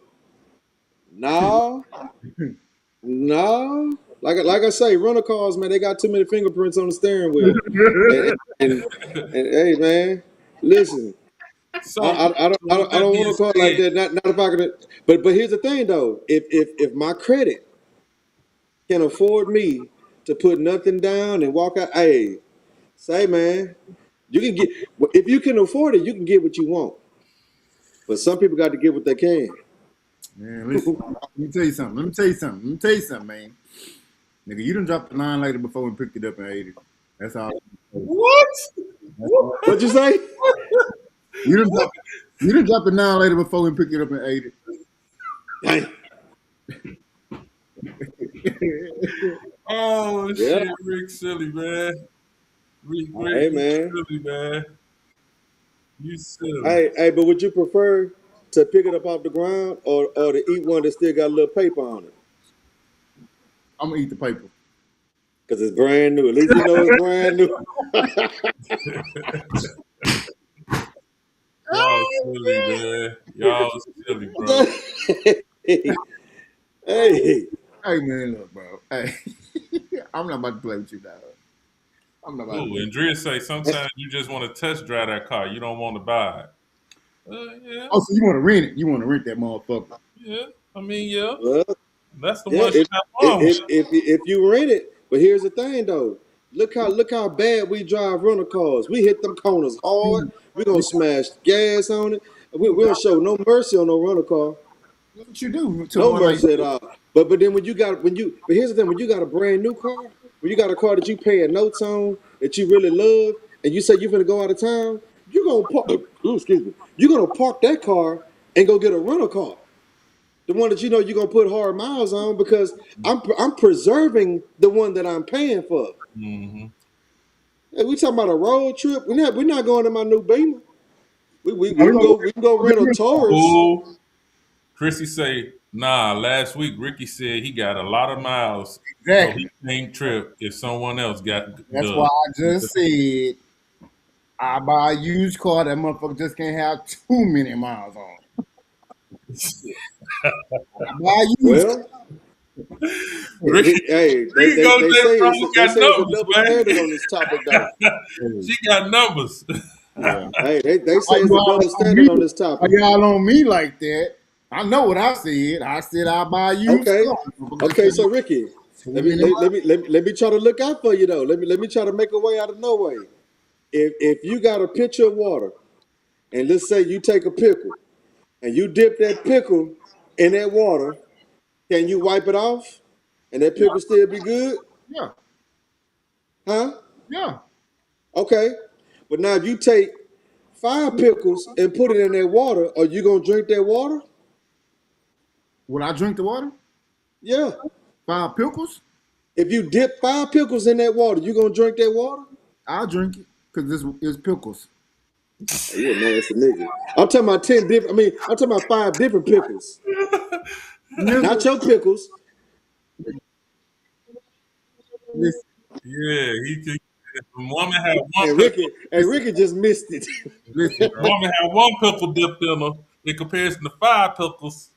No, no. Like I say, rental cars, man, they got too many fingerprints on the steering wheel. And and hey, man, listen, I So, I, I don't I with don't, I that don't want being a car like said, that. Not if I can. But here's the thing though. If my credit can afford me to put nothing down and walk out, hey, say man, you can get if you can afford it, you can get what you want. But some people got to get what they can. Man, listen. Let me tell you something. Let me tell you something. Let me tell you something, man. Nigga, you done dropped the 9 later before we picked it up and ate it. That's all. what? That's all. What'd you say? You done dropped, you done dropped the 9 later before we picked it up and ate Dang. it. Oh Yeah. shit, Rick silly man. Rick, Hey you man. silly man. You silly. Hey, but would you prefer to pick it up off the ground or to eat one that still got a little paper on it? I'm gonna eat the paper. Because it's brand new. At least you know it's brand new. Y'all silly man. Y'all silly, bro. hey, hey, Hey man, look, bro. Hey, I'm not about to play with you, dog. I'm not about to Ooh, play. Andrea say sometimes you just want to test drive that car. You don't want to buy it. Yeah, Oh, so you want to rent it? You want to rent that motherfucker? yeah. I mean, yeah. well, That's the yeah. one she got fun with. If you rent it, but here's the thing though. Look how bad we drive rental cars. We hit them corners hard. We gonna smash gas on it. We don't show no mercy on no rental car. What you do to No one like mercy at all. But then but here's the thing, when you got a brand new car, when you got a car that you paying notes on, that you really love, and you say you're gonna go out of town, you're gonna park excuse me, you're gonna park that car and go get a rental car. The one that you know you're gonna put hard miles on because I'm preserving the one that I'm paying for. Mm-hmm. Hey, we talking about a road trip. We're not going to my new Beamer. No, we gonna We can go get rent a rid of Taurus. Ooh, Chrissy say, nah. Last week Ricky said he got a lot of miles, so exactly. he can't trip if someone else got That's why does. I just said I buy a used car. That motherfucker just can't have too many miles on it. I buy a used car. Well, Ricky, hey, Ricky goes they there, say bro. they Got say it's a numbers, double standard on this topic, though. man. Hey, She got numbers. yeah. Hey, they Why say it's you a all double on me? standard on this Why topic. y'all on me like that? I know what I said. I said I buy a used Okay, car. Motherfucker just okay. can't So have Ricky, too many miles. let me try to look out for you though. Let me try to make a way out of no way. If you got a pitcher of water, and let's say you take a pickle and you dip that pickle in that water, can you wipe it off, and that pickle still be good? Yeah, Huh? yeah. Okay. But now if you take 5 pickles and put it in that water, are you gonna drink that water? Would I drink the water? Yeah. 5 pickles? If you dip 5 pickles in that water, you gonna drink that water? I'll drink it because it's pickles. Oh, you a nasty nigga. I'm talking about 10 different. I mean, I'm talking about 5 different pickles, Nigga, not your pickles. listen, Yeah, if a woman had one And pickle, listen, Ricky just missed it. if listen, a right? woman had one pickle dipped in her in comparison to 5 pickles,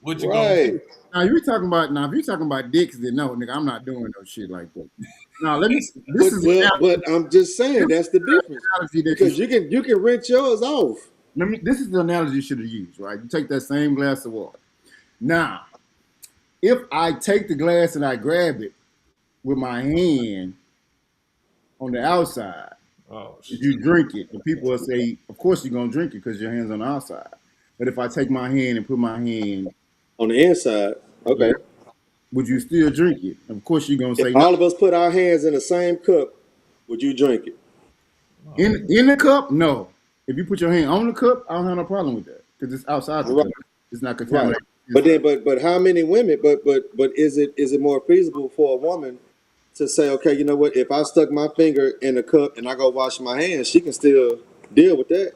what you gonna Right. do? Now if you talking about dicks, then no, nigga, I'm not doing no shit like that. Now let me. This But is an but analogy, but I'm just saying this is that's the difference an analogy that you because you can rinse yours off. This is the analogy you should have used, right? You take that same glass of water. Now, if I take the glass and I grab it with my hand on the outside, Oh if shit! you drink it, the people will say, of course you're gonna drink it because your hand's on the outside. But if I take my hand and put my hand, On the inside, yeah, okay. would you still drink it? Of course you're gonna If say no. all of us put our hands in the same cup, would you drink it? Oh, In the cup, no. If you put your hand on the cup, I don't have no problem with that because it's outside the Right. cup. It's not Right. contaminated But inside. then, but how many women? But is it more feasible for a woman to say, okay, you know what? If I stuck my finger in the cup and I go wash my hands, she can still deal with that.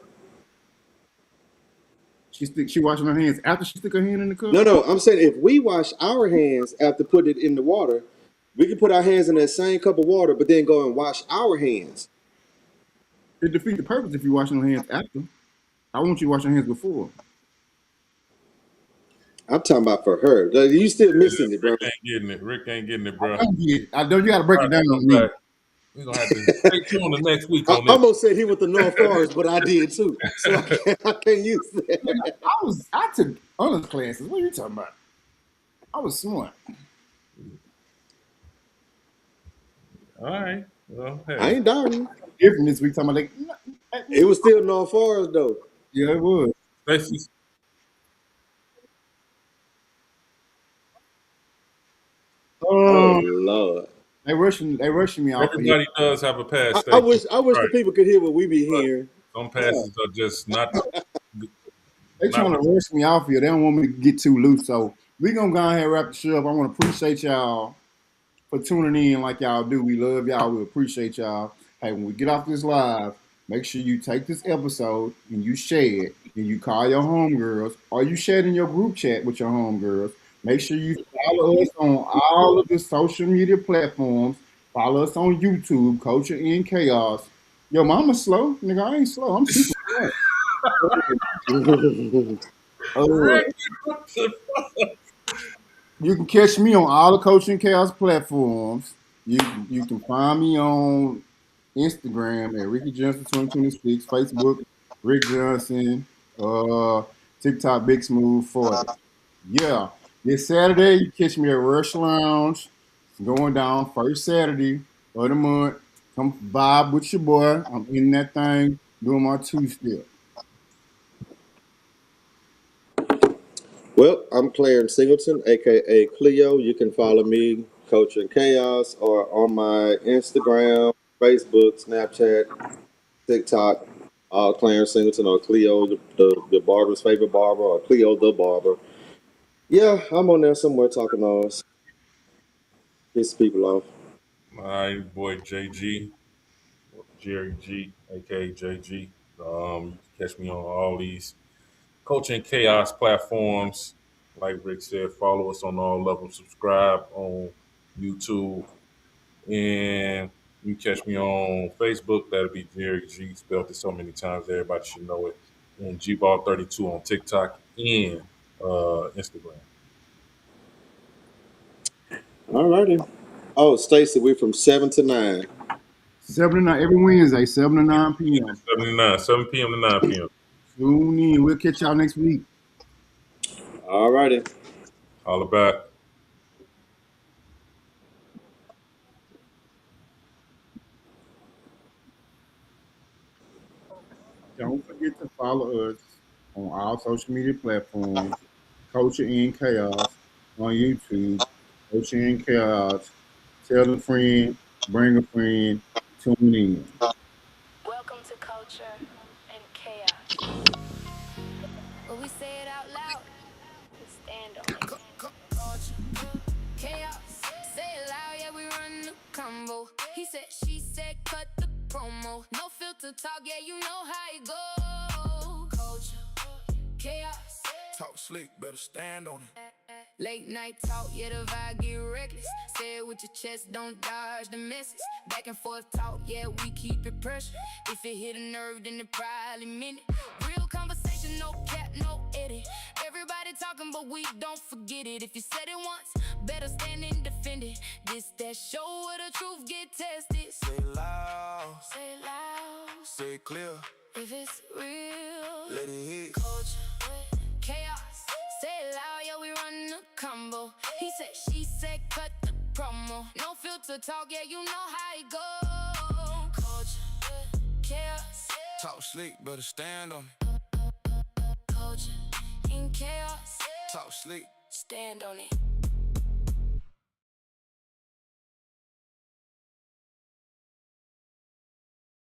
She washing her hands after she stick her hand in the cup. No, no, I'm saying if we wash our hands after putting it in the water, we can put our hands in that same cup of water, but then go and wash our hands. It defeats the purpose if you washing your hands after. I want you to wash your hands before. I'm talking about for her. Like, you still yeah, missing it, Rick bro. ain't getting it. Rick ain't getting it, I bro. don't get it. I know you got to break All it right, down come on me. back. We're gonna have to stay tuned the next week I on this. almost said he went to North Forest, but I did too. So I can't use that. I took honors classes. What are you talking about? I was smart. All right. Well, I hey. ain't doubting. Different this week. Talking about It was still North Forest though. yeah, it was. Stacey, Oh Um, Lord. they rushing me off of here. everybody does have a I, pass, I Stacey. wish I wish the Right. people could hear what we be But hearing. some Yeah, passes are just not they not trying to rush me off here. They don't want me to get too loose. So we gonna go ahead and wrap the show up. I want to appreciate y'all for tuning in like y'all do. We love y'all. We appreciate y'all. Hey, when we get off this live, make sure you take this episode and you share it. And you call your homegirls or you share it in your group chat with your homegirls. Make sure you follow us on all of the social media platforms. Follow us on YouTube, Culture in Chaos. Yo, mama slow. Nigga, I ain't slow. I'm super smart. Uh, Rick, what the you can catch me on all the Coaching Chaos platforms. You can find me on Instagram at Ricky Johnson 2026, Facebook Rick Johnson, TikTok Big Smooth 40. Yeah, this Saturday you catch me at Rush Lounge. It's going down first Saturday of the month. Come vibe with your boy. I'm in that thing doing my two step. Well, I'm Clarence Singleton, aka Cleo. You can follow me, Culture and Chaos, or on my Instagram, Facebook, Snapchat, TikTok, Clarence Singleton or Cleo, the barber's favorite barber, or Cleo the barber. Yeah, I'm on there somewhere talking noise, piss people off. All right, boy JG, Jerry G, aka JG. You can catch me on all these coaching chaos platforms. Like Rick said, follow us on all of them. Subscribe on YouTube, and you can catch me on Facebook. That'll be Jerry G. Spelled it so many times, everybody should know it. And GBall32 on TikTok and Instagram. Alrighty. Oh, Stacy, we're from 7 to 9. 7 to 9 every Wednesday, 7 to 9 p.m. 79, 7 p.m. to 9 p.m. Tune in. We'll catch y'all next week. Alrighty. Holla back. Don't forget to follow us on all social media platforms. Culture in Chaos on YouTube. Culture in Chaos. Tell a friend, bring a friend, tune in. Welcome to Culture and Chaos. When we say it out loud, we stand on it. filter talk, yeah, you know how it go. Culture, chaos. Talk slick, better stand on it. Late night talk, yeah, the vibe get reckless. Say it with your chest, don't dodge the misses. Back and forth talk, yeah, we keep it pressure. If it hit a nerve, then it probably meant it. Real conversation, no cap, no edit. Everybody talking, but we don't forget it. If you said it once, better stand and defend it. This that show where the truth get tested. Say it loud, Say it loud, say it clear. if it's real. Let it hit. Culture, chaos. Say it loud, yeah, we run the combo. He said, she said, cut the promo. No filter talk, yeah, you know how it go. Culture, chaos. Talk slick, better stand on it. Culture, in chaos. Talk slick. Stand on it.